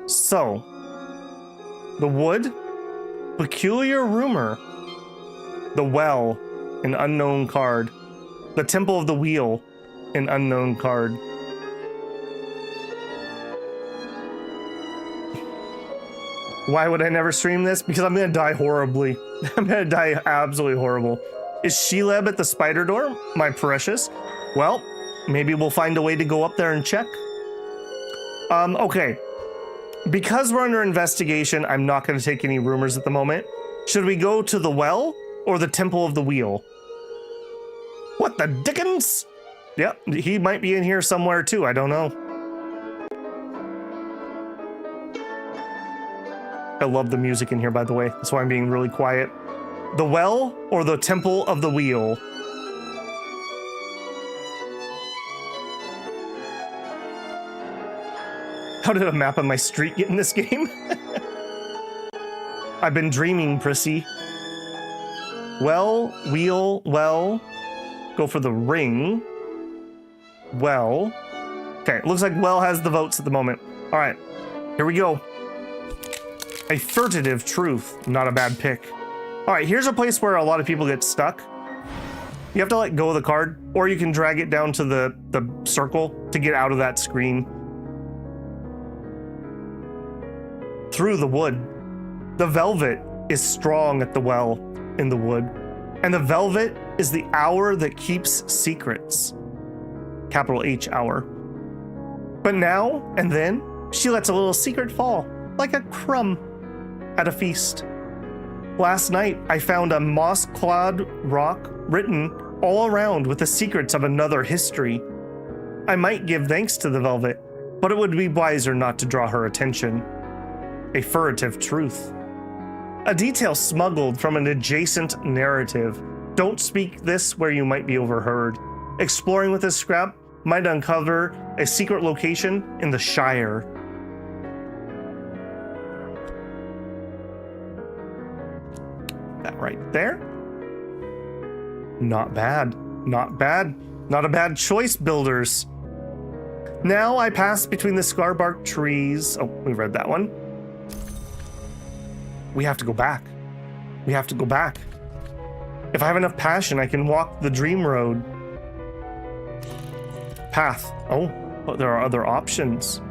So, the wood, peculiar rumor, the well, an unknown card, the temple of the wheel, an unknown card. Why would I never stream this? Because I'm gonna die horribly. I'm gonna die absolutely horrible. Is Sheleb at the spider door, my precious? Well, maybe we'll find a way to go up there and check. Okay. Because we're under investigation, I'm not gonna take any rumors at the moment. Should we go to the well or the temple of the wheel? What the dickens? Yep, he might be in here somewhere too, I don't know. I love the music in here, by the way. That's why I'm being really quiet. The well or the temple of the wheel? How did a map of my street get in this game? I've been dreaming, prissy. Well, wheel, well. Go for the ring. Well. Okay, looks like well has the votes at the moment. All right, here we go. A furtive truth, not a bad pick. All right, here's a place where a lot of people get stuck. You have to let go of the card, or you can drag it down to the circle to get out of that screen. Through the wood. The velvet is strong at the well in the wood. And the velvet is the hour that keeps secrets. Capital H, hour. But now and then, she lets a little secret fall, like a crumb at a feast. Last night, I found a moss-clad rock written all around with the secrets of another history. I might give thanks to the velvet, but it would be wiser not to draw her attention. A furtive truth. A detail smuggled from an adjacent narrative. Don't speak this where you might be overheard. Exploring with this scrap might uncover a secret location in the Shire. That right there. Not bad. Not bad. Not a bad choice, builders. Now I pass between the scarbark trees. Oh, we read that one. We have to go back. We have to go back. If I have enough passion, I can walk the dream road. Path. Oh, but there are other options.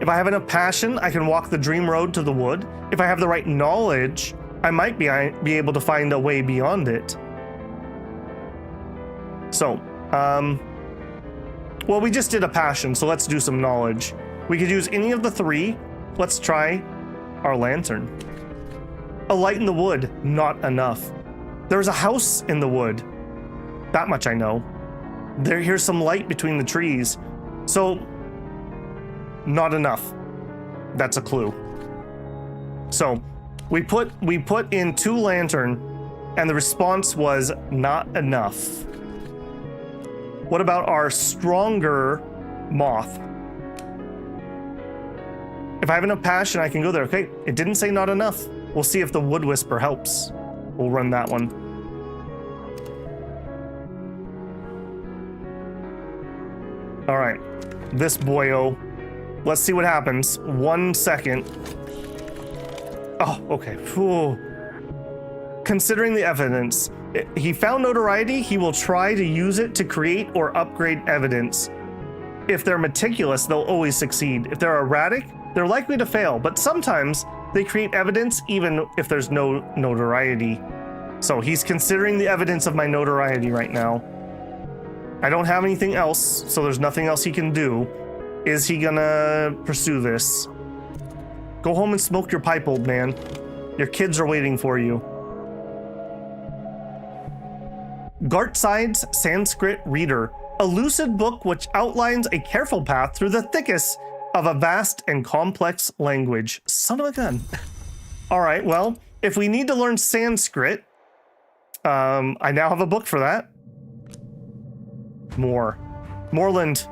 If I have enough passion, I can walk the dream road to the wood. If I have the right knowledge, I might be able to find a way beyond it. So, well, we just did a passion, so let's do some knowledge. We could use any of the three. Let's try our lantern. A light in the wood, not enough. There's a house in the wood. That much I know. Here's some light between the trees. So, not enough. That's a clue. So, we put in 2 lantern, and the response was not enough. What about our stronger moth? If I have enough passion, I can go there. Okay, it didn't say not enough. We'll see if the wood whisper helps. We'll run that one. All right, this boyo. Let's see what happens. 1 second. Oh, okay. Whew. Considering the evidence, he found notoriety. He will try to use it to create or upgrade evidence. If they're meticulous, they'll always succeed. If they're erratic, they're likely to fail, but sometimes they create evidence even if there's no notoriety. So he's considering the evidence of my notoriety right now. I don't have anything else, so there's nothing else he can do. Is he gonna pursue this? Go home and smoke your pipe, old man. Your kids are waiting for you. Gartside's Sanskrit Reader, a lucid book which outlines a careful path through the thickest of a vast and complex language. Son of a gun. All right, well, if we need to learn Sanskrit, I now have a book for that. Moreland,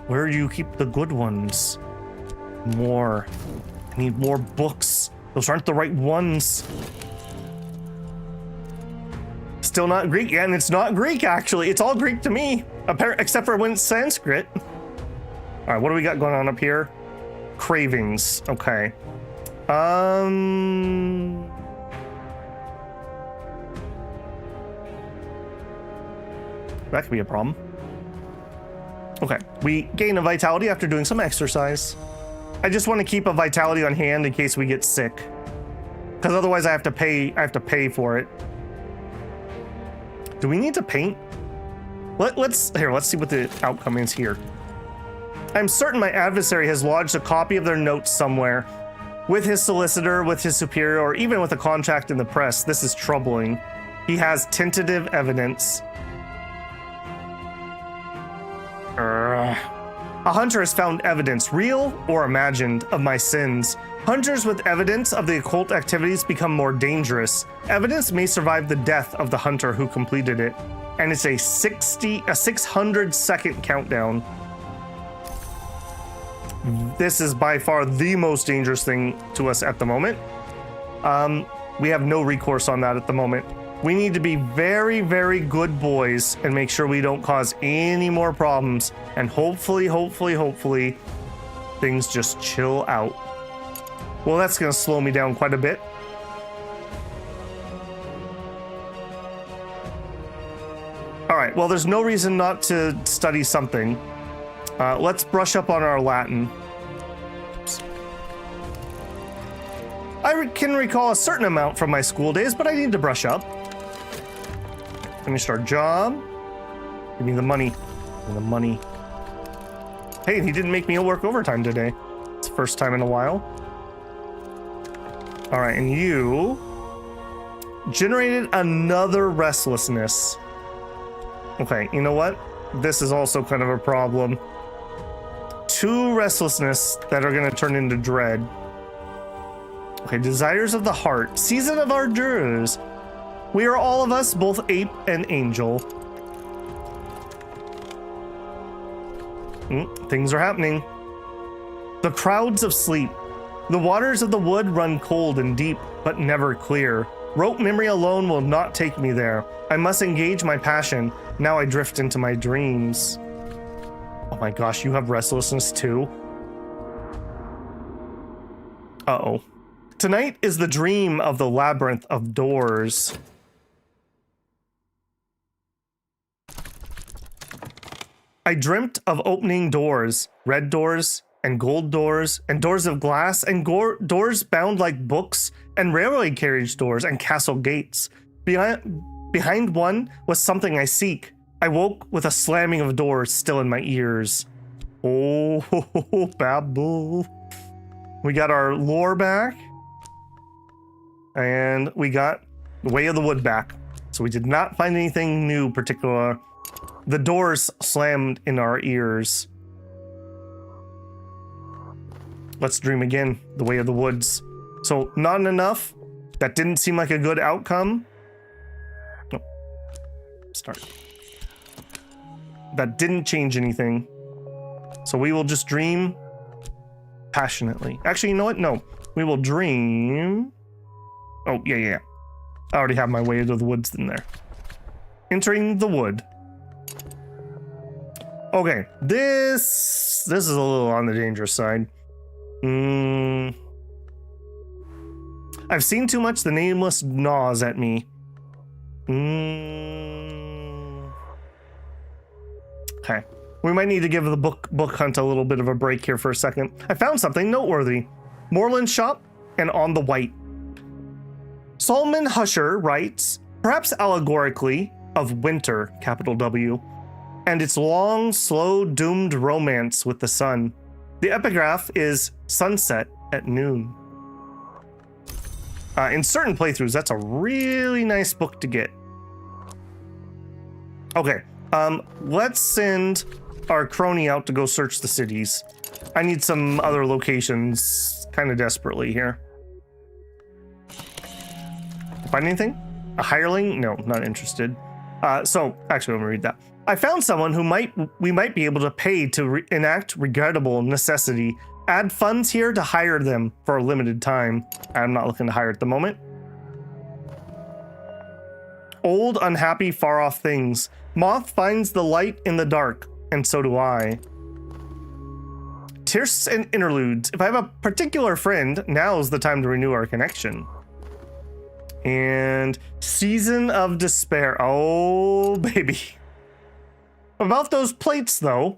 where do you keep the good ones? More. I need more books. Those aren't the right ones. Still not Greek. Yeah, and it's not Greek, actually. It's all Greek to me, except for when it's Sanskrit. All right, what do we got going on up here? Cravings. Okay. That could be a problem. Okay, we gain a vitality after doing some exercise. I just want to keep a vitality on hand in case we get sick, because otherwise I have to pay for it. Do we need to paint? Let's see what the outcome is here. I'm certain my adversary has lodged a copy of their notes somewhere, with his solicitor, with his superior, or even with a contract in the press. This is troubling. He has tentative evidence. A hunter has found evidence, real or imagined, of my sins. Hunters with evidence of the occult activities become more dangerous. Evidence may survive the death of the hunter who completed it, and it's a 600-second countdown. This is by far the most dangerous thing to us at the moment. We have no recourse on that at the moment. We need to be very, very good boys and make sure we don't cause any more problems. And hopefully, things just chill out. Well, that's going to slow me down quite a bit. All right, well, there's no reason not to study something. Let's brush up on our Latin. Oops. I can recall a certain amount from my school days, but I need to brush up. Finished our job. Give me the money. Give me the money. Hey, he didn't make me work overtime today. It's the first time in a while. All right, and you generated another restlessness. Okay, you know what? This is also kind of a problem. 2 restlessness that are going to turn into dread. Okay, desires of the heart. Season of our jurors. We are all of us, both ape and angel. Things are happening. The crowds of sleep. The waters of the wood run cold and deep, but never clear. Rote memory alone will not take me there. I must engage my passion. Now I drift into my dreams. Oh my gosh, you have restlessness too? Uh-oh. Tonight is the dream of the labyrinth of doors. I dreamt of opening doors, red doors and gold doors and doors of glass and doors bound like books and railway carriage doors and castle gates. Behind one was something I seek. I woke with a slamming of doors still in my ears. Oh, Babel. We got our lore back. And we got the Way of the Wood back. So we did not find anything new particular. The doors slammed in our ears. Let's dream again. The Way of the Woods. So not enough. That didn't seem like a good outcome. No. Start. That didn't change anything. So we will just dream passionately. Actually, you know what? No. We will dream. Oh, yeah. I already have my Way of the Woods in there. Entering the wood. Okay, this is a little on the dangerous side. I've seen too much. The nameless gnaws at me. Okay, we might need to give the book hunt a little bit of a break here for a second. I found something noteworthy. Moreland's shop and On the White. Solomon Husher writes, perhaps allegorically, of winter, capital W, and its long, slow, doomed romance with the sun. The epigraph is sunset at noon. In certain playthroughs, that's a really nice book to get. Okay, let's send our crony out to go search the cities. I need some other locations kind of desperately here. Find anything? A hireling? No, not interested. So, actually, let me read that. I found someone who we might be able to pay to enact regrettable necessity. Add funds here to hire them for a limited time. I'm not looking to hire at the moment. Old, unhappy, far-off things. Moth finds the light in the dark, and so do I. Tierces and interludes. If I have a particular friend, now's the time to renew our connection. And Season of Despair. Oh, baby. About those plates, though.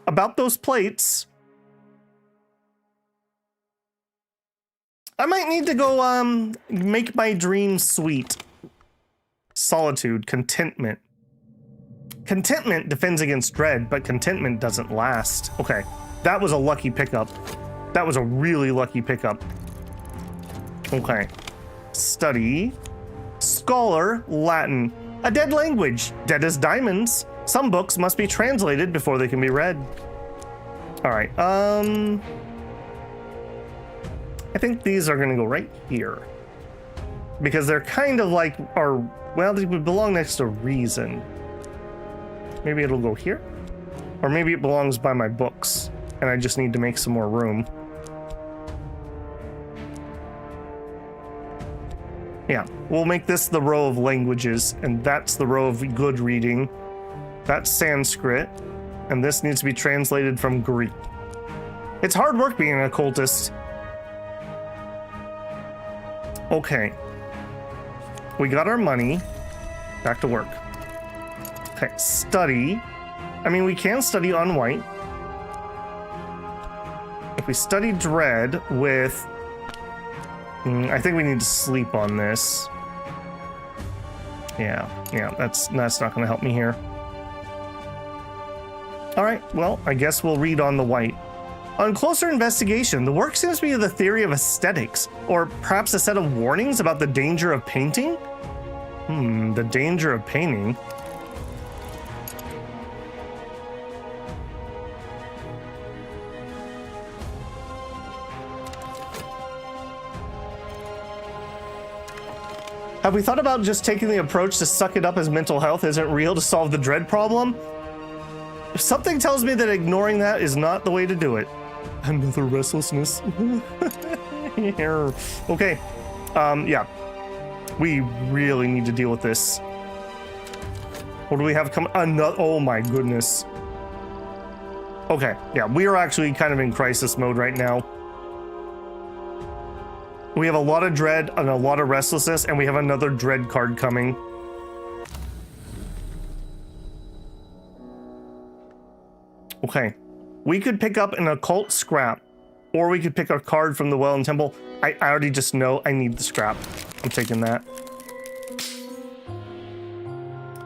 About those plates. I might need to go, make my dreams sweet. Solitude, contentment. Contentment defends against dread, but contentment doesn't last. Okay, that was a lucky pickup. That was a really lucky pickup. Okay. Study. Scholar, Latin. A dead language, dead as diamonds. Some books must be translated before they can be read. All right, I think these are gonna go right here. Because they're kind of like, well, they would belong next to reason. Maybe it'll go here? Or maybe it belongs by my books, and I just need to make some more room. Yeah, we'll make this the row of languages, and that's the row of good reading. That's Sanskrit, and this needs to be translated from Greek. It's hard work being an occultist. Okay. We got our money. Back to work. Okay, study. I mean, we can study on white. If we study dread with... I think we need to sleep on this. Yeah, that's not going to help me here. All right, well, I guess we'll read on the white. On closer investigation, the work seems to be the theory of aesthetics, or perhaps a set of warnings about the danger of painting? The danger of painting. Have we thought about just taking the approach to suck it up as mental health isn't real to solve the dread problem? Something tells me that ignoring that is not the way to do it. Another restlessness. Okay. Yeah. We really need to deal with this. What do we have coming? Another. Oh my goodness. Okay. Yeah, we are actually kind of in crisis mode right now. We have a lot of dread and a lot of restlessness, and we have another dread card coming. Okay. We could pick up an occult scrap, or we could pick a card from the Well and Temple. I already just know I need the scrap. I'm taking that.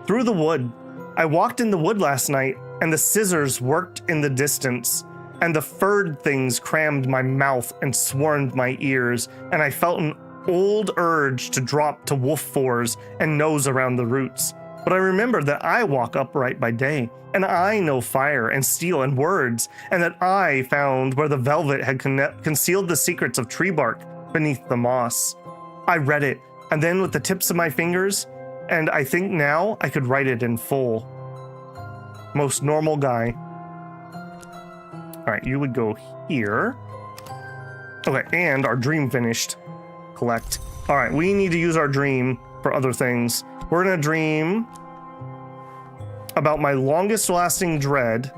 Through the wood. I walked in the wood last night, and the scissors worked in the distance, and the furred things crammed my mouth and swarmed my ears, and I felt an old urge to drop to wolf fours and nose around the roots. But I remembered that I walk upright by day, and I know fire and steel and words, and that I found where the velvet had concealed the secrets of tree bark beneath the moss. I read it, and then with the tips of my fingers, and I think now I could write it in full. Most normal guy. All right, you would go here. Okay, and our dream finished. Collect. All right, we need to use our dream for other things. We're gonna dream about my longest lasting dread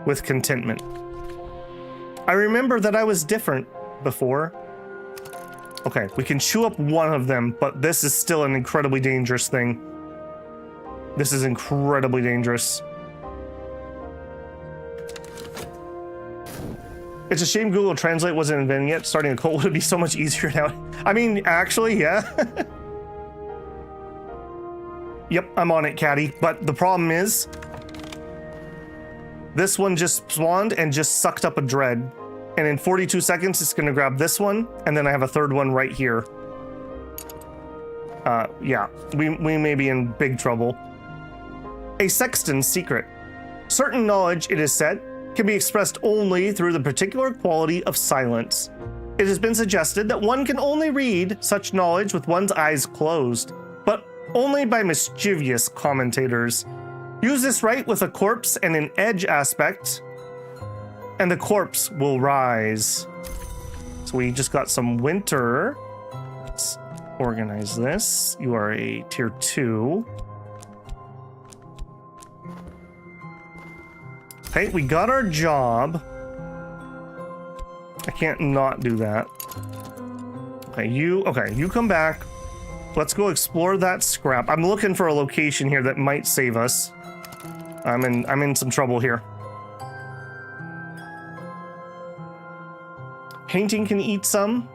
with contentment. I remember that I was different before. Okay, we can chew up one of them, but this is still an incredibly dangerous thing. This is incredibly dangerous. It's a shame Google Translate wasn't invented yet. Starting a cult would be so much easier now. I mean, actually, yeah. Yep, I'm on it, Caddy. But the problem is, this one just spawned and just sucked up a dread. And in 42 seconds, it's gonna grab this one, and then I have a third one right here. Yeah, we may be in big trouble. A sexton's secret. Certain knowledge, it is said, can be expressed only through the particular quality of silence. It has been suggested that one can only read such knowledge with one's eyes closed, but only by mischievous commentators. Use this right with a corpse and an edge aspect. and the corpse will rise. So we just got some winter. Let's organize this. You are a tier 2. Okay, we got our job. I can't not do that. Okay, you come back. Let's go explore that scrap. I'm looking for a location here that might save us. I'm in some trouble here. Painting can eat some.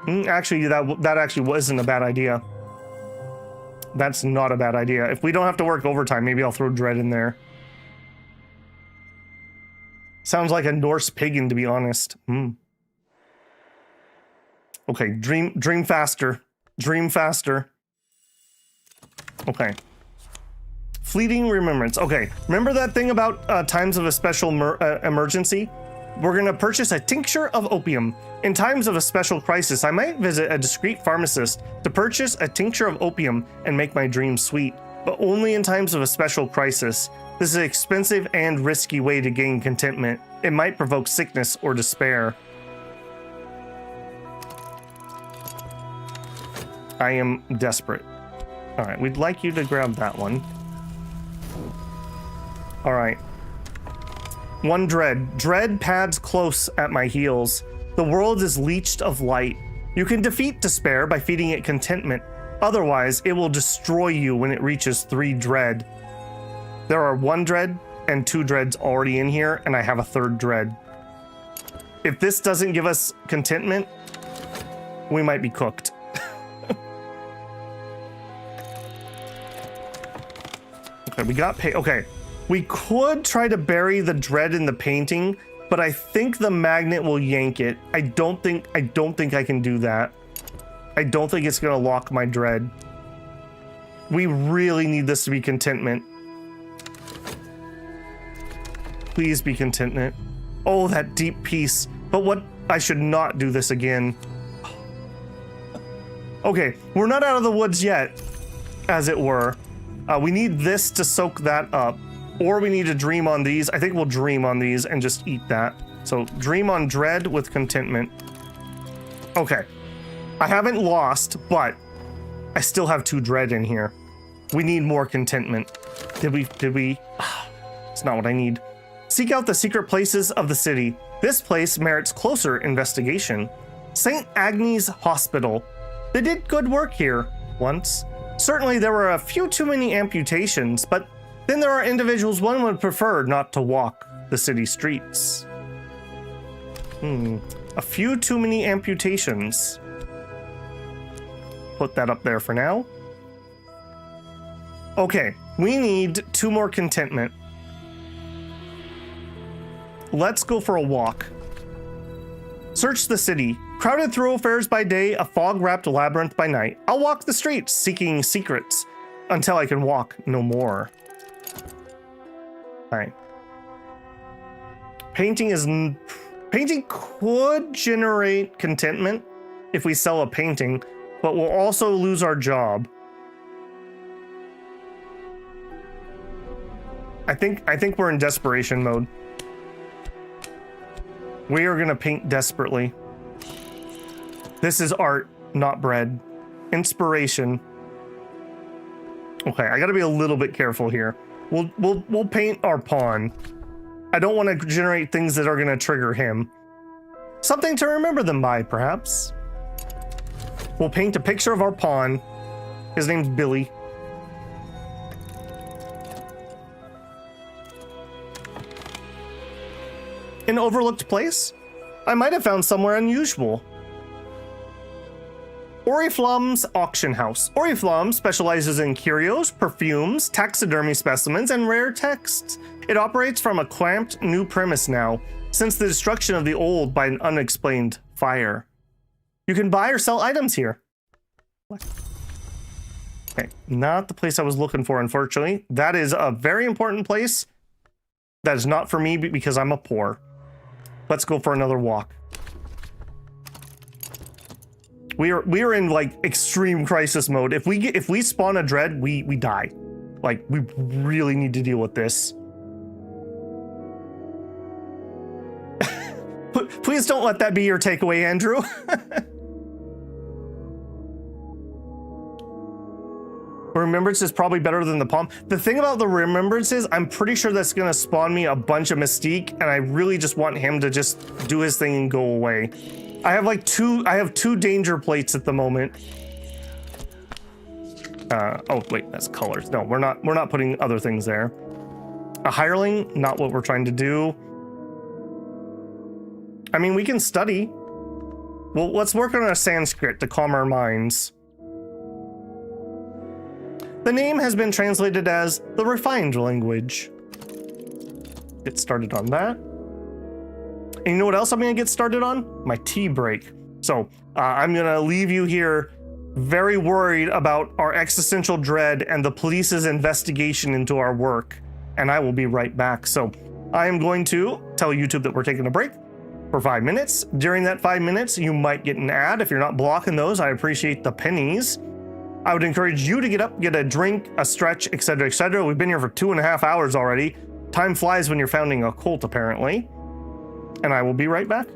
Actually, that actually wasn't a bad idea. That's not a bad idea. If we don't have to work overtime, maybe I'll throw dread in there. Sounds like a Norse pagan, to be honest. Okay, dream faster. Dream faster. Okay. Fleeting remembrance. Okay, remember that thing about times of a special emergency? We're going to purchase a tincture of opium. In times of a special crisis, I might visit a discreet pharmacist to purchase a tincture of opium and make my dreams sweet, but only in times of a special crisis. This is an expensive and risky way to gain contentment. It might provoke sickness or despair. I am desperate. All right, we'd like you to grab that one. All right. 1 dread. Dread pads close at my heels. The world is leached of light. You can defeat despair by feeding it contentment. Otherwise, it will destroy you when it reaches 3 dread. There are 1 dread and 2 dreads already in here, and I have a 3rd dread. If this doesn't give us contentment, we might be cooked. Okay, we got okay. We could try to bury the dread in the painting, but I think the magnet will yank it. I don't think I can do that. I don't think it's gonna lock my dread. We really need this to be contentment. Please be contentment. Oh, that deep peace. But what? I should not do this again. Okay, we're not out of the woods yet, as it were. We need this to soak that up. Or we need to dream on these. I think we'll dream on these and just eat that. So dream on dread with contentment. Okay. I haven't lost, but I still have 2 dread in here. We need more contentment. Did we? It's not what I need. Seek out the secret places of the city. This place merits closer investigation. St. Agnes Hospital. They did good work here once. Certainly there were a few too many amputations, but then there are individuals one would prefer not to walk the city streets. A few too many amputations. Put that up there for now. Okay, we need 2 more contentment. Let's go for a walk. Search the city. Crowded thoroughfares by day, a fog-wrapped labyrinth by night. I'll walk the streets, seeking secrets, until I can walk no more. All right. Painting could generate contentment if we sell a painting, but we'll also lose our job. I think we're in desperation mode. We are gonna paint desperately. This is art, not bread. Inspiration. Okay, I gotta be a little bit careful here. We'll paint our pawn. I don't want to generate things that are gonna trigger him. Something to remember them by, perhaps. We'll paint a picture of our pawn. His name's Billy. An overlooked place? I might have found somewhere unusual. Oriflamme's auction house. Oriflamme specializes in curios, perfumes, taxidermy specimens, and rare texts. It operates from a cramped new premise now, since the destruction of the old by an unexplained fire. You can buy or sell items here. Okay, not the place I was looking for, unfortunately. That is a very important place. That is not for me because I'm a poor. Let's go for another walk. We are in like extreme crisis mode. If we spawn a dread, we die. Like, we really need to deal with this. Please don't let that be your takeaway, Andrew. Remembrance is probably better than the palm. The thing about the remembrance is I'm pretty sure that's going to spawn me a bunch of mystique, and I really just want him to just do his thing and go away. I have like two danger plates at the moment. Oh wait, that's colors. No, we're not putting other things there. A hireling, not what we're trying to do. I mean, we can study. Well, let's work on a Sanskrit to calm our minds. The name has been translated as the refined language. Get started on that. And you know what else I'm going to get started on? My tea break. So I'm going to leave you here very worried about our existential dread and the police's investigation into our work. And I will be right back. So I am going to tell YouTube that we're taking a break for 5 minutes. During that 5 minutes, you might get an ad. If you're not blocking those, I appreciate the pennies. I would encourage you to get up, get a drink, a stretch, etc., etc. We've been here for 2.5 hours already. Time flies when you're founding a cult, apparently. And I will be right back.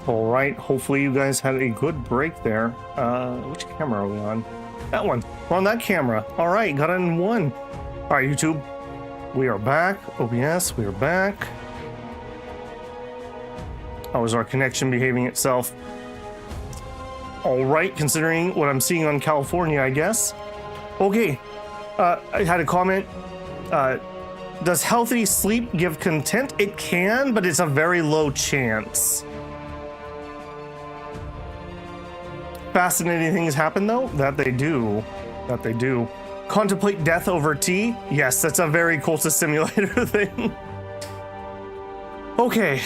All right, hopefully you guys had a good break there. Which camera are we on? That one. We're on that camera. All right, got it in one. All right, YouTube, we are back. OBS, we are back. How is our connection behaving itself? All right, considering what I'm seeing on California, I guess. Okay, I had a comment. Does healthy sleep give content? It can, but it's a very low chance. Fascinating things happen, though. That they do. That they do. Contemplate death over tea? Yes, that's a very Cultist Simulator thing. Okay.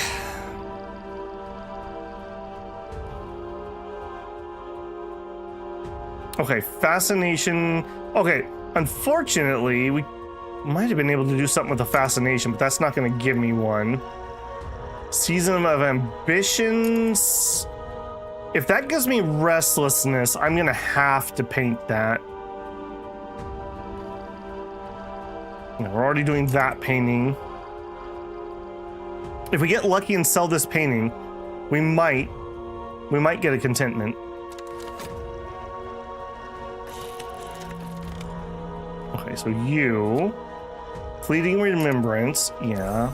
Okay, fascination. Okay, unfortunately, we might have been able to do something with the fascination, but that's not going to give me one. Season of ambitions. If that gives me restlessness, I'm going to have to paint that. We're already doing that painting. If we get lucky and sell this painting, we might get a contentment. Okay, so you, fleeting remembrance, yeah.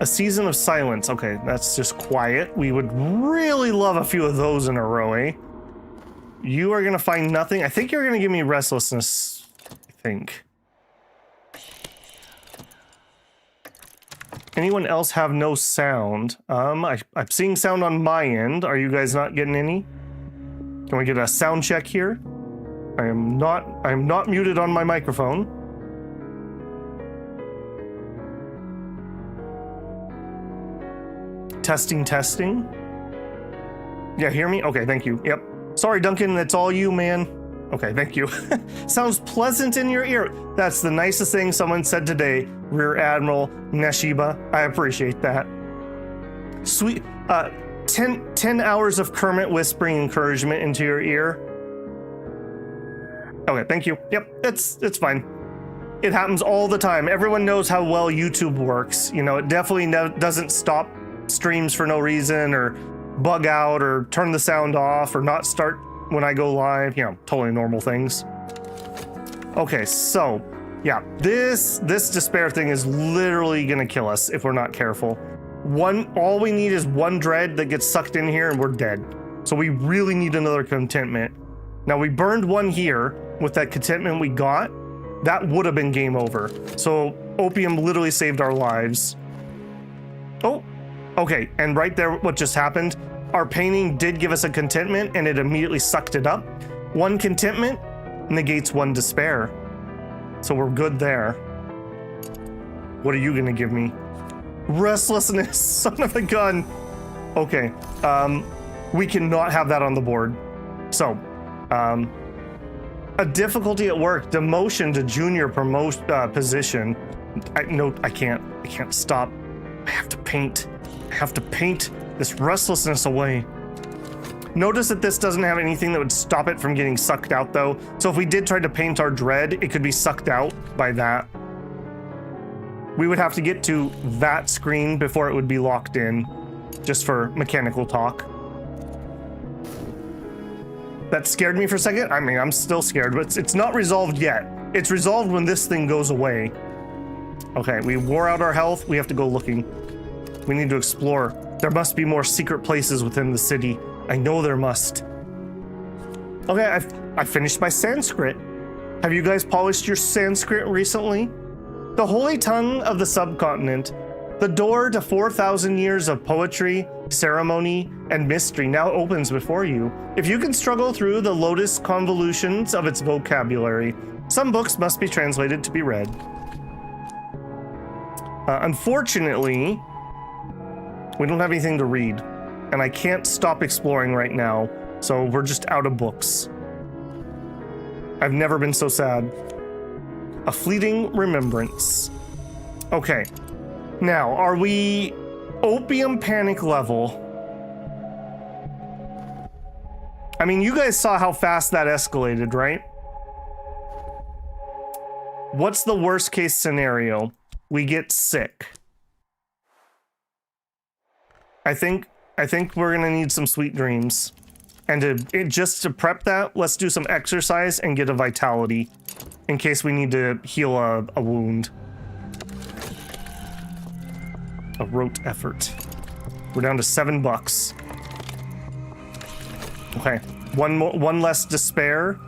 A season of silence. Okay, that's just quiet. We would really love a few of those in a row, eh? You are gonna find nothing. I think you're gonna give me restlessness. I think. Anyone else have no sound? I'm seeing sound on my end. Are you guys not getting any? Can we get a sound check here? I am not muted on my microphone. Testing, testing. Yeah, hear me? Okay, thank you. Yep. Sorry, Duncan, that's all you, man. Okay, thank you. Sounds pleasant in your ear. That's the nicest thing someone said today, Rear Admiral Neshiba. I appreciate that. Sweet. 10 hours of Kermit whispering encouragement into your ear. Okay, thank you. Yep, it's fine. It happens all the time. Everyone knows how well YouTube works. You know, it definitely doesn't stop streams for no reason, or bug out, or turn the sound off, or not start when I go live. You know, totally normal things. Okay, so yeah, this despair thing is literally gonna kill us if we're not careful. All we need is one dread that gets sucked in here and we're dead. So we really need another contentment. Now we burned one here with that contentment we got. That would have been game over. So opium literally saved our lives. Oh, okay, and right there, what just happened? Our painting did give us a contentment and it immediately sucked it up. One contentment negates one despair. So we're good there. What are you gonna give me? Restlessness, son of a gun. Okay, we cannot have that on the board. So, a difficulty at work, demotion to junior position. I can't stop. I have to paint. I have to paint this restlessness away. Notice that this doesn't have anything that would stop it from getting sucked out though. So if we did try to paint our dread, it could be sucked out by that. We would have to get to that screen before it would be locked in, just for mechanical talk. That scared me for a second. I mean, I'm still scared, but it's not resolved yet. It's resolved when this thing goes away. Okay, we wore out our health. We have to go looking. We need to explore. There must be more secret places within the city. I know there must. Okay, I finished my Sanskrit. Have you guys polished your Sanskrit recently? The holy tongue of the subcontinent, the door to 4,000 years of poetry, ceremony, and mystery now opens before you. If you can struggle through the lotus convolutions of its vocabulary, some books must be translated to be read. Unfortunately, we don't have anything to read, and I can't stop exploring right now, so we're just out of books. I've never been so sad. A fleeting remembrance. Okay. Now, are we opium panic level? I mean, you guys saw how fast that escalated, right? What's the worst case scenario? We get sick. I think we're gonna need some sweet dreams. And just to prep that, let's do some exercise and get a vitality in case we need to heal a wound. A rote effort. We're down to $7. Okay, one less despair.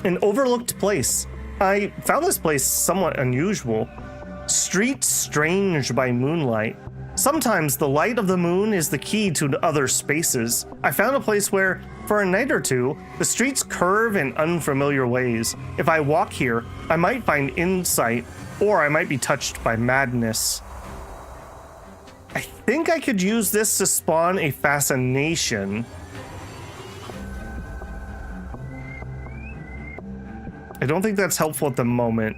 An overlooked place. I found this place somewhat unusual. Street strange by moonlight. Sometimes the light of the moon is the key to other spaces. I found a place where, for a night or two, the streets curve in unfamiliar ways. If I walk here, I might find insight, or I might be touched by madness. I think I could use this to spawn a fascination. I don't think that's helpful at the moment.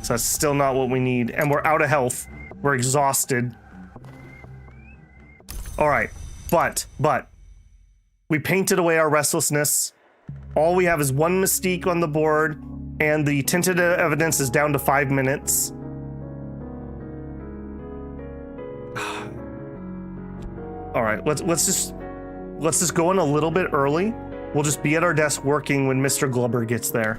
So that's still not what we need. And we're out of health. We're exhausted. All right, but we painted away our restlessness. All we have is one mystique on the board, and the tinted evidence is down to 5 minutes. All right, let's just go in a little bit early. We'll just be at our desk working when Mr. Glubber gets there.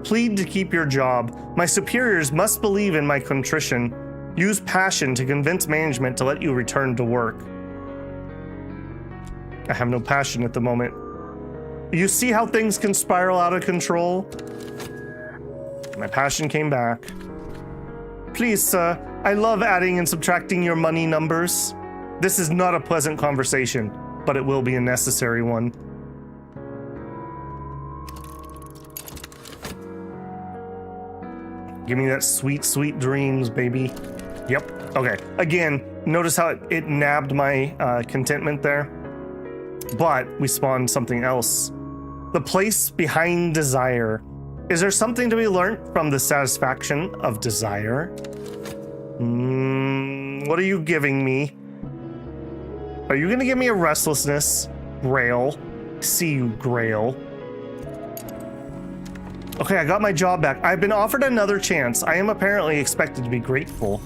Plead to keep your job. My superiors must believe in my contrition. Use passion to convince management to let you return to work. I have no passion at the moment. You see how things can spiral out of control? My passion came back. Please, sir, I love adding and subtracting your money numbers. This is not a pleasant conversation, but it will be a necessary one. Give me that sweet, sweet dreams, baby. Yep. Okay. Again, notice how it nabbed my contentment there. But we spawned something else. The place behind desire. Is there something to be learned from the satisfaction of desire? What are you giving me? Are you gonna give me a restlessness? Grail. See you, Grail. Okay, I got my job back. I've been offered another chance. I am apparently expected to be grateful.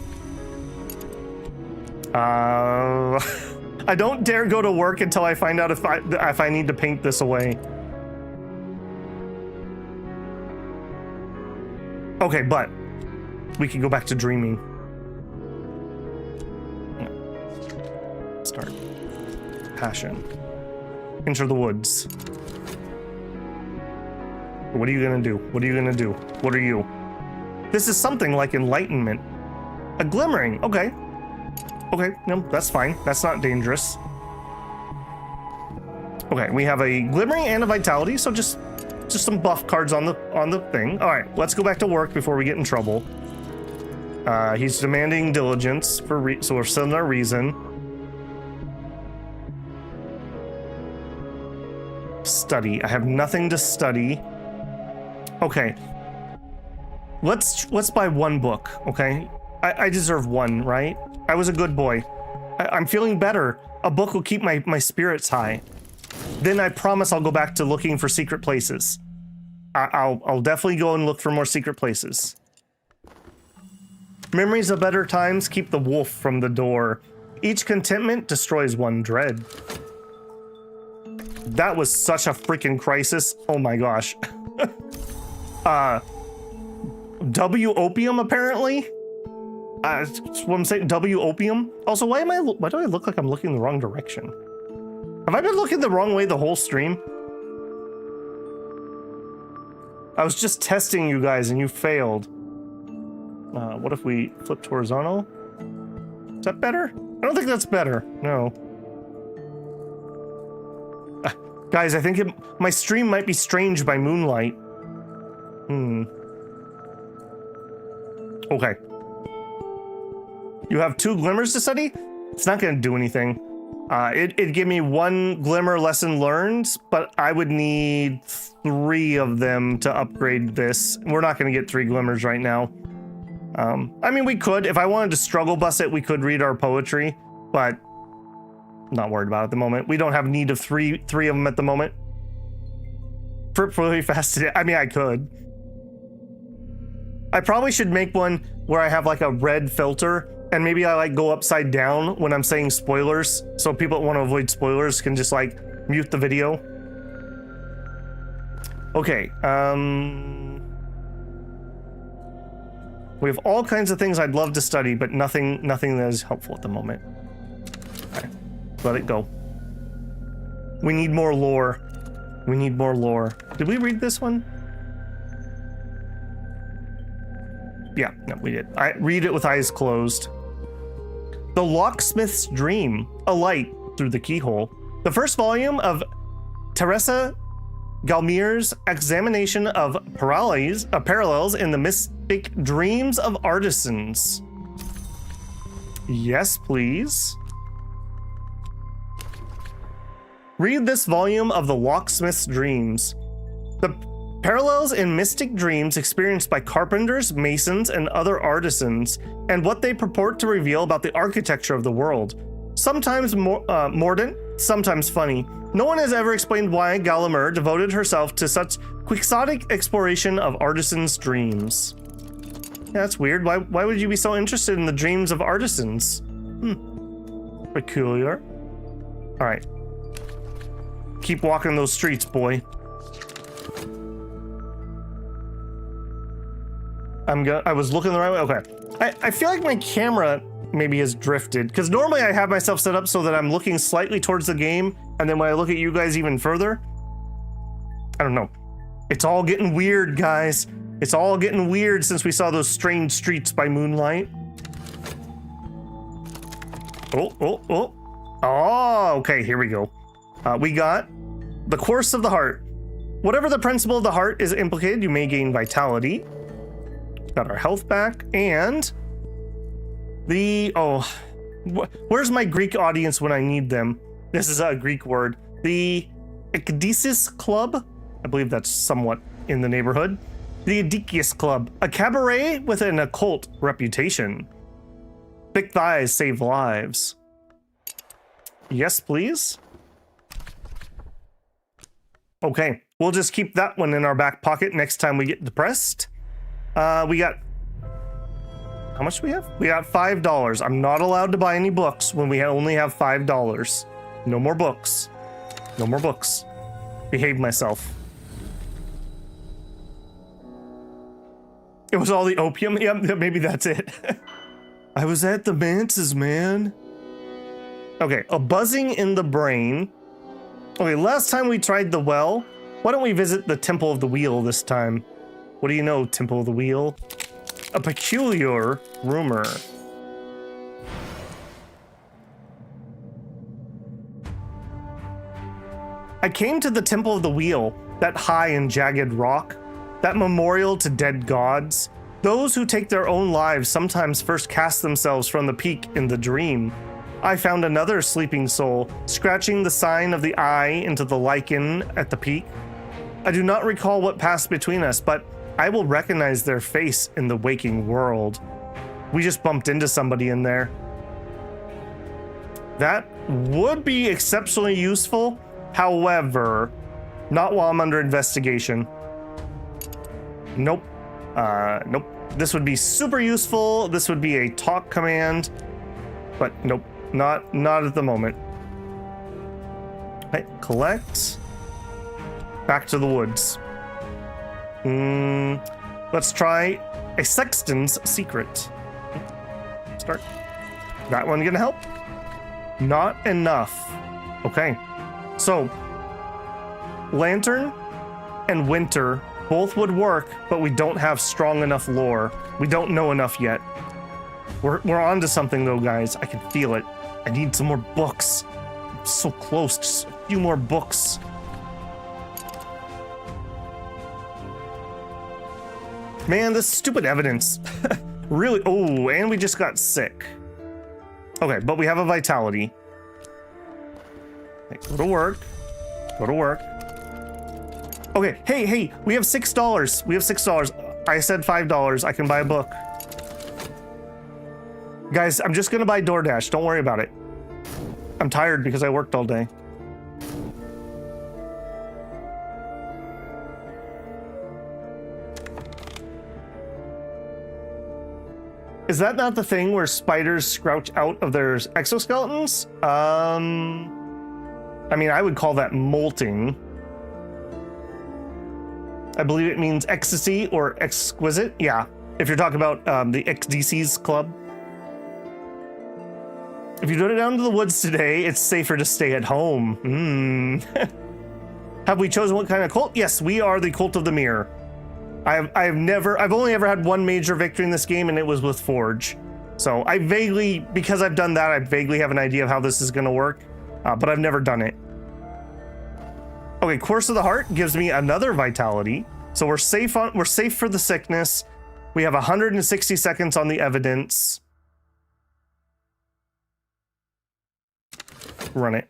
I don't dare go to work until I find out if I need to paint this away. Okay, but we can go back to dreaming. Start. Passion. Enter the woods. What are you gonna do? What are you gonna do? What are you? This is something like enlightenment. A glimmering. Okay. Okay, no, that's fine. That's not dangerous. Okay, we have a glimmering and a vitality, so just some buff cards on the thing. All right, let's go back to work before we get in trouble. He's demanding diligence so we're still in our reason. Study. I have nothing to study. Okay. Let's buy one book, okay? I deserve one, right? I was a good boy. I'm feeling better. A book will keep my spirits high. Then I promise I'll go back to looking for secret places. I'll definitely go and look for more secret places. Memories of better times keep the wolf from the door. Each contentment destroys one dread. That was such a freaking crisis. Oh my gosh. W opium apparently. That's what I'm saying. W opium. Also, why do I look like I'm looking the wrong direction? Have I been looking the wrong way the whole stream? I was just testing you guys and you failed. What if we flipped horizontal? Is that better? I don't think that's better. No. Guys, I think my stream might be strange by moonlight. Okay. You have 2 glimmers to study? It's not going to do anything. It'd give me 1 glimmer lesson learned, but I would need 3 of them to upgrade this. We're not going to get 3 glimmers right now. I mean, we could. If I wanted to struggle bus it, we could read our poetry, but not worried about it at the moment. We don't have need of three of them at the moment. Really fast today. I mean, I could. I probably should make one where I have like a red filter, and maybe I like go upside down when I'm saying spoilers, so people that want to avoid spoilers can just like mute the video. Okay, we have all kinds of things I'd love to study, but nothing that is helpful at the moment. Okay, let it go. We need more lore. We need more lore. Did we read this one? Yeah, no, we did. I read it with eyes closed. The Locksmith's Dream, a light through the keyhole. The first volume of Teresa Galmier's examination of parallels in the mystic dreams of artisans. Yes, please. Read this volume of the Locksmith's Dreams. The parallels in mystic dreams experienced by carpenters, masons, and other artisans, and what they purport to reveal about the architecture of the world. Sometimes mordant, sometimes funny. No one has ever explained why Gallimard devoted herself to such quixotic exploration of artisans' dreams. Yeah, that's weird. Why would you be so interested in the dreams of artisans? Peculiar. All right. Keep walking those streets, boy. I was looking the right way. Okay. I feel like my camera maybe has drifted, because normally I have myself set up so that I'm looking slightly towards the game, and then when I look at you guys even further, I don't know. It's all getting weird, guys. It's all getting weird since we saw those strange streets by moonlight. Oh, okay, here we go. We got the course of the heart. Whatever the principle of the heart is implicated, you may gain vitality. Got our health back, and where's my Greek audience when I need them? This is a Greek word. The Ekdesis Club, I believe that's somewhat in the neighborhood. The Adikius Club, a cabaret with an occult reputation. Thick thighs save lives. Yes, please. Okay, we'll just keep that one in our back pocket next time we get depressed. We got, how much do we have? We got $5. I'm not allowed to buy any books when we only have $5. No more books. No more books. Behave myself. It was all the opium? Yeah, maybe that's it. I was at the Mansus, man. Okay, a buzzing in the brain. Okay, last time we tried the well. Why don't we visit the Temple of the Wheel this time? What do you know, Temple of the Wheel? A peculiar rumor. I came to the Temple of the Wheel, that high and jagged rock, that memorial to dead gods. Those who take their own lives sometimes first cast themselves from the peak in the dream. I found another sleeping soul, scratching the sign of the eye into the lichen at the peak. I do not recall what passed between us, but I will recognize their face in the waking world. We just bumped into somebody in there. That would be exceptionally useful. However, not while I'm under investigation. Nope. Nope. This would be super useful. This would be a talk command, but nope, not at the moment. Okay, collect. Back to the woods. Let's try a sexton's secret. Start. That one gonna help? Not enough. Okay. So, lantern and winter both would work, but we don't have strong enough lore. We don't know enough yet. We're on to something though, guys. I can feel it. I need some more books. I'm so close. Just a few more books. Man, this stupid evidence. Really? Oh, and we just got sick. Okay, but we have a vitality. Okay, go to work. Go to work. Okay, hey, we have $6. We have $6. I said $5. I can buy a book. Guys, I'm just gonna buy DoorDash. Don't worry about it. I'm tired because I worked all day. Is that not the thing where spiders scrouch out of their exoskeletons? I mean, I would call that molting. I believe it means ecstasy or exquisite. Yeah, if you're talking about the XDC's club. If you go down to the woods today, it's safer to stay at home. Have we chosen what kind of cult? Yes, we are the Cult of the Mirror. I've only ever had one major victory in this game, and it was with Forge. So I vaguely, because I've done that, I vaguely have an idea of how this is going to work, but I've never done it. Okay, Course of the Heart gives me another vitality, so we're safe for the sickness. We have 160 seconds on the evidence. Run it.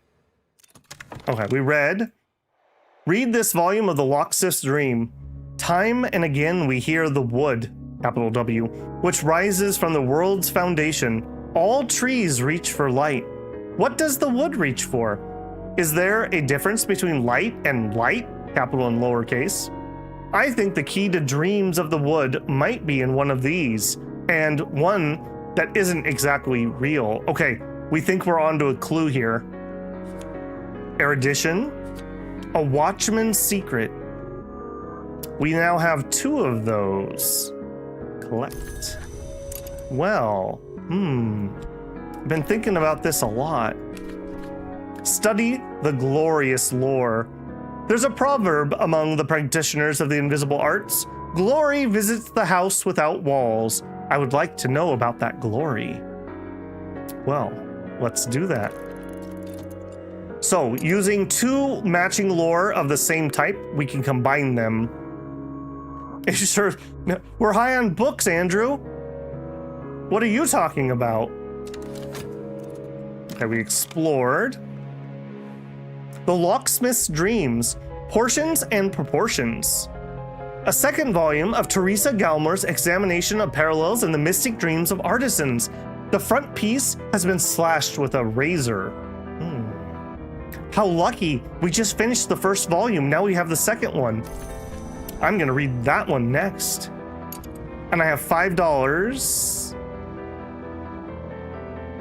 Okay, we read this volume of the Locksmith's Dream. Time and again we hear the wood, capital W, which rises from the world's foundation. All trees reach for light. What does the wood reach for? Is there a difference between light and light, capital and lowercase? I think the key to dreams of the wood might be in one of these, and one that isn't exactly real. Okay, we think we're onto a clue here. Erudition, a watchman's secret. We now have 2 of those. Collect. Well, been thinking about this a lot. Study the glorious lore. There's a proverb among the practitioners of the invisible arts. Glory visits the house without walls. I would like to know about that glory. Well, let's do that. So, using 2 matching lore of the same type, we can combine them. Sure, we're high on books, Andrew. What are you talking about? Okay, we explored. The Locksmith's Dreams, Portions and Proportions. A second volume of Teresa Galmore's examination of parallels in the mystic dreams of artisans. The front piece has been slashed with a razor. How lucky. We just finished the first volume. Now we have the second one. I'm going to read that one next. And I have $5.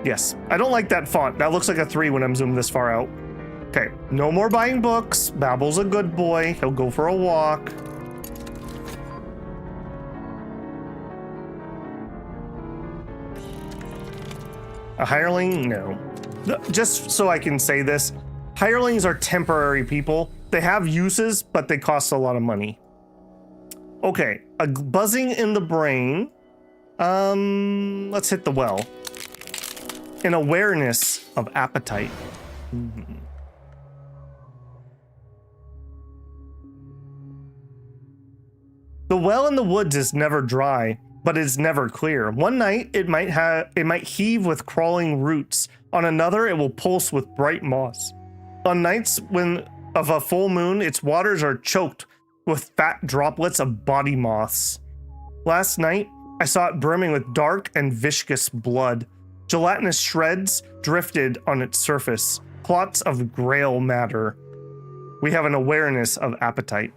Yes, I don't like that font. That looks like a 3 when I'm zoomed this far out. Okay, no more buying books. Babel's a good boy. He'll go for a walk. A hireling? No. Just so I can say this, hirelings are temporary people. They have uses, but they cost a lot of money. Okay, a buzzing in the brain. Let's hit the well. An awareness of appetite. The well in the woods is never dry, but it's never clear. One night it might heave with crawling roots. On another, it will pulse with bright moss. On nights of a full moon, its waters are choked with fat droplets of body moths. Last night, I saw it brimming with dark and viscous blood. Gelatinous shreds drifted on its surface, clots of grail matter. We have an awareness of appetite.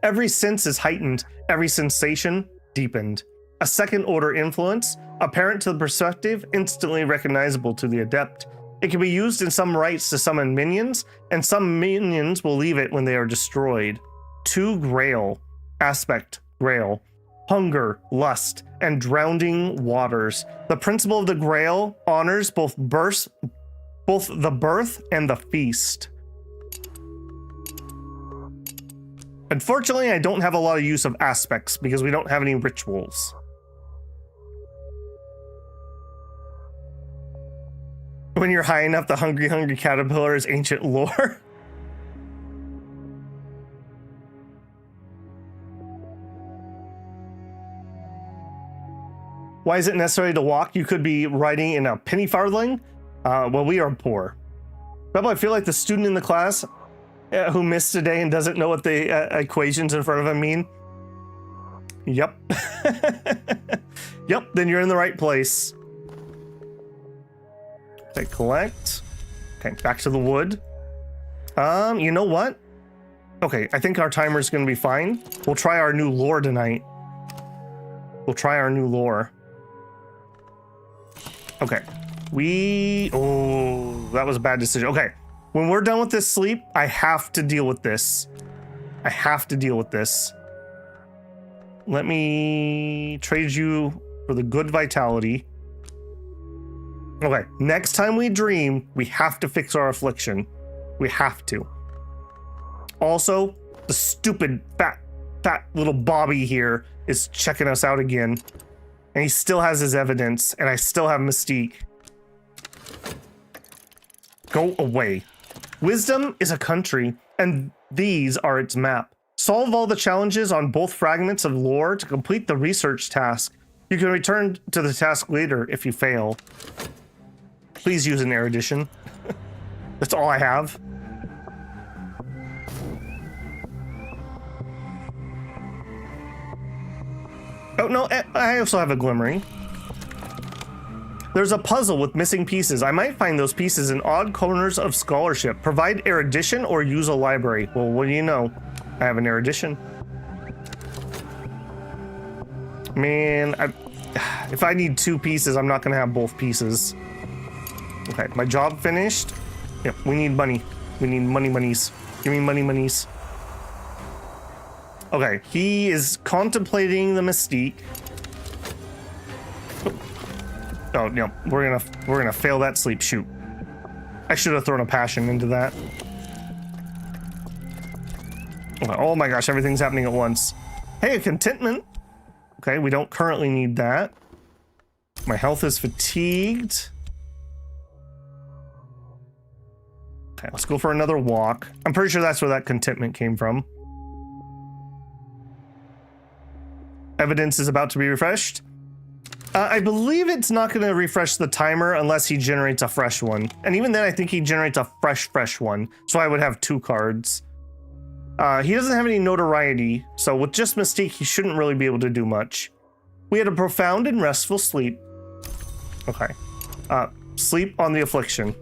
Every sense is heightened, every sensation deepened. A second-order influence, apparent to the perspective, instantly recognizable to the adept. It can be used in some rites to summon minions, and some minions will leave it when they are destroyed. 2 grail. Aspect, grail. Hunger, lust, and drowning waters. The principle of the grail honors both the birth and the feast. Unfortunately, I don't have a lot of use of aspects because we don't have any rituals. When you're high enough, the hungry caterpillar is ancient lore. Why is it necessary to walk? You could be riding in a penny farthing. Well, we are poor. Babel, I feel like the student in the class who missed today and doesn't know what the equations in front of him mean. Yep. Yep, then you're in the right place. Okay, collect. Okay, back to the wood. You know what? Okay, I think our timer's gonna be fine. We'll try our new lore tonight. We'll try our new lore. Okay. Oh, that was a bad decision. Okay. When we're done with this sleep, I have to deal with this. I have to deal with this. Let me trade you for the good vitality. Okay. Next time we dream, we have to fix our affliction. We have to. Also, the stupid fat little Bobby here is checking us out again. And he still has his evidence, and I still have Mystique. Go away. Wisdom is a country, and these are its map. Solve all the challenges on both fragments of lore to complete the research task. You can return to the task later if you fail. Please use an erudition. That's all I have. Oh, no, I also have a glimmering. There's a puzzle with missing pieces. I might find those pieces in odd corners of scholarship. Provide erudition or use a library. Well, what do you know? I have an erudition. Man, if I need 2 pieces, I'm not going to have both pieces. Okay, my job finished. Yep, we need money. We need monies. Give me monies. Okay, he is contemplating the Mystique. Oh no, we're gonna fail that sleep. Shoot. I should have thrown a passion into that. Okay, oh my gosh, everything's happening at once. Hey, a contentment. Okay, we don't currently need that. My health is fatigued. Okay, let's go for another walk. I'm pretty sure that's where that contentment came from. Evidence is about to be refreshed. I believe it's not going to refresh the timer unless he generates a fresh one. And even then, I think he generates a fresh one. So I would have 2 cards. He doesn't have any notoriety. So with just Mystique, he shouldn't really be able to do much. We had a profound and restful sleep. Okay. Sleep on the affliction.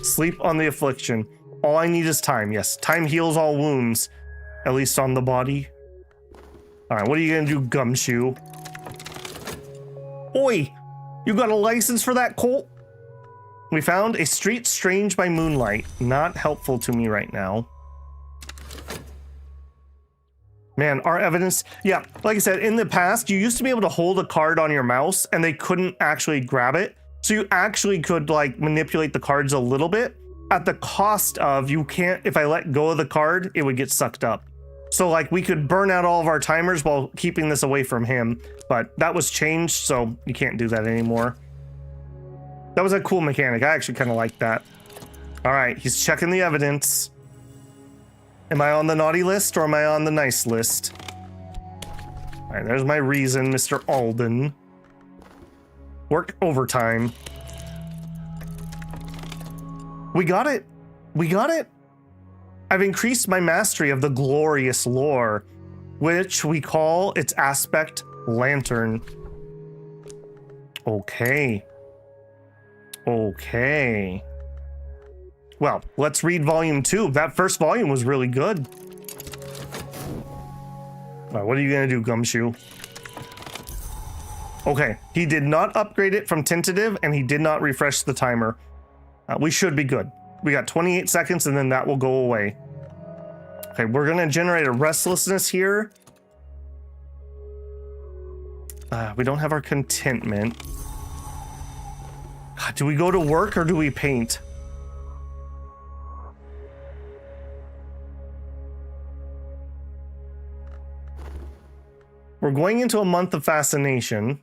Sleep on the affliction. All I need is time. Yes, time heals all wounds. At least on the body. All right, what are you gonna do, Gumshoe? Oi! You got a license for that, Colt? We found a street strange by moonlight. Not helpful to me right now. Man, our evidence... Yeah, like I said, in the past, you used to be able to hold a card on your mouse and they couldn't actually grab it. So you actually could, like, manipulate the cards a little bit at the cost of you can't... If I let go of the card, it would get sucked up. So, like, we could burn out all of our timers while keeping this away from him. But that was changed, so you can't do that anymore. That was a cool mechanic. I actually kind of like that. All right, he's checking the evidence. Am I on the naughty list or am I on the nice list? All right, there's my reason, Mr. Alden. Work overtime. We got it. We got it. I've increased my mastery of the glorious lore, which we call its aspect lantern. Okay. Okay. Well, let's read volume 2. That first volume was really good. All right, what are you gonna do, Gumshoe? Okay, he did not upgrade it from tentative and he did not refresh the timer. We should be good. We got 28 seconds and then that will go away. Okay, we're gonna generate a restlessness here. We don't have our contentment. Do we go to work or do we paint? We're going into a month of fascination.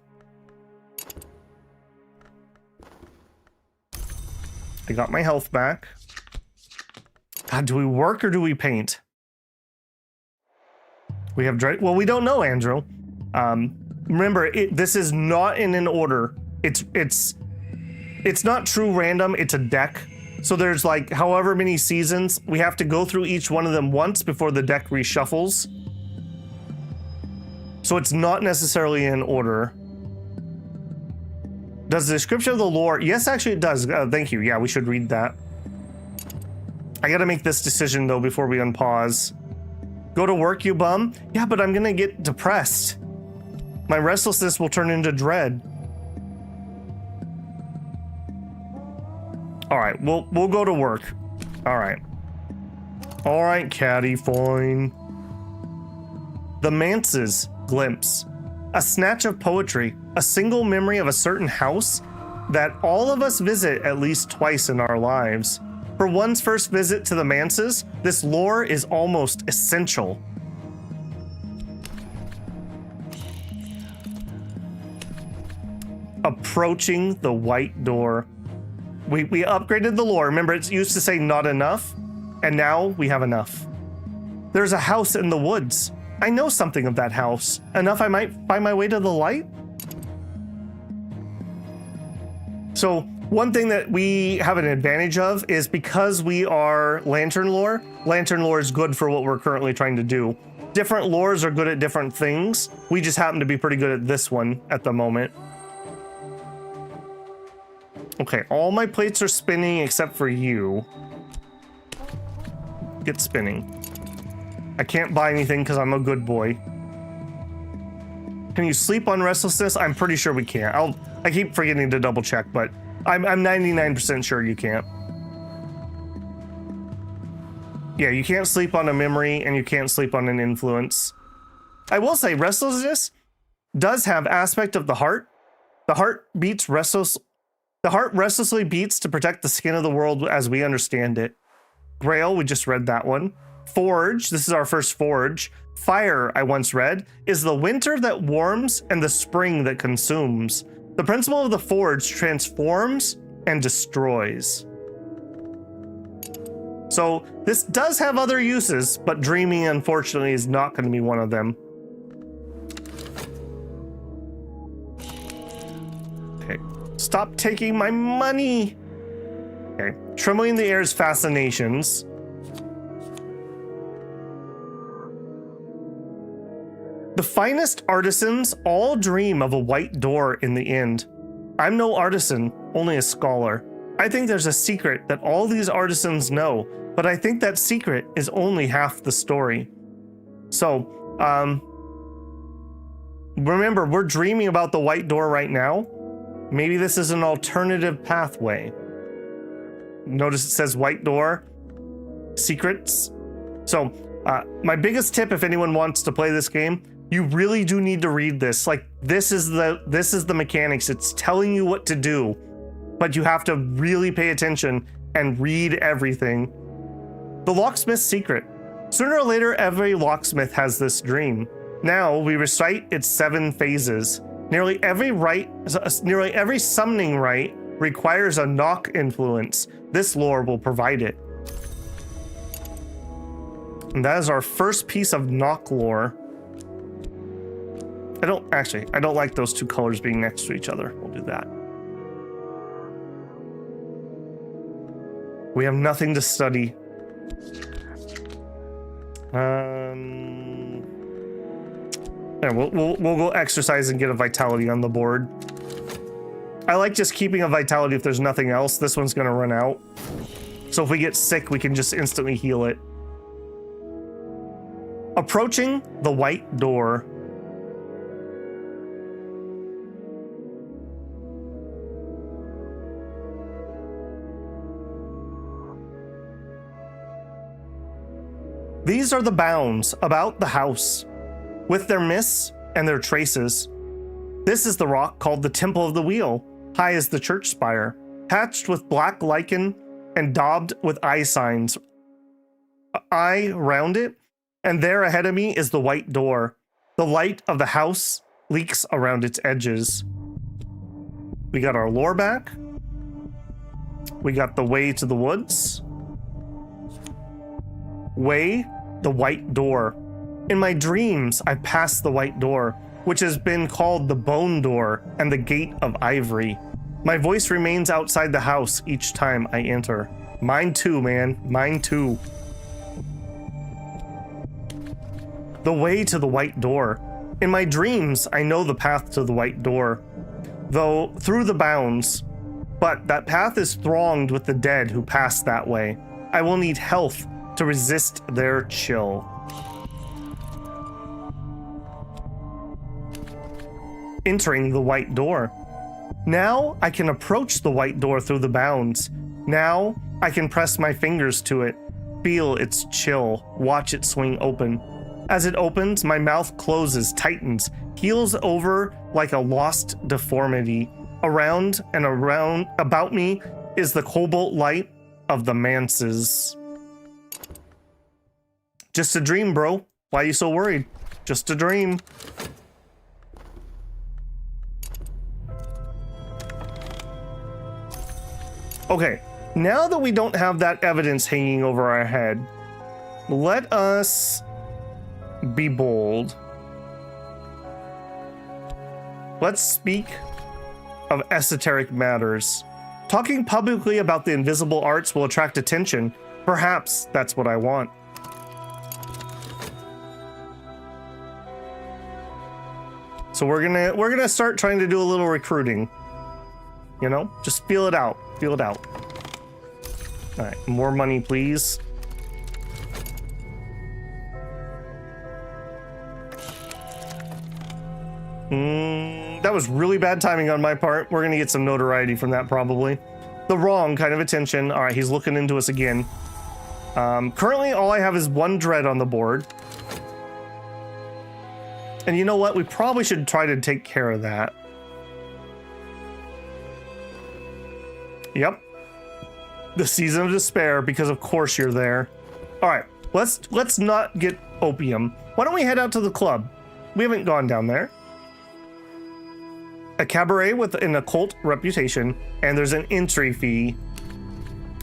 I got my health back. God, do we work or do we paint? We have dread. Well, we don't know, Andrew. Remember, this is not in an order. It's not true random. It's a deck. So there's like however many seasons. We have to go through each one of them once before the deck reshuffles. So it's not necessarily in order. Does the description of the lore? Yes, actually it does. Thank you. Yeah, we should read that. I gotta make this decision though before we unpause. Go to work, you bum? Yeah, but I'm gonna get depressed. My restlessness will turn into dread. All right, we'll go to work. All right. All right, Caddy, fine. The Mansus glimpse. A snatch of poetry, a single memory of a certain house that all of us visit at least twice in our lives. For one's first visit to the Mansus, this lore is almost essential. Approaching the white door. We upgraded the lore. Remember, it used to say not enough, and now we have enough. There's a house in the woods. I know something of that house. Enough I might find my way to the light? So one thing that we have an advantage of is because we are Lantern lore is good for what we're currently trying to do. Different lores are good at different things. We just happen to be pretty good at this one at the moment. Okay, all my plates are spinning except for you. Get spinning. I can't buy anything because I'm a good boy. Can you sleep on restlessness? I'm pretty sure we can't. I keep forgetting to double check, but I'm 99% sure you can't. Yeah, you can't sleep on a memory and you can't sleep on an influence. I will say restlessness does have aspect of the heart. The heart beats restless. The heart restlessly beats to protect the skin of the world as we understand it. Grail, we just read that one. Forge, this is our first forge. Fire, I once read, is the winter that warms and the spring that consumes. The principle of the forge transforms and destroys. So this does have other uses, but dreaming, unfortunately, is not going to be one of them. Okay, stop taking my money. Okay, trembling the air's fascinations. The finest artisans all dream of a white door in the end. I'm no artisan, only a scholar. I think there's a secret that all these artisans know, but I think that secret is only half the story. So, remember, we're dreaming about the white door right now. Maybe this is an alternative pathway. Notice it says white door, secrets. So, my biggest tip if anyone wants to play this game, you really do need to read this. Like, this is the mechanics. It's telling you what to do, but you have to really pay attention and read everything. The locksmith's secret. Sooner or later, every locksmith has this dream. Now we recite its 7 phases. Nearly every summoning rite requires a knock influence. This lore will provide it. And that is our first piece of knock lore. I don't like those 2 colors being next to each other. We'll do that. We have nothing to study. Yeah, we'll go exercise and get a vitality on the board. I like just keeping a vitality if there's nothing else. This one's gonna run out. So if we get sick, we can just instantly heal it. Approaching the white door. These are the bounds about the house, with their myths and their traces. This is the rock called the Temple of the Wheel, high as the church spire, patched with black lichen and daubed with eye signs. Eye round it, and there ahead of me is the white door. The light of the house leaks around its edges. We got our lore back. We got the way to the woods. Way, the white door. In my dreams, I passed the white door, which has been called the bone door and the gate of ivory. My voice remains outside the house each time I enter. Mine too, man. Mine too. The way to the white door. In my dreams, I know the path to the white door, though through the bounds. But that path is thronged with the dead who pass that way. I will need health to resist their chill. Entering the white door. Now I can approach the white door through the bounds. Now I can press my fingers to it, feel its chill, watch it swing open. As it opens, my mouth closes, tightens, heals over like a lost deformity. Around and around about me is the cobalt light of the Mansus. Just a dream, bro. Why are you so worried? Just a dream. Okay, now that we don't have that evidence hanging over our head, let us be bold. Let's speak of esoteric matters. Talking publicly about the invisible arts will attract attention. Perhaps that's what I want. So we're gonna start trying to do a little recruiting. You know, just feel it out. Feel it out. All right, more money, please. That was really bad timing on my part. We're gonna get some notoriety from that, probably. The wrong kind of attention. All right, he's looking into us again. Currently, all I have is one dread on the board. And you know what? We probably should try to take care of that. Yep. The season of despair, because of course you're there. All right, let's not get opium. Why don't we head out to the club? We haven't gone down there. A cabaret with an occult reputation, and there's an entry fee.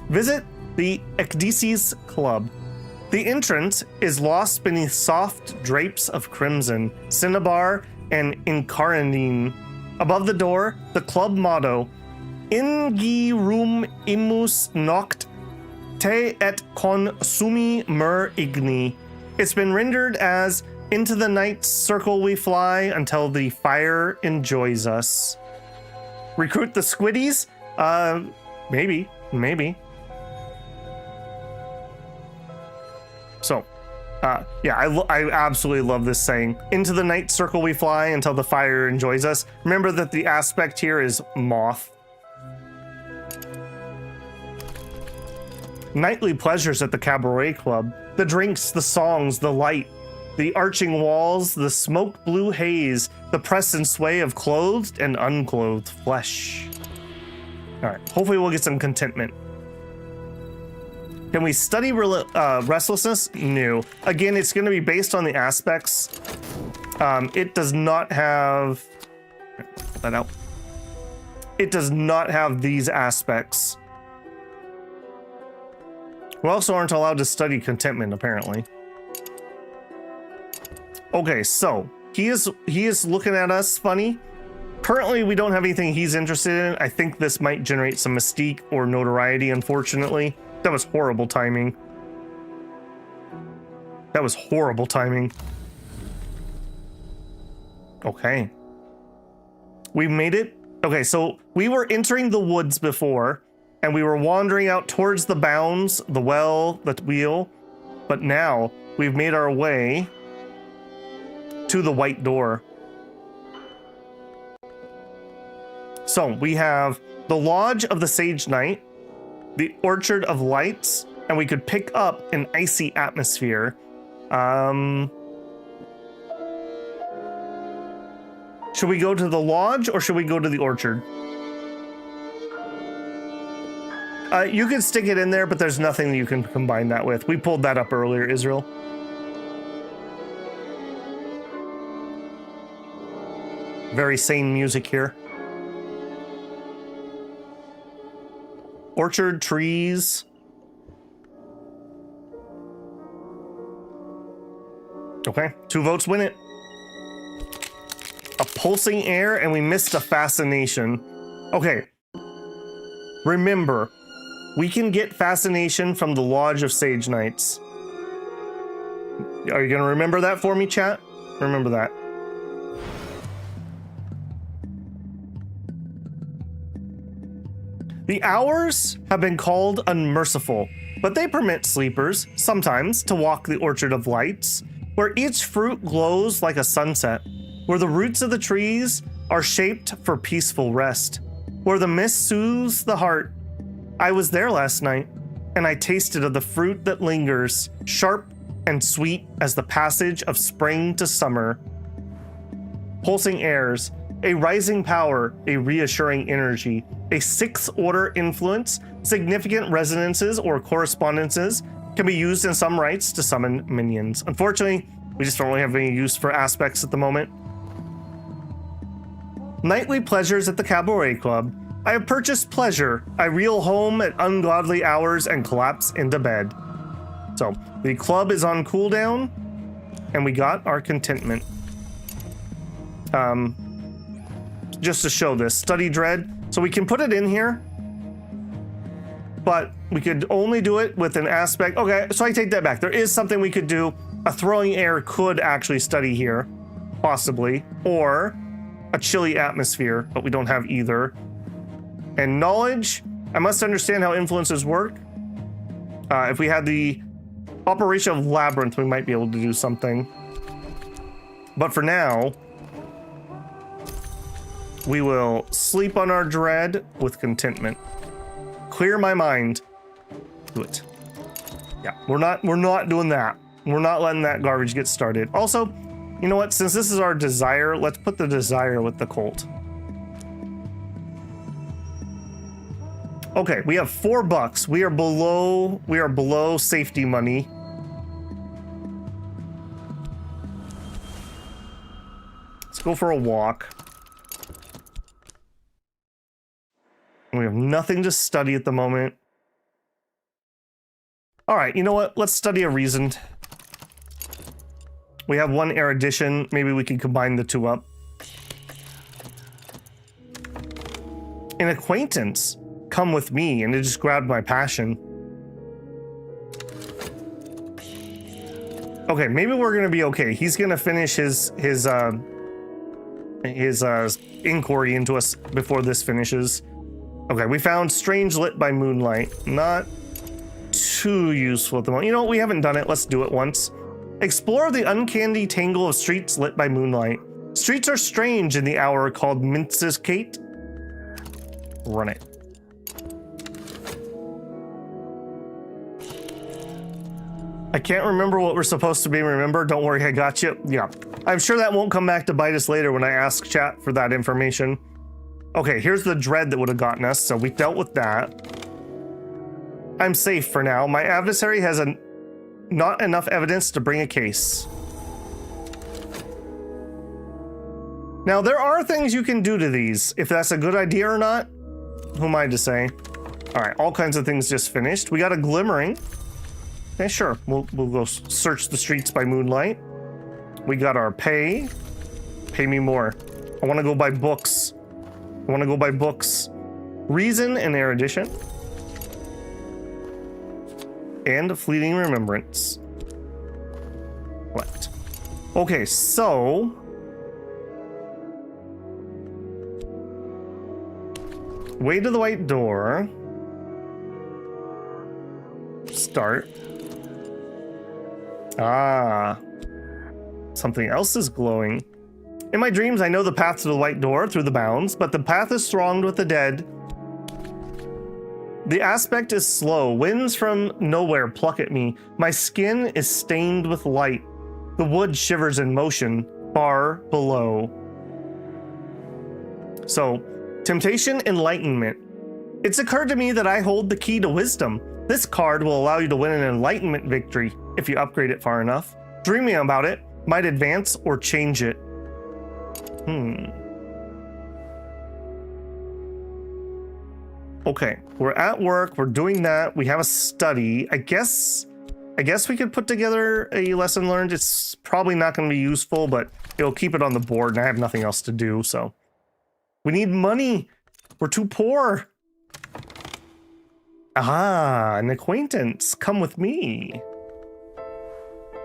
Visit the Alexis Club. The entrance is lost beneath soft drapes of crimson, cinnabar, and incarnadine. Above the door, the club motto, Ingi rum imus noct te et consumi mer igni. It's been rendered as into the night's circle we fly until the fire enjoys us. Recruit the squiddies? Maybe. So, yeah, I absolutely love this saying. Into the night circle we fly until the fire enjoys us. Remember that the aspect here is moth. Nightly pleasures at the Cabaret Club. The drinks, the songs, the light, the arching walls, the smoke blue haze, the press and sway of clothed and unclothed flesh. All right, hopefully we'll get some contentment. Can we study restlessness? No. Again, it's going to be based on the aspects. It does not have... Put that out. It does not have these aspects. We also aren't allowed to study contentment, apparently. Okay, so he is looking at us funny. Currently, we don't have anything he's interested in. I think this might generate some mystique or notoriety, unfortunately. That was horrible timing. That was horrible timing. Okay. We made it. Okay, so we were entering the woods before, and we were wandering out towards the bounds, the well, the wheel. But now we've made our way to the white door. So we have the Lodge of the Sage Knight, the Orchard of Lights, and we could pick up an icy atmosphere. Should we go to the lodge or should we go to the orchard? You can stick it in there, but there's nothing that you can combine that with. We pulled that up earlier, Israel. Very sane music here. Orchard, trees. Okay, 2 votes win it. A pulsing air, and we missed a fascination. Okay. Remember, we can get fascination from the Lodge of Sage Knights. Are you gonna remember that for me, chat? Remember that. The hours have been called unmerciful, but they permit sleepers, sometimes, to walk the Orchard of Lights, where each fruit glows like a sunset, where the roots of the trees are shaped for peaceful rest, where the mist soothes the heart, I was there last night, and I tasted of the fruit that lingers, sharp and sweet as the passage of spring to summer. Pulsing airs, a rising power, a reassuring energy, a sixth order influence, significant resonances or correspondences can be used in some rites to summon minions. Unfortunately, we just don't really have any use for aspects at the moment. Nightly pleasures at the Cabaret Club. I have purchased pleasure. I reel home at ungodly hours and collapse into bed. So, the club is on cooldown, and we got our contentment. Just to show this, study dread. So we can put it in here, but we could only do it with an aspect. Okay, so I take that back. There is something we could do. A throwing air could actually study here, possibly, or a chilly atmosphere, but we don't have either. And knowledge, I must understand how influences work. If we had the operation of labyrinth, we might be able to do something. But for now, we will sleep on our dread with contentment. Clear my mind. Do it. Yeah, we're not doing that. We're not letting that garbage get started. Also, you know what? Since this is our desire, let's put the desire with the cult. Okay, we have $4. We are below safety money. Let's go for a walk. We have nothing to study at the moment. All right, you know what? Let's study a reason. We have one erudition. Maybe we can combine the two up. An acquaintance. Come with me, and it just grabbed my passion. Okay, maybe we're gonna be okay. He's gonna finish his inquiry into us before this finishes. Okay, we found strange lit by moonlight. Not too useful at the moment. You know what? We haven't done it. Let's do it once. Explore the uncanny tangle of streets lit by moonlight. Streets are strange in the hour called Mansus Kate. Run it. I can't remember what we're supposed to be. Remember? Don't worry, I got you. Yeah. I'm sure that won't come back to bite us later when I ask chat for that information. Okay, here's the dread that would have gotten us, so we dealt with that. I'm safe for now. My adversary has not enough evidence to bring a case. Now, there are things you can do to these. If that's a good idea or not, who am I to say? All right, all kinds of things just finished. We got a glimmering. Okay, sure. We'll go search the streets by moonlight. We got our pay. Pay me more. I want to go buy books. Reason and erudition. And fleeting remembrance. What? Okay, so way to the white door. Start. Ah. Something else is glowing. In my dreams, I know the path to the white door through the bounds, but the path is thronged with the dead. The aspect is slow. Winds from nowhere pluck at me. My skin is stained with light. The wood shivers in motion, far below. So, temptation, enlightenment. It's occurred to me that I hold the key to wisdom. This card will allow you to win an enlightenment victory if you upgrade it far enough. Dreaming about it might advance or change it. Okay, we're at work, we're doing that, we have a study. I guess we could put together a lesson learned. It's probably not going to be useful, but it'll keep it on the board, and I have nothing else to do, so. We need money. We're too poor. Ah, an acquaintance. Come with me.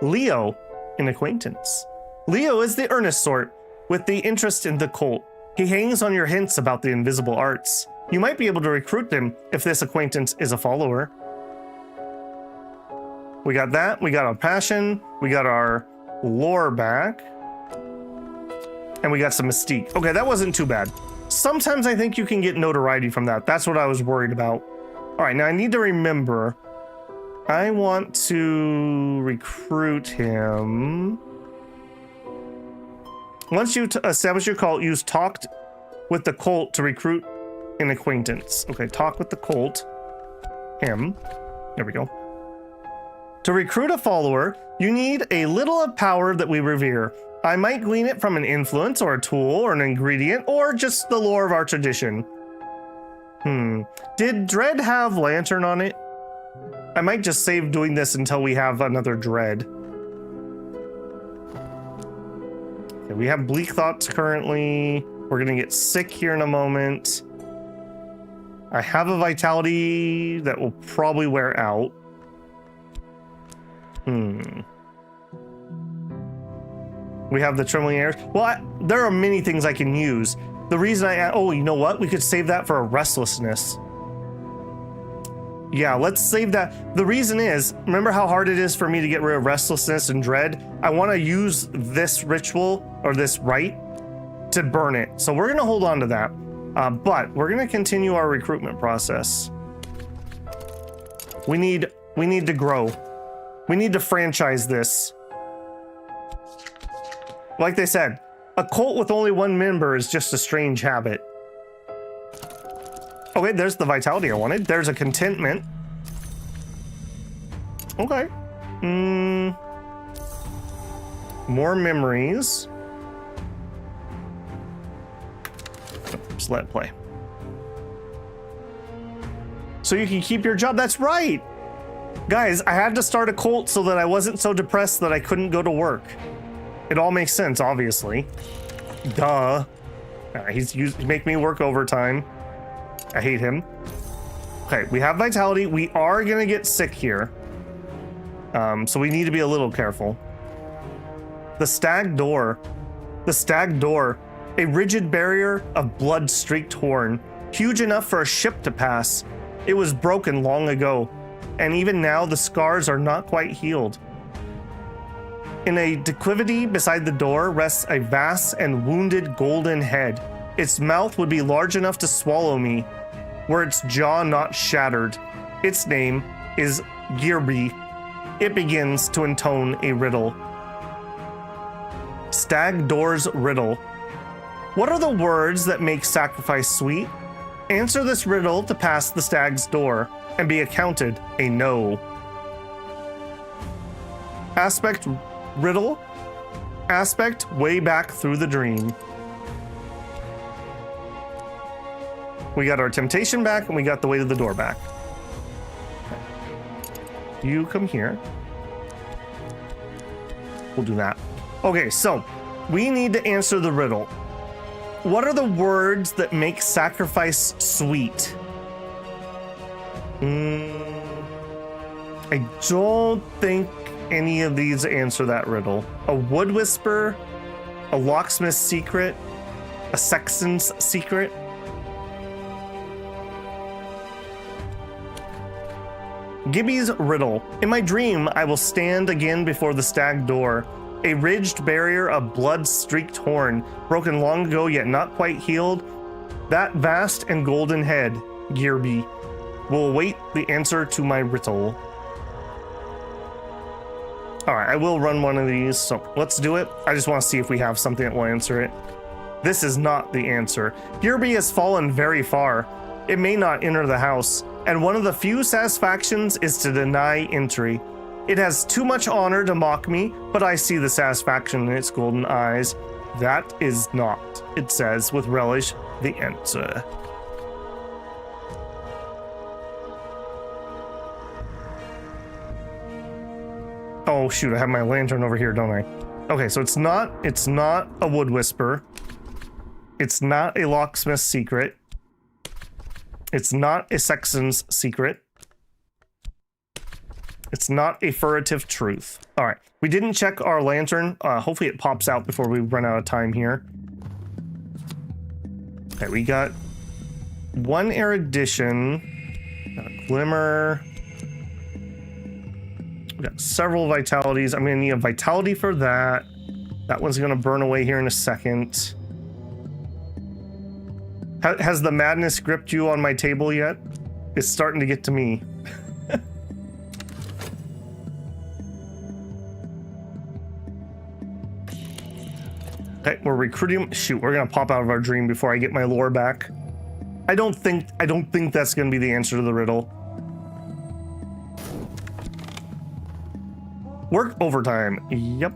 Leo, an acquaintance. Leo is the earnest sort, with the interest in the cult. He hangs on your hints about the invisible arts. You might be able to recruit him if this acquaintance is a follower. We got that, we got our passion, we got our lore back, and we got some mystique. Okay, that wasn't too bad. Sometimes I think you can get notoriety from that. That's what I was worried about. All right, now I need to remember. I want to recruit him. Once you establish your cult, use talked with the cult to recruit an acquaintance. Okay, talk with the cult. Him. There we go. To recruit a follower, you need a little of power that we revere. I might glean it from an influence or a tool or an ingredient or just the lore of our tradition. Did Dread have Lantern on it? I might just save doing this until we have another Dread. Okay, we have Bleak Thoughts currently. We're gonna get sick here in a moment. I have a Vitality that will probably wear out. We have the Trembling Airs. Well, there are many things I can use. The reason oh, you know what? We could save that for a Restlessness. Yeah, let's save that. The reason is, remember how hard it is for me to get rid of Restlessness and Dread? I want to use this ritual, or this rite, to burn it. So we're going to hold on to that. But we're going to continue our recruitment process. We need to grow. We need to franchise this. Like they said, a cult with only one member is just a strange habit. Okay, there's the Vitality I wanted. There's a Contentment. Okay. More memories. Just let it play. So you can keep your job. That's right. Guys, I had to start a cult so that I wasn't so depressed that I couldn't go to work. It all makes sense, obviously. Duh. He's make me work overtime. I hate him. Okay, we have Vitality. We are gonna get sick here. So we need to be a little careful. The Stag Door. The Stag Door. A rigid barrier of blood-streaked horn. Huge enough for a ship to pass. It was broken long ago. And even now, the scars are not quite healed. In a declivity beside the door rests a vast and wounded golden head. Its mouth would be large enough to swallow me, were its jaw not shattered. Its name is Gearby. It begins to intone a riddle. Stag Door's riddle. What are the words that make sacrifice sweet? Answer this riddle to pass the stag's door and be accounted a no. Aspect riddle. Aspect way back through the dream. We got our temptation back and we got the way to the door back. You come here. We'll do that. Okay, so we need to answer the riddle. What are the words that make sacrifice sweet? I don't think any of these answer that riddle. A wood whisper, a locksmith's secret, a sexton's secret. Gibby's riddle. In my dream, I will stand again before the stag door. A ridged barrier of blood-streaked horn, broken long ago yet not quite healed. That vast and golden head, Gearby, will await the answer to my riddle. All right, I will run one of these, so let's do it. I just want to see if we have something that will answer it. This is not the answer. Gearby has fallen very far. It may not enter the house, and one of the few satisfactions is to deny entry. It has too much honor to mock me, but I see the satisfaction in its golden eyes. That is not, it says with relish, the answer. Oh shoot, I have my lantern over here, don't I? Okay, so it's not a wood whisper. It's not a locksmith's secret. It's not a sexton's secret. It's not a furtive truth. All right, we didn't check our lantern. Hopefully it pops out before we run out of time here. Okay, we got one erudition, got a glimmer. We got several vitalities. I'm gonna need a vitality for that. That one's gonna burn away here in a second. Has the madness gripped you on my table yet? is starting to get to me. Okay, we're recruiting. Shoot, we're gonna pop out of our dream before I get my lore back. I don't think that's gonna be the answer to the riddle. Work overtime. Yep.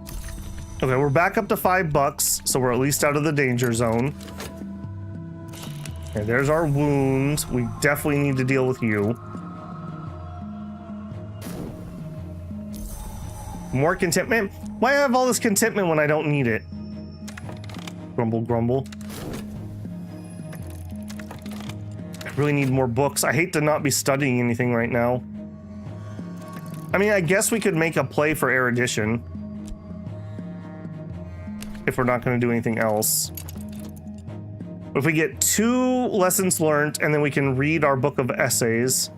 Okay, we're back up to $5, so we're at least out of the danger zone. Okay, there's our wounds. We definitely need to deal with you. More contentment? Why have all this contentment when I don't need it? Grumble, grumble. I really need more books. I hate to not be studying anything right now. I mean, I guess we could make a play for erudition. If we're not going to do anything else. If we get 2 lessons learned and then we can read our book of essays.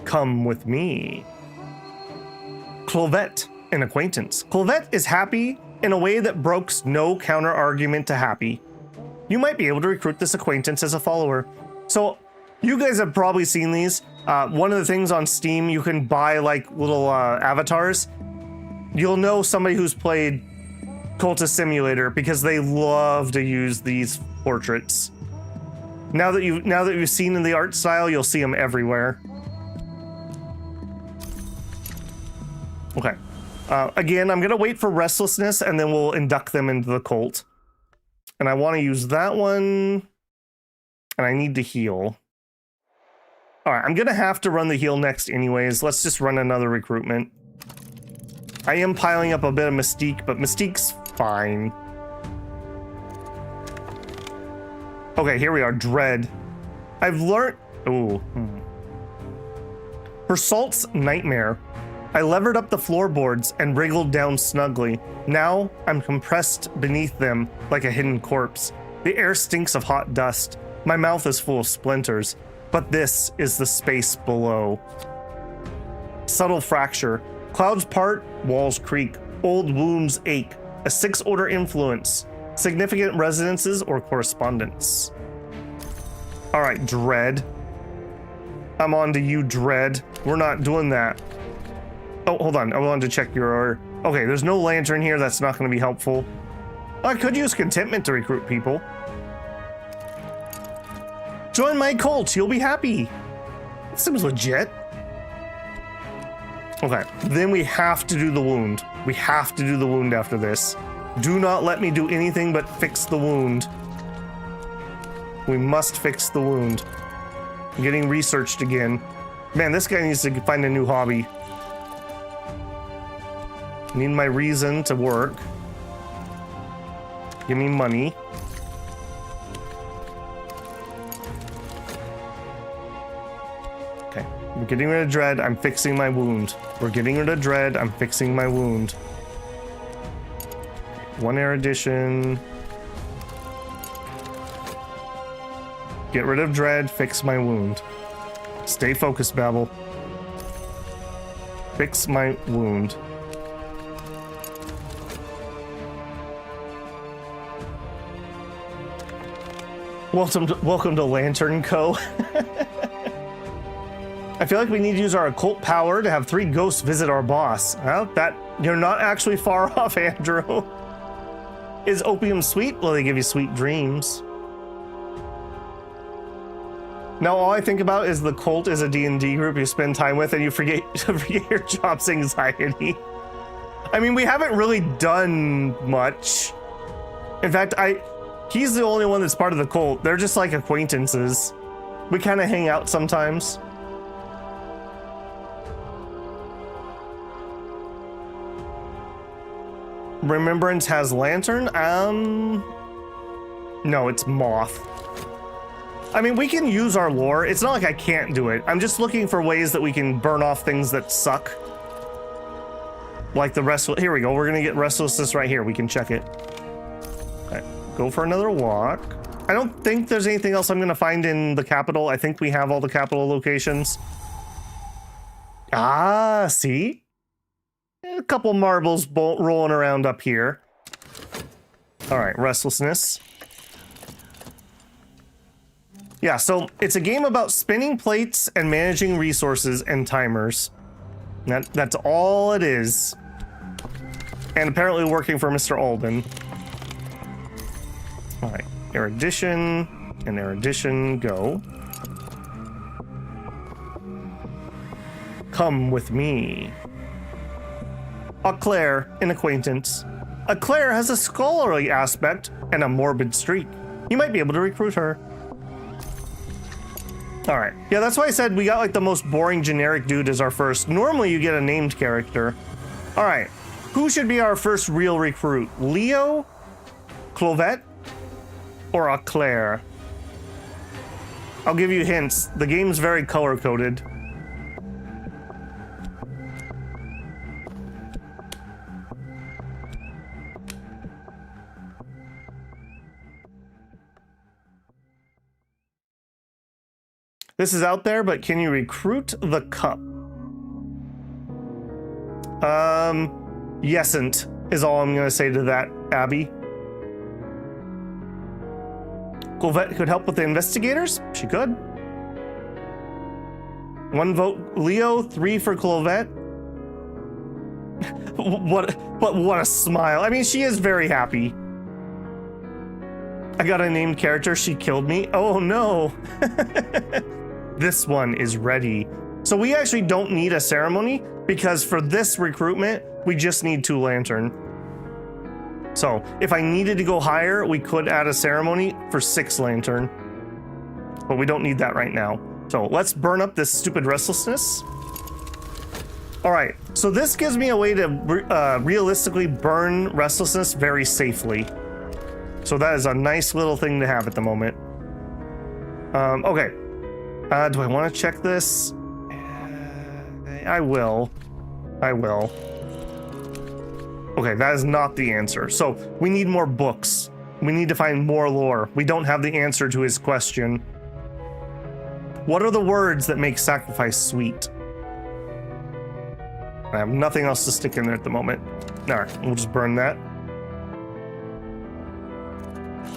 Come with me. Clovette, an acquaintance. Clovette is happy in a way that brokes no counter argument to happy. You might be able to recruit this acquaintance as a follower. So you guys have probably seen these. One of the things on Steam, you can buy like little avatars. You'll know somebody who's played Cultist Simulator because they love to use these portraits. Now that you've seen in the art style, you'll see them everywhere. Okay. Again, I'm gonna wait for restlessness and then we'll induct them into the cult. And I want to use that one. And I need to heal. All right, I'm gonna have to run the heal next anyways. Let's just run another recruitment. I am piling up a bit of Mystique, but Mystique's fine. Okay, here we are, Dread. I've learned, Her salt's nightmare. I levered up the floorboards and wriggled down snugly. Now I'm compressed beneath them like a hidden corpse. The air stinks of hot dust. My mouth is full of splinters, but this is the space below. Subtle fracture. Clouds part, walls creak. Old wounds ache. A 6-order influence. Significant resonances or correspondence. All right, Dread. I'm on to you, Dread. We're not doing that. Oh, hold on. I wanted to check your... Okay, there's no lantern here. That's not going to be helpful. I could use contentment to recruit people. Join my cult. You'll be happy. That seems legit. Okay, then we have to do the wound. We have to do the wound after this. Do not let me do anything but fix the wound. We must fix the wound. I'm getting researched again. Man, this guy needs to find a new hobby. Need my reason to work. Give me money. Okay, we're getting rid of Dread. I'm fixing my wound. We're getting rid of Dread. I'm fixing my wound. 1 erudition. Get rid of Dread. Fix my wound. Stay focused, Babel. Fix my wound. Welcome to Lantern Co. I feel like we need to use our occult power to have 3 ghosts visit our boss. Well, that you're not actually far off, Andrew. Is opium sweet? Well, they give you sweet dreams. Now all I think about is the cult is a D&D group you spend time with and you forget your job's anxiety. I mean, we haven't really done much. In fact, he's the only one that's part of the cult. They're just like acquaintances. We kind of hang out sometimes. Remembrance has lantern? No, it's moth. I mean, we can use our lore. It's not like I can't do it. I'm just looking for ways that we can burn off things that suck. Like the restless. Here we go. We're gonna get restlessness right here. We can check it. Okay. Go for another walk. I don't think there's anything else I'm gonna find in the capital. I think we have all the capital locations. Ah, see? A couple marbles rolling around up here. All right, restlessness. Yeah, so it's a game about spinning plates and managing resources and timers. That's all it is. And apparently working for Mr. Alden. All right, erudition and erudition, go. Come with me. A Claire, an acquaintance. A Claire has a scholarly aspect and a morbid streak. You might be able to recruit her. All right. Yeah, that's why I said we got like the most boring generic dude as our first. Normally you get a named character. All right. Who should be our first real recruit? Leo, Clovette, or a Claire? I'll give you hints. The game's very color-coded. This is out there, but can you recruit the cup? Yesn't is all I'm gonna say to that, Abby. Clovette could help with the investigators? She could. 1 vote Leo, 3 for Clovette. What a smile. I mean, she is very happy. I got a named character, she killed me. Oh no. This one is ready. So we actually don't need a ceremony because for this recruitment, we just need 2 lantern. So if I needed to go higher, we could add a ceremony for 6 lantern, but we don't need that right now. So let's burn up this stupid restlessness. All right, so this gives me a way to realistically burn restlessness very safely. So that is a nice little thing to have at the moment. Okay. Do I want to check this? I will. Okay, that is not the answer. So we need more books. We need to find more lore. We don't have the answer to his question. What are the words that make sacrifice sweet? I have nothing else to stick in there at the moment. All right, we'll just burn that.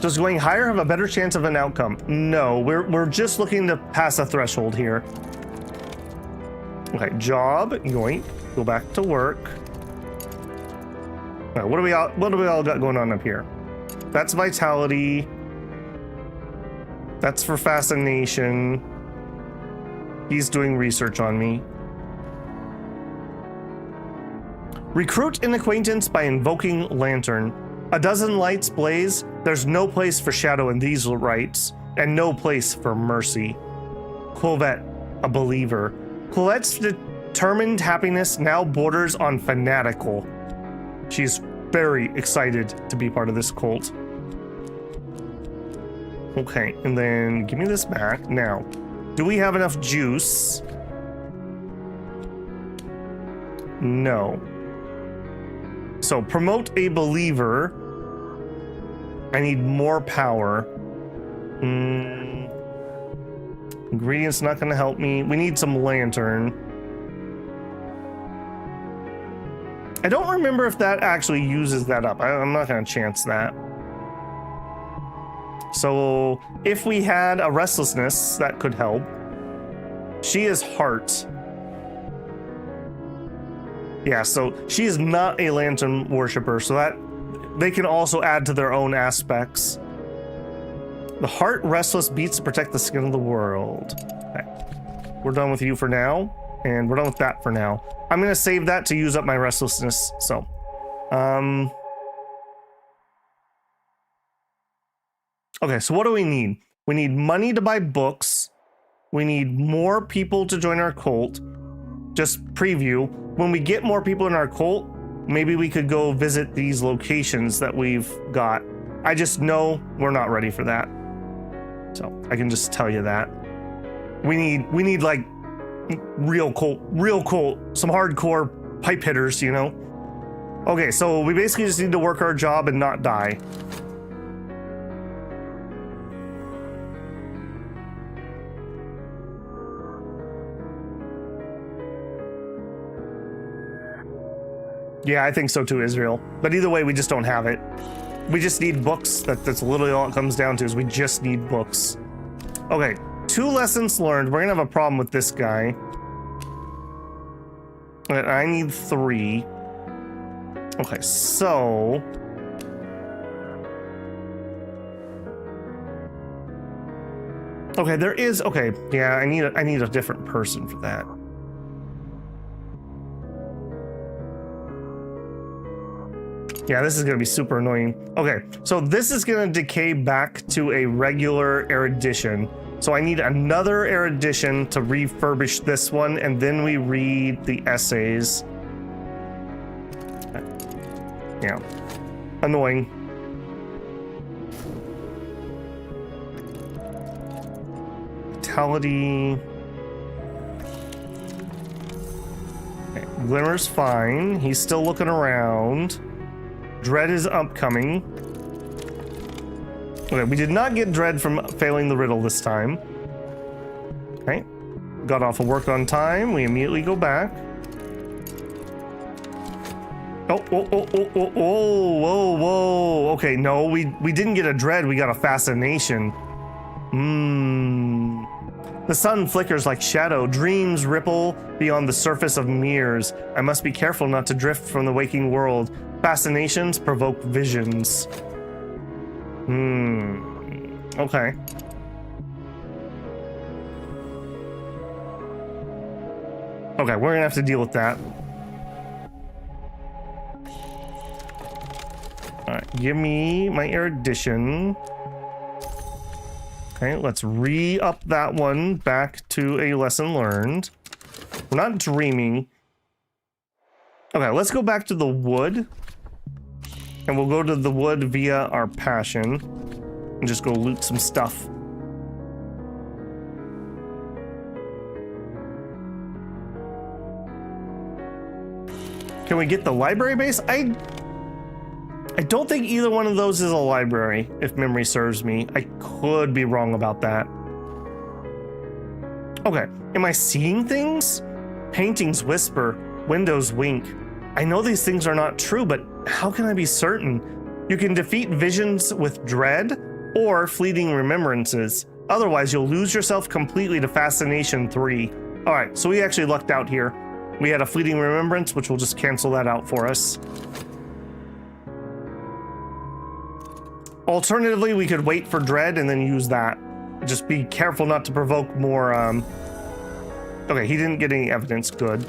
Does going higher have a better chance of an outcome? No, we're just looking to pass a threshold here. Okay, job, yoink, go back to work. All right, what do we all got going on up here? That's vitality. That's for fascination. He's doing research on me. Recruit an acquaintance by invoking lantern. A dozen lights blaze. There's no place for shadow in these rites, and no place for mercy. Clovette, a believer. Clovette's determined happiness now borders on fanatical. She's very excited to be part of this cult. Okay, and then give me this back. Now, do we have enough juice? No. So promote a believer. I need more power. Ingredients not going to help me. We need some lantern. I don't remember if that actually uses that up. I'm not going to chance that. So if we had a restlessness, that could help. She is heart. Yeah, so she is not a lantern worshiper, so that they can also add to their own aspects. The heart restless beats to protect the skin of the world. Okay. We're done with you for now, and we're done with that for now. I'm gonna save that to use up my restlessness, so. Okay, so what do we need? We need money to buy books. We need more people to join our cult. Just preview. When we get more people in our cult, maybe we could go visit these locations that we've got. I just know we're not ready for that. So I can just tell you that. We need like real cult, some hardcore pipe hitters, you know? Okay, so we basically just need to work our job and not die. Yeah, I think so too, Israel. But either way, we just don't have it. We just need books. That's literally all it comes down to, is we just need books. Okay, 2 lessons learned. We're gonna have a problem with this guy. I need 3. Okay, so... Okay, there is... Okay, yeah, I need a different person for that. Yeah, this is going to be super annoying. Okay, so this is going to decay back to a regular erudition. So I need another erudition to refurbish this one, and then we read the essays. Yeah, annoying. Vitality. Okay, Glimmer's fine. He's still looking around. Dread is upcoming. Okay, we did not get Dread from failing the riddle this time. Okay, got off of work on time. We immediately go back. Oh, whoa. Okay, no, we didn't get a Dread. We got a fascination. The sun flickers like shadow. Dreams ripple beyond the surface of mirrors. I must be careful not to drift from the waking world. Fascinations provoke visions. Okay. Okay, we're gonna have to deal with that. Alright, give me my erudition. Okay, let's re-up that one back to a lesson learned. We're not dreaming. Okay, let's go back to the wood. And we'll go to the wood via our passion. And just go loot some stuff. Can we get the library base? I don't think either one of those is a library, if memory serves me. I could be wrong about that. Okay, am I seeing things? Paintings whisper, windows wink. I know these things are not true, but how can I be certain? You can defeat visions with dread or fleeting remembrances. Otherwise, you'll lose yourself completely to Fascination 3. All right, so we actually lucked out here. We had a fleeting remembrance, which will just cancel that out for us. Alternatively, we could wait for dread and then use that. Just be careful not to provoke more, Okay, he didn't get any evidence, good.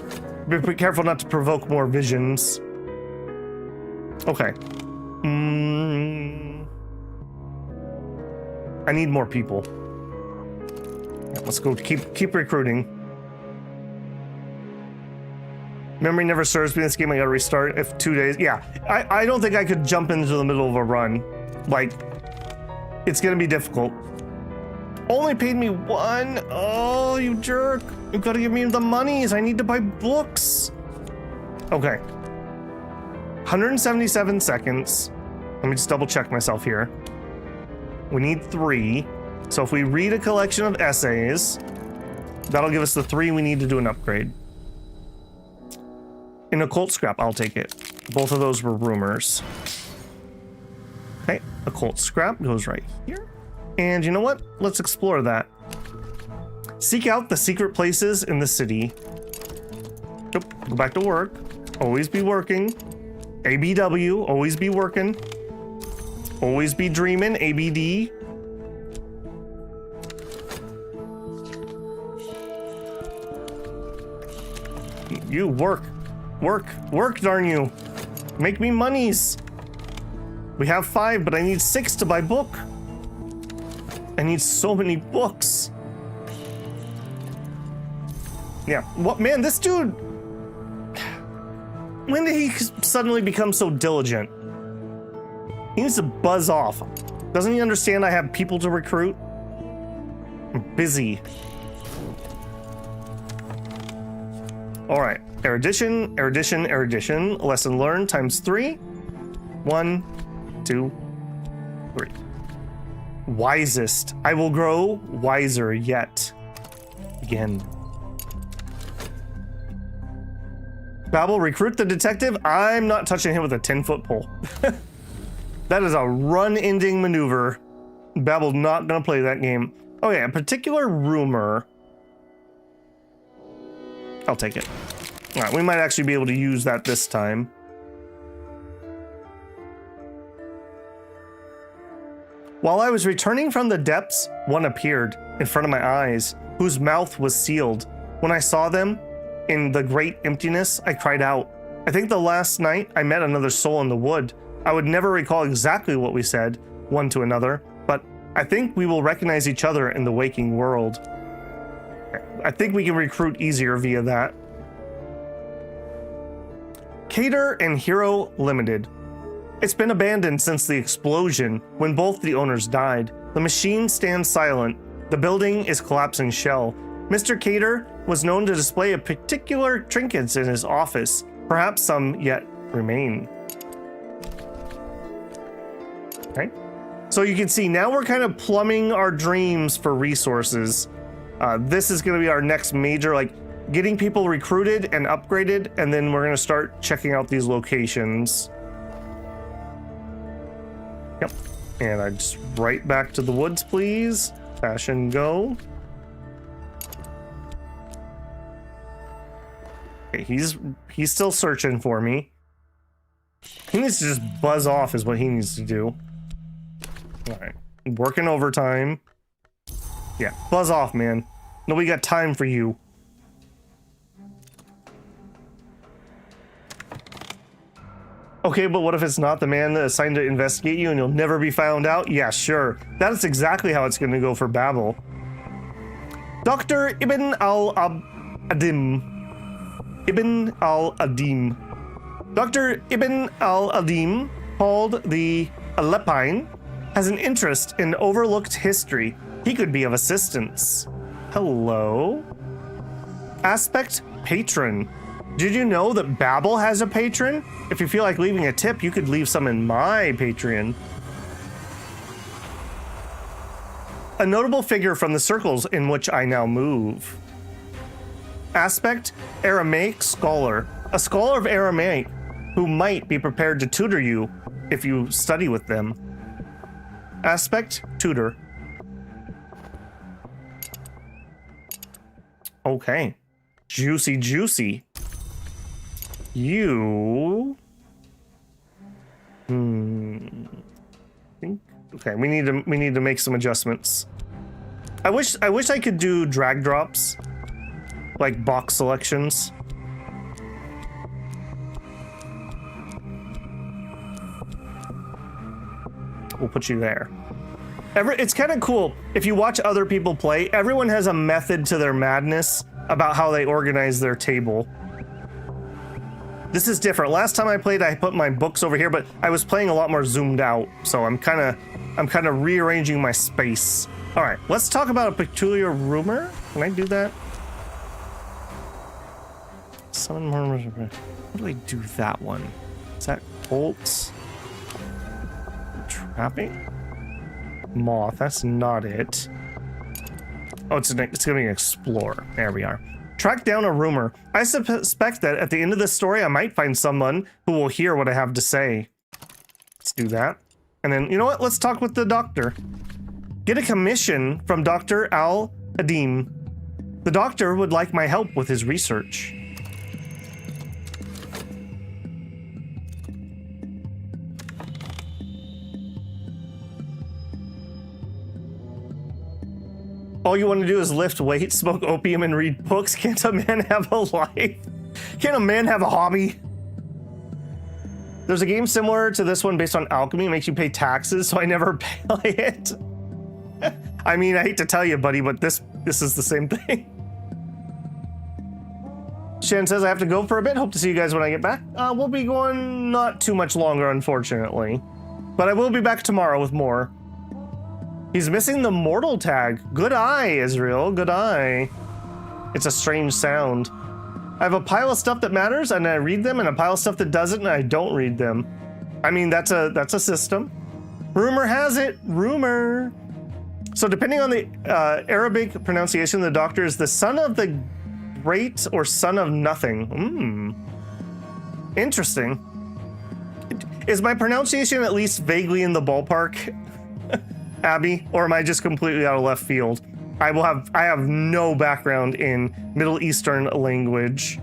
Be careful not to provoke more visions. Okay. I need more people. Yeah, let's go keep recruiting. Memory never serves me in this game. I gotta restart if 2 days. Yeah, I don't think I could jump into the middle of a run. Like, it's gonna be difficult. Only paid me 1. Oh, you jerk. You gotta give me the monies. I need to buy books. Okay. 177 seconds. Let me just double check myself here. We need 3. So if we read a collection of essays, that'll give us the 3 we need to do an upgrade. An occult scrap, I'll take it. Both of those were rumors. Okay, occult scrap goes right here. And you know what? Let's explore that. Seek out the secret places in the city. Nope, go back to work. Always be working. ABW, always be working. Always be dreaming, ABD. You work, darn you. Make me monies. We have 5, but I need 6 to buy book. I need so many books. Yeah, what, man, this dude, when did he suddenly become so diligent? He needs to buzz off. Doesn't he understand I have people to recruit? I'm busy. All right, erudition. Lesson learned times 3. 1, 2, 3. Wisest. I will grow wiser yet. Again. Babel, recruit the detective. I'm not touching him with a 10-foot pole. That is a run-ending maneuver. Babel's not gonna play that game. Okay, a particular rumor. I'll take it. All right, we might actually be able to use that this time. While I was returning from the depths, one appeared in front of my eyes, whose mouth was sealed. When I saw them in the great emptiness, I cried out. I think the last night I met another soul in the wood. I would never recall exactly what we said, one to another, but I think we will recognize each other in the waking world. I think we can recruit easier via that. Cater and Hero Limited. It's been abandoned since the explosion when both the owners died. The machine stands silent. The building is collapsing shell. Mr. Cater was known to display a particular trinkets in his office. Perhaps some yet remain. Okay. So you can see now we're kind of plumbing our dreams for resources. This is going to be our next major, like getting people recruited and upgraded, and then we're going to start checking out these locations. Yep. And I just right back to the woods, please. Fashion go. Okay, he's still searching for me. He needs to just buzz off is what he needs to do. All right. Working overtime. Yeah, buzz off, man. Nobody got time for you. Okay, but what if it's not the man assigned to investigate you and you'll never be found out? Yeah, sure. That is exactly how it's going to go for Babel. Dr. Ibn al-Adim. Ibn al-Adim. Dr. Ibn al-Adim, called the Illopoly, has an interest in overlooked history. He could be of assistance. Hello? Aspect Patron. Did you know that Babel has a patron? If you feel like leaving a tip, you could leave some in my Patreon. A notable figure from the circles in which I now move. Aspect Aramaic Scholar. A scholar of Aramaic who might be prepared to tutor you if you study with them. Aspect Tutor. Okay. Juicy, juicy. You... Okay, we need to make some adjustments. I wish I could do drag drops, like box selections. We'll put you there. It's kind of cool if you watch other people play. Everyone has a method to their madness about how they organize their table. This is different. Last time I played, I put my books over here, but I was playing a lot more zoomed out, so I'm kind of rearranging my space. All right, let's talk about a peculiar rumor. Can I do that? Summon more. How do I do that one? Is that Colts? Trapping? Moth. That's not it. Oh, it's gonna be an explorer. There we are. Track down a rumor. I suspect that at the end of this story, I might find someone who will hear what I have to say. Let's do that. And then, you know what? Let's talk with the doctor. Get a commission from Dr. Al-Adim. The doctor would like my help with his research. All you want to do is lift weights, smoke opium, and read books. Can't a man have a life? Can't a man have a hobby? There's a game similar to this one based on alchemy. It makes you pay taxes, so I never play it. I mean, I hate to tell you, buddy, but this is the same thing. Shan says I have to go for a bit. Hope to see you guys when I get back. We'll be going not too much longer, unfortunately. But I will be back tomorrow with more. He's missing the mortal tag. Good eye, Israel. Good eye. It's a strange sound. I have a pile of stuff that matters, and I read them, and a pile of stuff that doesn't, and I don't read them. I mean, that's a system. Rumor has it. Rumor. So depending on the Arabic pronunciation, the doctor is the son of the great or son of nothing. Interesting. Is my pronunciation at least vaguely in the ballpark? Abby, or am I just completely out of left field? I have no background in Middle Eastern language.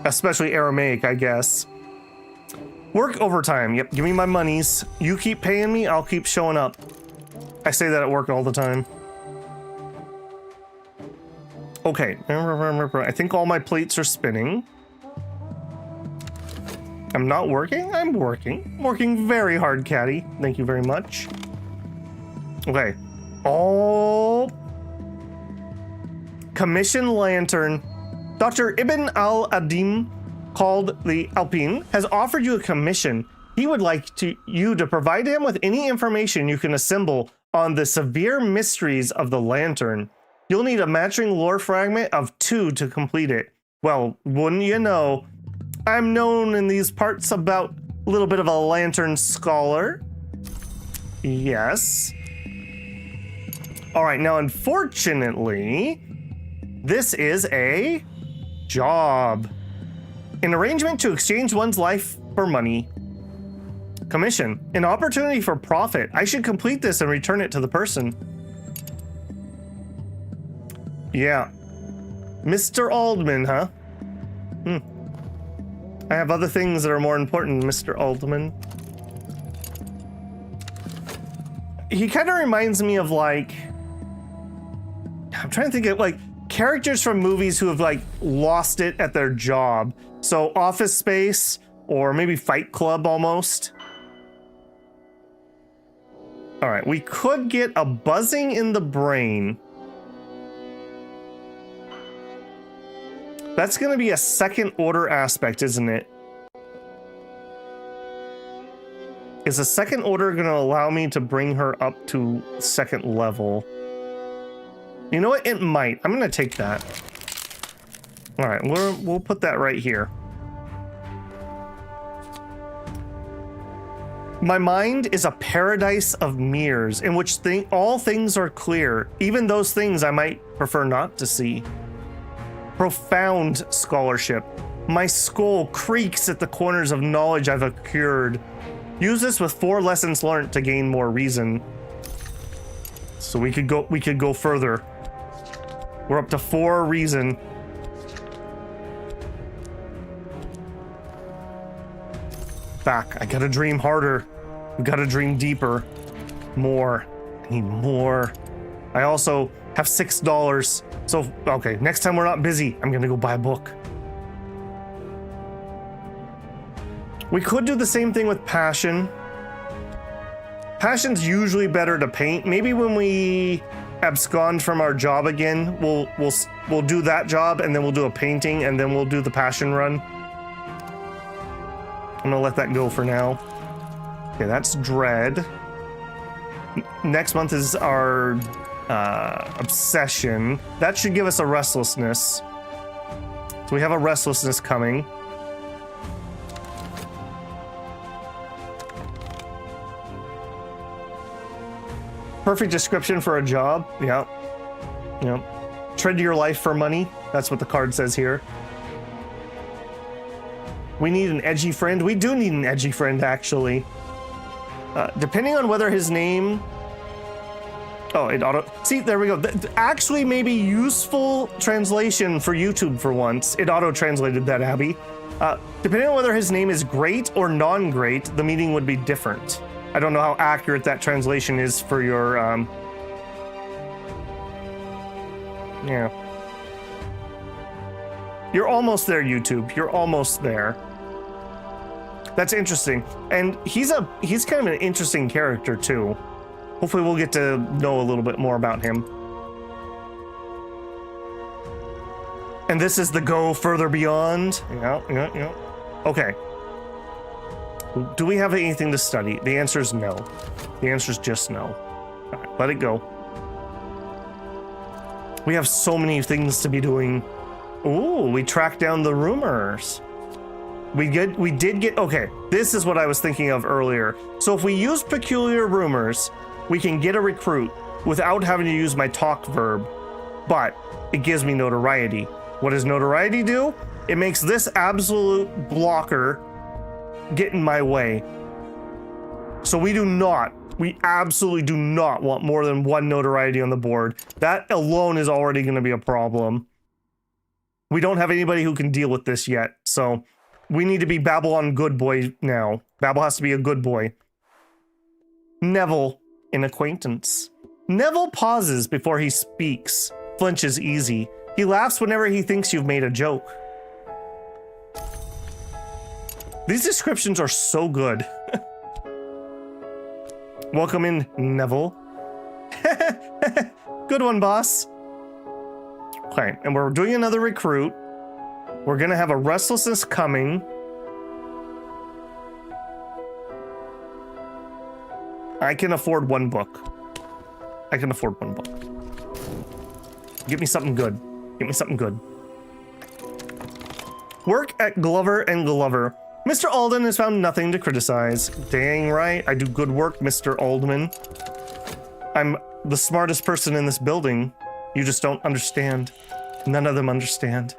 Especially Aramaic, I guess. Work overtime. Yep, give me my monies. You keep paying me, I'll keep showing up. I say that at work all the time. Okay, I think all my plates are spinning. I'm not working? I'm working. Working very hard, Caddy. Thank you very much. Okay. Oh. Commission lantern. Dr. Ibn al-Adim, called the Alpine, has offered you a commission. He would like you to provide him with any information you can assemble on the severe mysteries of the lantern. You'll need a matching lore fragment of 2 to complete it. Well, wouldn't you know, I'm known in these parts about a little bit of a lantern scholar. Yes. All right, now unfortunately, this is a job. An arrangement to exchange one's life for money. Commission. An opportunity for profit. I should complete this and return it to the person. Yeah. Mr. Aldman, huh? I have other things that are more important, Mr. Aldman. He kind of reminds me of, like... I'm trying to think of, like, characters from movies who have, like, lost it at their job. So Office Space, or maybe Fight Club almost. All right, we could get a buzzing in the brain. That's going to be a second order aspect, isn't it? Is a second order going to allow me to bring her up to second level? You know what? It might. I'm going to take that. All right, we'll put that right here. My mind is a paradise of mirrors in which all things are clear, even those things I might prefer not to see. Profound scholarship. My skull creaks at the corners of knowledge I've accrued. Use this with 4 lessons learned to gain more reason. So we could go further. We're up to 4 reason. Back. I gotta dream harder. We gotta dream deeper. More. I need more. I also have $6. So, okay, next time we're not busy, I'm gonna go buy a book. We could do the same thing with passion. Passion's usually better to paint. Maybe when we abscond from our job again, we'll do that job, and then we'll do a painting, and then we'll do the passion run. I'm gonna let that go for now. Okay, that's dread. Next month is our obsession. That should give us a restlessness. So we have a restlessness coming. Perfect description for a job. Yeah. Yeah. Trade your life for money. That's what the card says here. We need an edgy friend. We do need an edgy friend, actually. Depending on whether his name... Oh, it auto... See, there we go. Actually, maybe useful translation for YouTube for once. It auto-translated that, Abby. Depending on whether his name is great or non-great, the meaning would be different. I don't know how accurate that translation is for your... Yeah. You're almost there, YouTube. You're almost there. That's interesting. And he's kind of an interesting character, too. Hopefully we'll get to know a little bit more about him. And this is the go further beyond. Yeah. Okay. Do we have anything to study? The answer is no. The answer is just no. All right, let it go. We have so many things to be doing. Ooh, we tracked down the rumors. We did get, okay, this is what I was thinking of earlier. So if we use peculiar rumors, we can get a recruit without having to use my talk verb, but it gives me notoriety. What does notoriety do? It makes this absolute blocker get in my way. So we do not We absolutely do not want more than 1 notoriety on the board. That alone is already going to be a problem. We don't have anybody who can deal with this yet, so we need to be Babylon good boy now. Babel has to be a good boy. Neville, an acquaintance. Neville pauses before he speaks, flinches easy. He laughs whenever he thinks you've made a joke. These descriptions are so good. Welcome in, Neville. Good one, boss. Okay, and we're doing another recruit. We're gonna have a restlessness coming. I can afford 1 book. I can afford 1 book. Give me something good. Give me something good. Work at Glover and Glover. Mr. Alden has found nothing to criticize. Dang right, I do good work, Mr. Alderman. I'm the smartest person in this building. You just don't understand. None of them understand.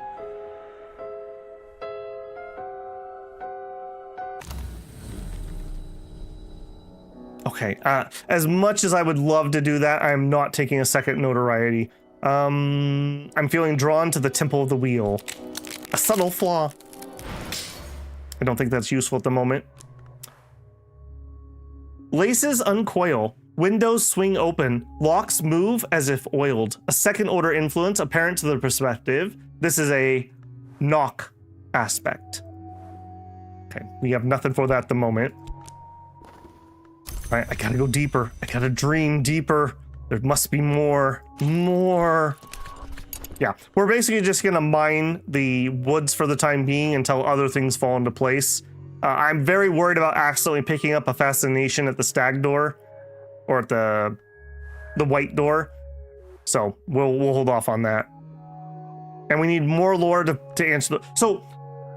Okay, as much as I would love to do that, I am not taking a second notoriety. I'm feeling drawn to the Temple of the Wheel. A subtle flaw. I don't think that's useful at the moment. Laces uncoil. Windows swing open. Locks move as if oiled. A second order influence apparent to the perspective. This is a knock aspect. Okay, we have nothing for that at the moment. All right, I gotta go deeper. I gotta dream deeper. There must be more. More. Yeah, we're basically just gonna mine the woods for the time being until other things fall into place. I'm very worried about accidentally picking up a fascination at the stag door, or at the white door. So we'll hold off on that. And we need more lore to answer the. So,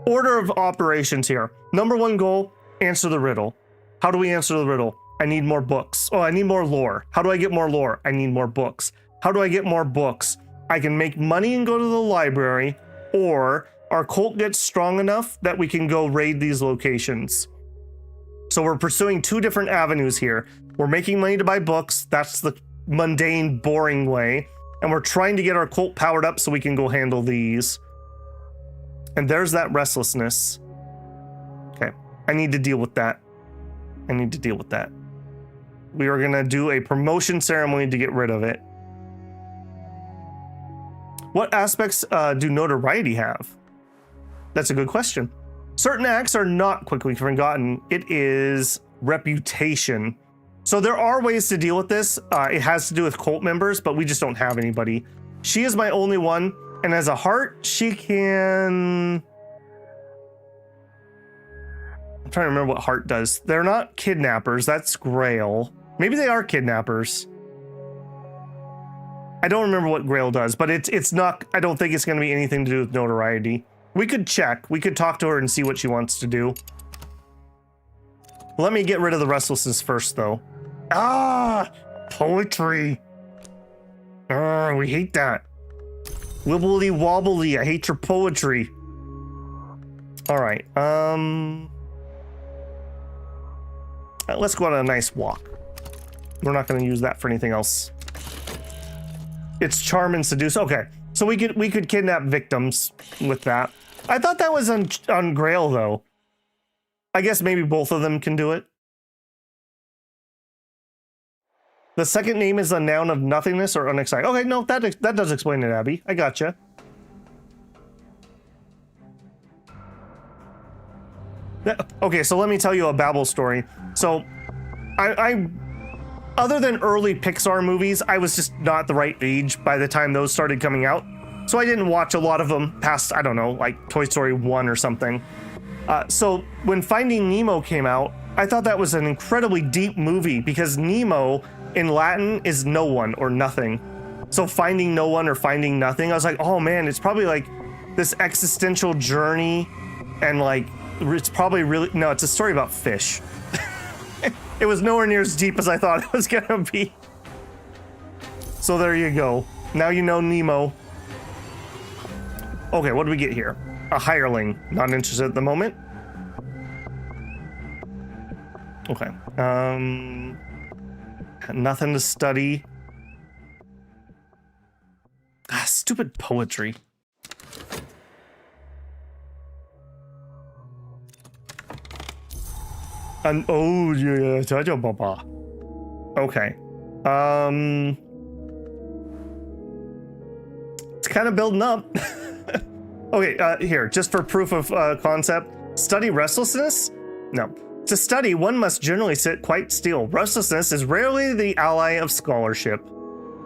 order of operations here. Number 1 goal: answer the riddle. How do we answer the riddle? I need more books. Oh, I need more lore. How do I get more lore? I need more books. How do I get more books? I can make money and go to the library, or our cult gets strong enough that we can go raid these locations. So we're pursuing 2 different avenues here. We're making money to buy books. That's the mundane, boring way. And we're trying to get our cult powered up so we can go handle these. And there's that restlessness. Okay, I need to deal with that. I need to deal with that. We are gonna do a promotion ceremony to get rid of it. What aspects do notoriety have? That's a good question. Certain acts are not quickly forgotten. It is reputation. So there are ways to deal with this. It has to do with cult members, but we just don't have anybody. She is my only one, and as a heart, she can... I'm trying to remember what heart does. They're not kidnappers, that's Grail. Maybe they are kidnappers. I don't remember what Grail does, but it's not, I don't think it's going to be anything to do with notoriety. We could check. We could talk to her and see what she wants to do. Let me get rid of the restlessness first, though. Ah! Poetry. We hate that. Wibbly wobbly, I hate your poetry. Alright, let's go on a nice walk. We're not going to use that for anything else. It's charm and seduce. Okay, so we could kidnap victims with that. I thought that was on Grail, though. I guess maybe both of them can do it. The second name is a noun of nothingness or unexcited. Okay, no, that does explain it, Abby. I gotcha. Okay, so let me tell you a Babel story. So, I other than early Pixar movies, I was just not the right age by the time those started coming out. So I didn't watch a lot of them past, I don't know, like Toy Story 1 or something. So when Finding Nemo came out, I thought that was an incredibly deep movie because Nemo in Latin is no one or nothing. So finding no one or finding nothing, I was like, oh man, it's probably like this existential journey and like, it's probably really, no, it's a story about fish. It was nowhere near as deep as I thought it was gonna be. So there you go. Now you know Nemo. Okay, what do we get here? A hireling. Not interested at the moment. Nothing to study. Ah, stupid poetry. Oh yeah, Papa. Okay. It's kind of building up. Okay, here, just for proof of concept. Study restlessness? No. To study, one must generally sit quite still. Restlessness is rarely the ally of scholarship.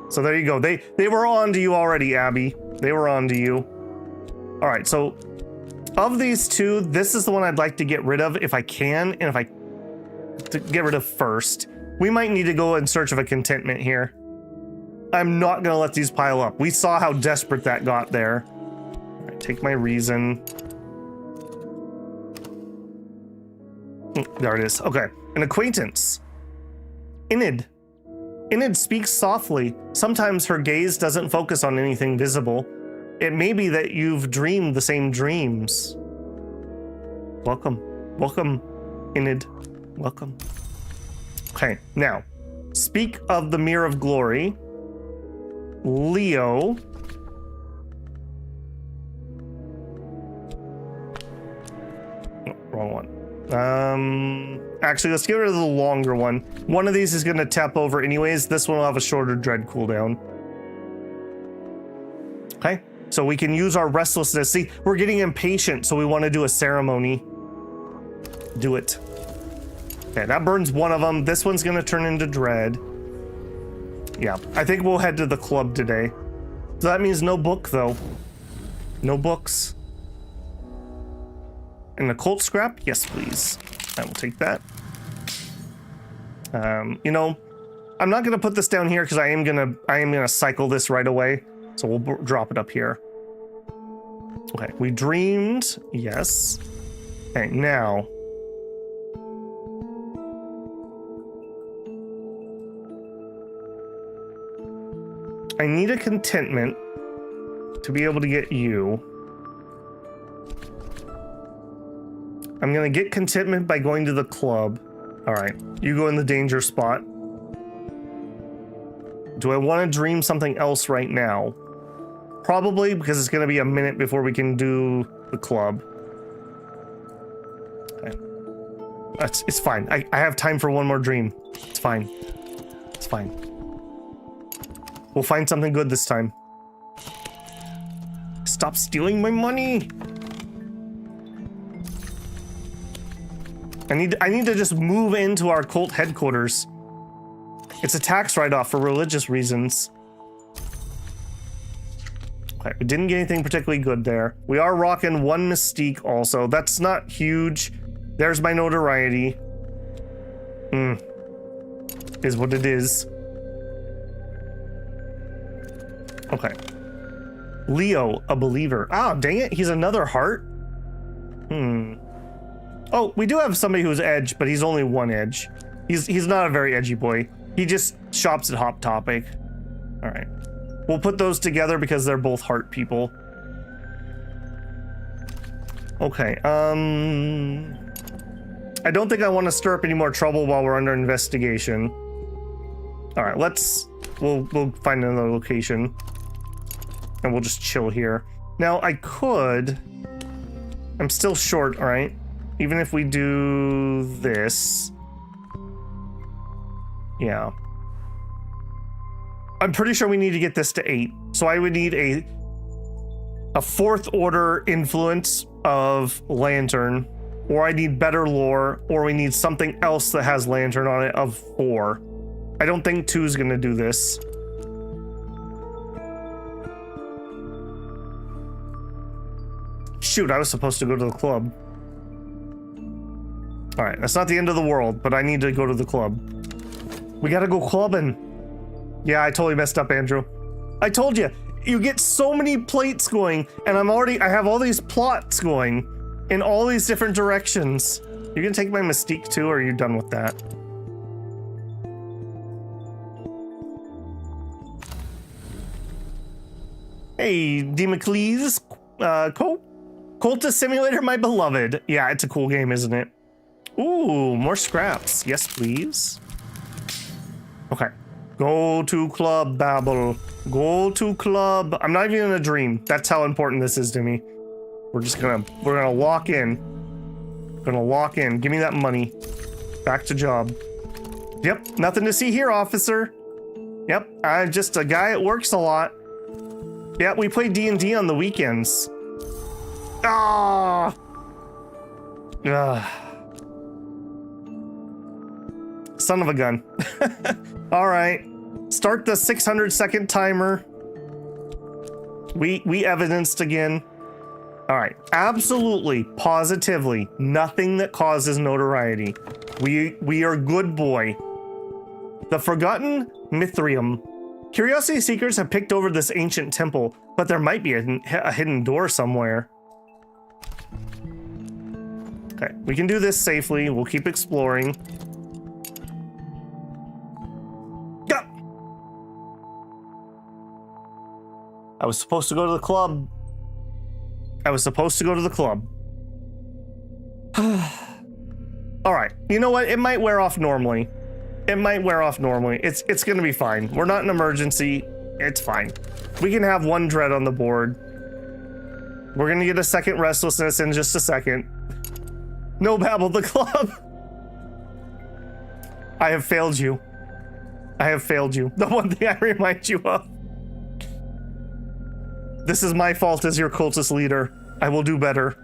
So there you go. They were on to you already, Abby. They were on to you. All right, so of these two, this is the one I'd like to get rid of if I can, and if I to get rid of first. We might need to go in search of a contentment here. I'm not gonna let these pile up. We saw how desperate that got there. All right, take my reason. There it is. Okay, an acquaintance. Enid. Enid speaks softly. Sometimes her gaze doesn't focus on anything visible. It may be that you've dreamed the same dreams. Welcome. Welcome, Enid. Welcome. Okay, now, speak of the mirror of glory. Leo. Oh, wrong one. Actually, let's get rid of the longer one. One of these is going to tap over anyways. This one will have a shorter dread cooldown. Okay, so we can use our restlessness. See, we're getting impatient, so we want to do a ceremony. Do it. Okay, that burns one of them. This one's going to turn into dread. Yeah, I think we'll head to the club today. So that means no book, though. No books. An occult scrap? Yes, please. I will take that. You know, I'm not gonna put this down here because I am gonna cycle this right away. So we'll drop it up here. Okay, we dreamed. Yes. Okay, now. I need a contentment to be able to get you. I'm gonna get contentment by going to the club. All right, you go in the danger spot. Do I want to dream something else right now? Probably, because it's gonna be a minute before we can do the club. Okay. It's fine. I have time for one more dream. It's fine. It's fine. We'll find something good this time. Stop stealing my money. I need to just move into our cult headquarters. It's a tax write-off for religious reasons. Okay, we didn't get anything particularly good there. We are rocking one mystique also. That's not huge. There's my notoriety. Is what it is. Okay. Leo, a believer. Ah, dang it, he's another heart? Oh, we do have somebody who's edge, but he's only one edge. He's not a very edgy boy. He just shops at Hot Topic. All right. We'll put those together because they're both heart people. Okay, I don't think I want to stir up any more trouble while we're under investigation. All right, we'll find another location. And we'll just chill here. Now, I'm still short, all right? Even if we do this. Yeah. I'm pretty sure we need to get this to 8. So I would need a 4th order influence of Lantern, or I need better lore, or we need something else that has Lantern on it of 4. I don't think 2 is gonna do this. Shoot, I was supposed to go to the club. All right, that's not the end of the world, but I need to go to the club. We gotta go clubbing. Yeah, I totally messed up, Andrew. I told you, you get so many plates going, and I have all these plots going in all these different directions. You gonna take my mystique too, or are you done with that? Hey, Democles, Cultist Simulator, my beloved. Yeah, it's a cool game, isn't it? Ooh, more scraps. Yes, please. Okay. Go to club, Babel. Go to club. I'm not even in a dream. That's how important this is to me. We're gonna lock in. Gonna lock in. Give me that money. Back to job. Yep, nothing to see here, officer. Yep, I'm just a guy that works a lot. Yeah, we play D&D on the weekends. Ah! Son of a gun. All right, start the 600-second timer. We evidenced again. All right, absolutely, positively, nothing that causes notoriety. We are good boy. The Forgotten Mithrium. Curiosity seekers have picked over this ancient temple, but there might be a hidden door somewhere. Okay, we can do this safely. We'll keep exploring. Go! I was supposed to go to the club. All right, you know what? It might wear off normally. It's gonna be fine. We're not an emergency. It's fine. We can have one dread on the board. We're gonna get a second restlessness in just a second. No, Babel, the club. I have failed you. The one thing I remind you of. This is my fault as your cultist leader. I will do better.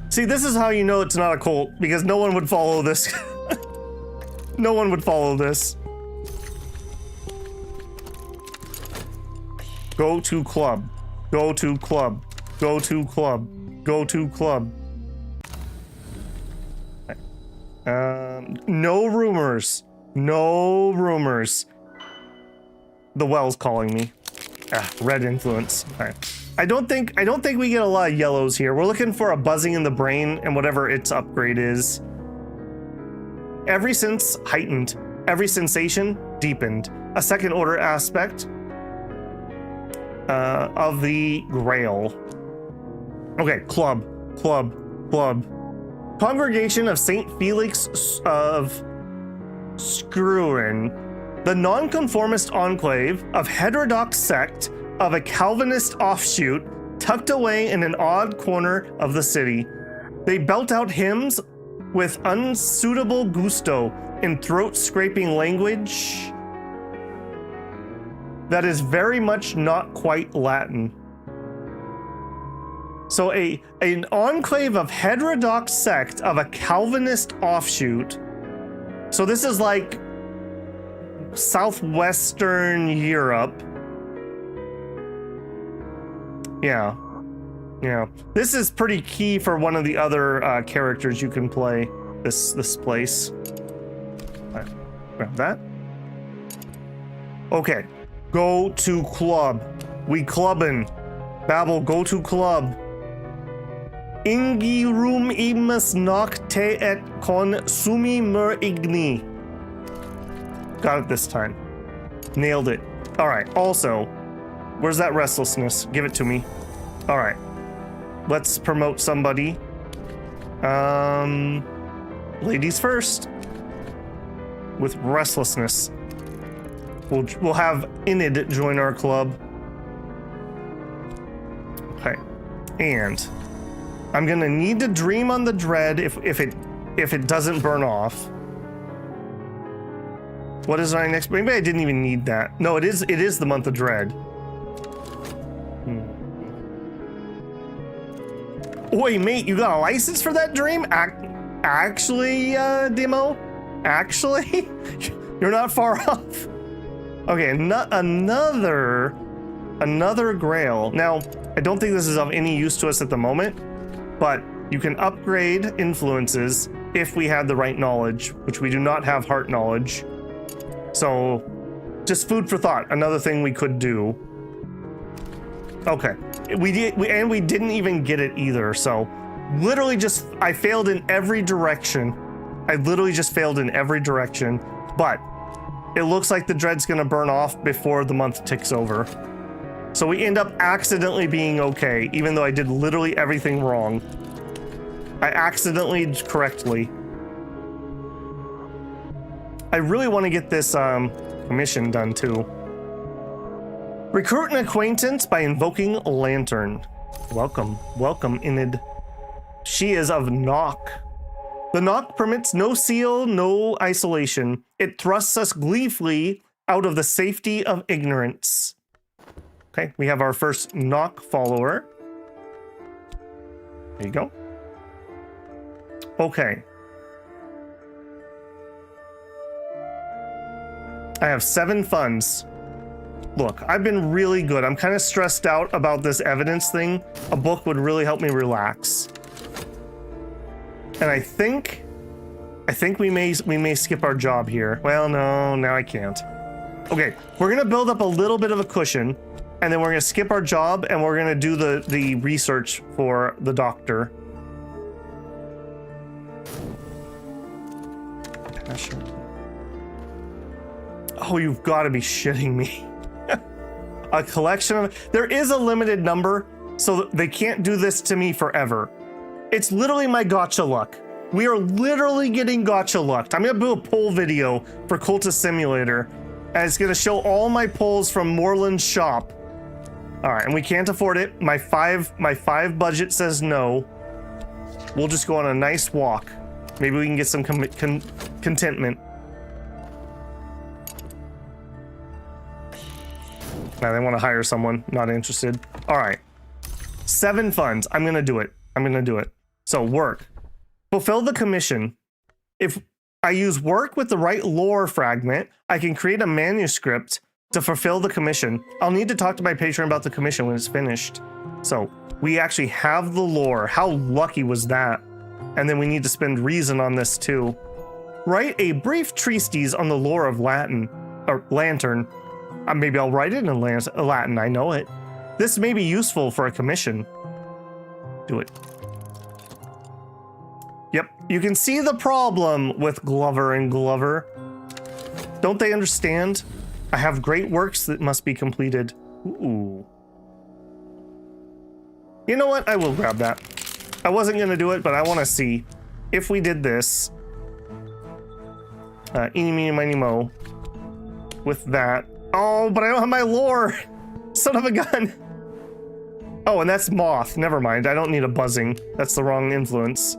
See, this is how you know it's not a cult, because no one would follow this. No one would follow this. Go to club. Go to club. Go to club. Go to club. No rumors. No rumors. The well's calling me. Red influence. Okay. I don't think we get a lot of yellows here. We're looking for a buzzing in the brain and whatever its upgrade is. Every sense heightened. Every sensation deepened. A second order aspect of the Grail. Okay, club. Congregation of Saint Felix of Screwen, the nonconformist enclave of heterodox sect of a Calvinist offshoot tucked away in an odd corner of the city. They belt out hymns with unsuitable gusto in throat-scraping language that is very much not quite Latin. So an enclave of heterodox sect of a Calvinist offshoot. So this is like southwestern Europe. Yeah. This is pretty key for one of the other characters you can play. This place. Right. Grab that. Okay. Go to club. We clubbin'. Babel, go to club. Ingi rum imus nocte et consumi mer igni. Got it this time. Nailed it. All right. Also, where's that restlessness? Give it to me. All right. Let's promote somebody. Ladies first. With restlessness. We'll have Enid join our club. Okay. And I'm gonna need to dream on the dread if it doesn't burn off. What is our next? Maybe I didn't even need that. No, it is the month of dread. Oi, mate, you got a license for that dream? Actually, Demo? Actually? You're not far off. Okay, another grail. Now, I don't think this is of any use to us at the moment, but you can upgrade influences if we had the right knowledge, which we do not have heart knowledge. So, just food for thought. Another thing we could do. Okay, we didn't even get it either. So, literally I failed in every direction. I literally just failed in every direction. But it looks like the dread's gonna burn off before the month ticks over. So we end up accidentally being okay, even though I did literally everything wrong. I really want to get this commission done too. Recruit an acquaintance by invoking a lantern. Welcome, welcome, Enid. She is of Knock. The Knock permits no seal, no isolation. It thrusts us gleefully out of the safety of ignorance. Okay, we have our first Knock follower. There you go. Okay. I have 7 funds. Look, I've been really good. I'm kind of stressed out about this evidence thing. A book would really help me relax. And I think we may skip our job here. Well, no, now I can't. Okay, we're gonna build up a little bit of a cushion, and then we're gonna skip our job, and we're gonna do the research for the doctor. Passion. Oh, you've got to be shitting me. A collection of... There is a limited number, so they can't do this to me forever. It's literally my gotcha luck. We are literally getting gotcha lucked. I'm going to do a poll video for Cultist Simulator, and it's going to show all my polls from Moreland's shop. All right, and we can't afford it. My five budget says no. We'll just go on a nice walk. Maybe we can get some contentment. Now they want to hire someone. Not interested. All right. 7 funds. I'm going to do it. I'm going to do it. So work. Fulfill the commission. If I use work with the right lore fragment, I can create a manuscript to fulfill the commission. I'll need to talk to my patron about the commission when it's finished. So we actually have the lore. How lucky was that? And then we need to spend reason on this too. Write a brief treatise on the lore of Latin, or lantern. Maybe I'll write it in Latin, I know it. This may be useful for a commission. Do it. Yep, you can see the problem with Glover and Glover. Don't they understand? I have great works that must be completed. Ooh. You know what? I will grab that. I wasn't gonna do it, but I want to see if we did this. Eeny, meeny, miny, mo. With that. Oh, but I don't have my lore. Son of a gun. Oh, and that's moth. Never mind. I don't need a buzzing. That's the wrong influence.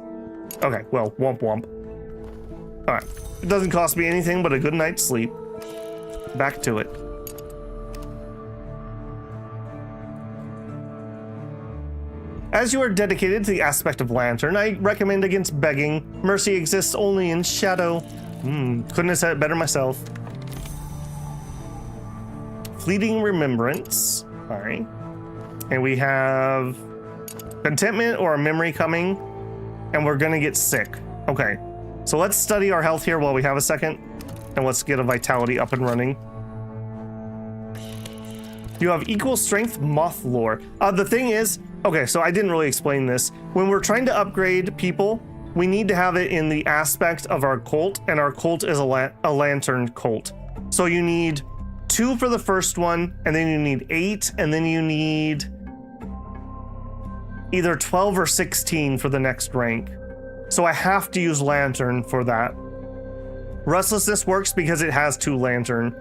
Okay, well, womp womp. All right. It doesn't cost me anything but a good night's sleep. Back to it. As you are dedicated to the aspect of lantern, I recommend against begging. Mercy exists only in shadow. Couldn't have said it better myself. Fleeting remembrance. All right. And we have contentment or a memory coming, and we're gonna get sick. Okay. So let's study our health here while we have a second, and let's get a vitality up and running. You have equal strength moth lore. The thing is, okay, so I didn't really explain this. When we're trying to upgrade people, we need to have it in the aspect of our cult, and our cult is a lantern cult. So you need 2 for the first one, and then you need 8, and then you need either 12 or 16 for the next rank. So I have to use lantern for that. Restlessness works because it has 2 lantern.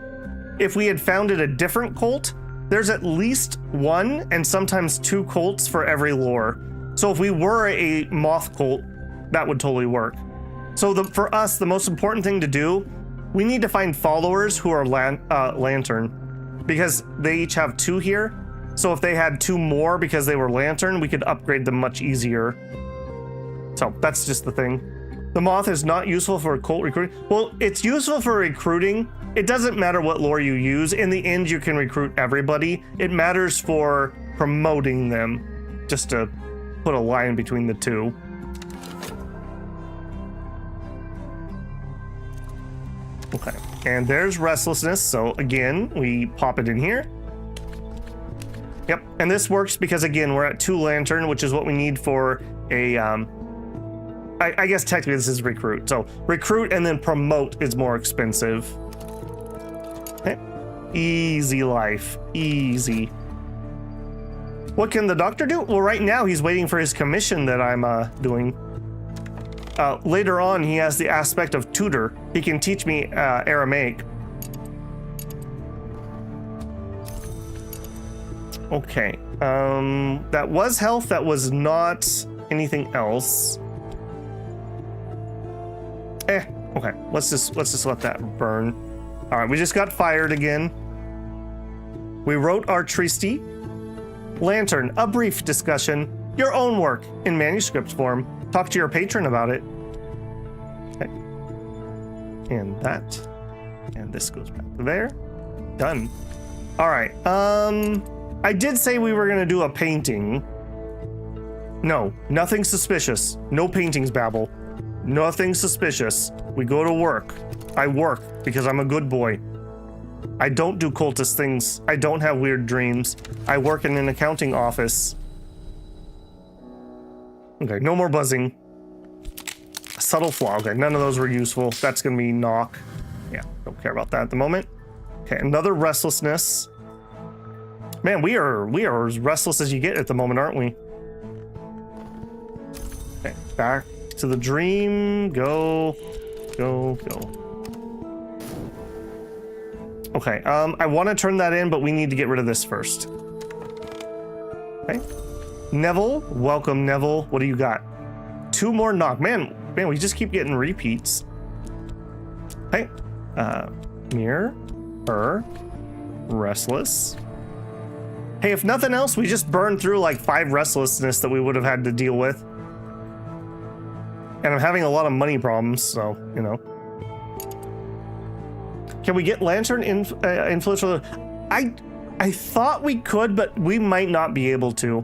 If we had founded a different cult, there's at least 1 and sometimes 2 cults for every lore. So if we were a moth cult, that would totally work. So for us, the most important thing to do, we need to find followers who are lantern, because they each have 2 here. So if they had 2 more because they were lantern, we could upgrade them much easier. So that's just the thing. The moth is not useful for cult recruiting. Well, it's useful for recruiting. It doesn't matter what lore you use. In the end, you can recruit everybody. It matters for promoting them, just to put a line between the 2. Okay, and there's restlessness. So again, we pop it in here. Yep, and this works because again, we're at 2 lantern, which is what we need for a, I guess technically this is recruit. So recruit and then promote is more expensive. Okay. Easy life, easy. What can the doctor do? Well, right now he's waiting for his commission that I'm doing. later on, he has the aspect of tutor. He can teach me Aramaic. Okay. That was health. That was not anything else. Okay. Let's just let that burn. All right. We just got fired again. We wrote our treaty. Lantern, a brief discussion. Your own work in manuscript form. Talk to your patron about it. Okay. And that. And this goes back to there. Done. All right. I did say we were going to do a painting. No, nothing suspicious. No paintings, Babel. Nothing suspicious. We go to work. I work because I'm a good boy. I don't do cultist things. I don't have weird dreams. I work in an accounting office. Okay, no more buzzing. A subtle flaw. Okay, none of those were useful. That's gonna be knock. Yeah, don't care about that at the moment. Okay, another restlessness. Man, we are as restless as you get at the moment, aren't we? Okay, back to the dream. Go. Okay, I want to turn that in, but we need to get rid of this first. Okay. Neville, welcome, Neville. What do you got? 2 more knock. Man, we just keep getting repeats. Okay. Mirror. Restless. Hey, if nothing else, we just burned through like 5 restlessness that we would have had to deal with. And I'm having a lot of money problems, so, you know. Can we get Lantern influential? I thought we could, but we might not be able to.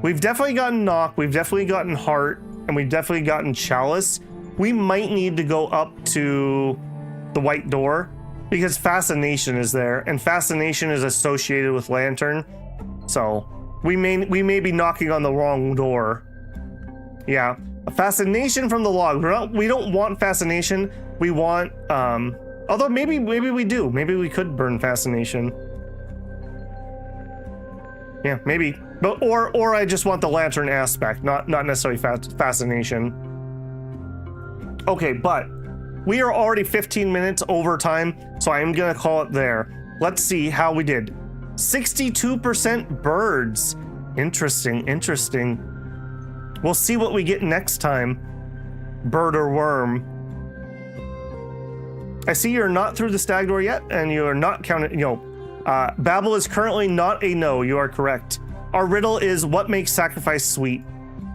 We've definitely gotten Knock, we've definitely gotten Heart, and we've definitely gotten Chalice. We might need to go up to the White Door because Fascination is there, and Fascination is associated with Lantern. So we may be knocking on the wrong door. Yeah, a Fascination from the log. We don't want Fascination. We want although maybe we do. Maybe we could burn Fascination. Yeah, maybe. But or I just want the Lantern aspect, not necessarily Fascination. Okay, but we are already 15 minutes over time, so I am gonna call it there. Let's see how we did. 62% birds. Interesting. We'll see what we get next time. Bird or worm. I see you're not through the stag door yet, and you are not counted. Babel is currently not a no. You are correct. Our riddle is what makes sacrifice sweet,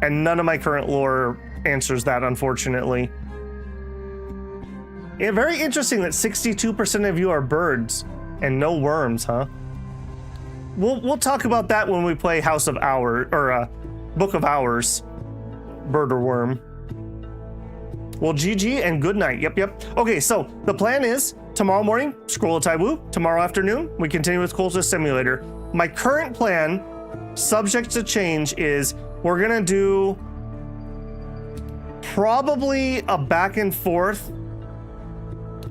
and none of my current lore answers that, unfortunately. Yeah, very interesting that 62% of you are birds and no worms, huh? We'll talk about that when we play House of Hours or Book of Hours. Bird or worm. Well, GG and good night. Yep. Okay, so the plan is tomorrow morning, Scroll of Taiwu. Tomorrow afternoon, we continue with Cultist Simulator. My current plan, subject to change, is we're gonna do probably a back and forth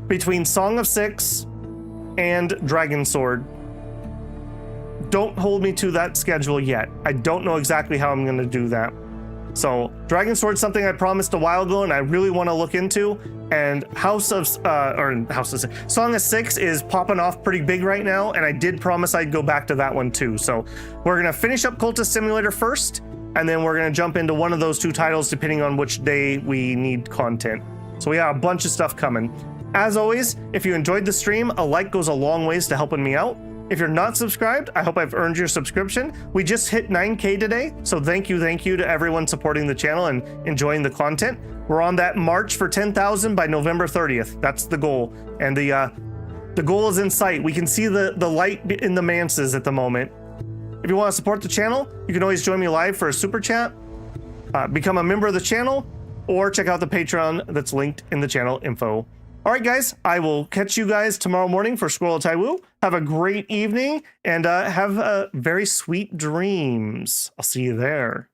between Song of Six and Dragon Sword. Don't hold me to that schedule yet. I don't know exactly how I'm going to do that. So Dragon Sword's something I promised a while ago and I really want to look into. And Song of Six is popping off pretty big right now, and I did promise I'd go back to that one too. So we're going to finish up Cultist Simulator first, and then we're going to jump into one of those 2 titles depending on which day we need content. So we have a bunch of stuff coming. As always, if you enjoyed the stream, a like goes a long ways to helping me out. If you're not subscribed, I hope I've earned your subscription. We just hit 9K today, so thank you to everyone supporting the channel and enjoying the content. We're on that march for 10,000 by November 30th. That's the goal, and the goal is in sight. We can see the light in the Mansus at the moment. If you want to support the channel, you can always join me live for a super chat, become a member of the channel, or check out the Patreon that's linked in the channel info. All right, guys, I will catch you guys tomorrow morning for Scroll of Taiwu. Have a great evening and have very sweet dreams. I'll see you there.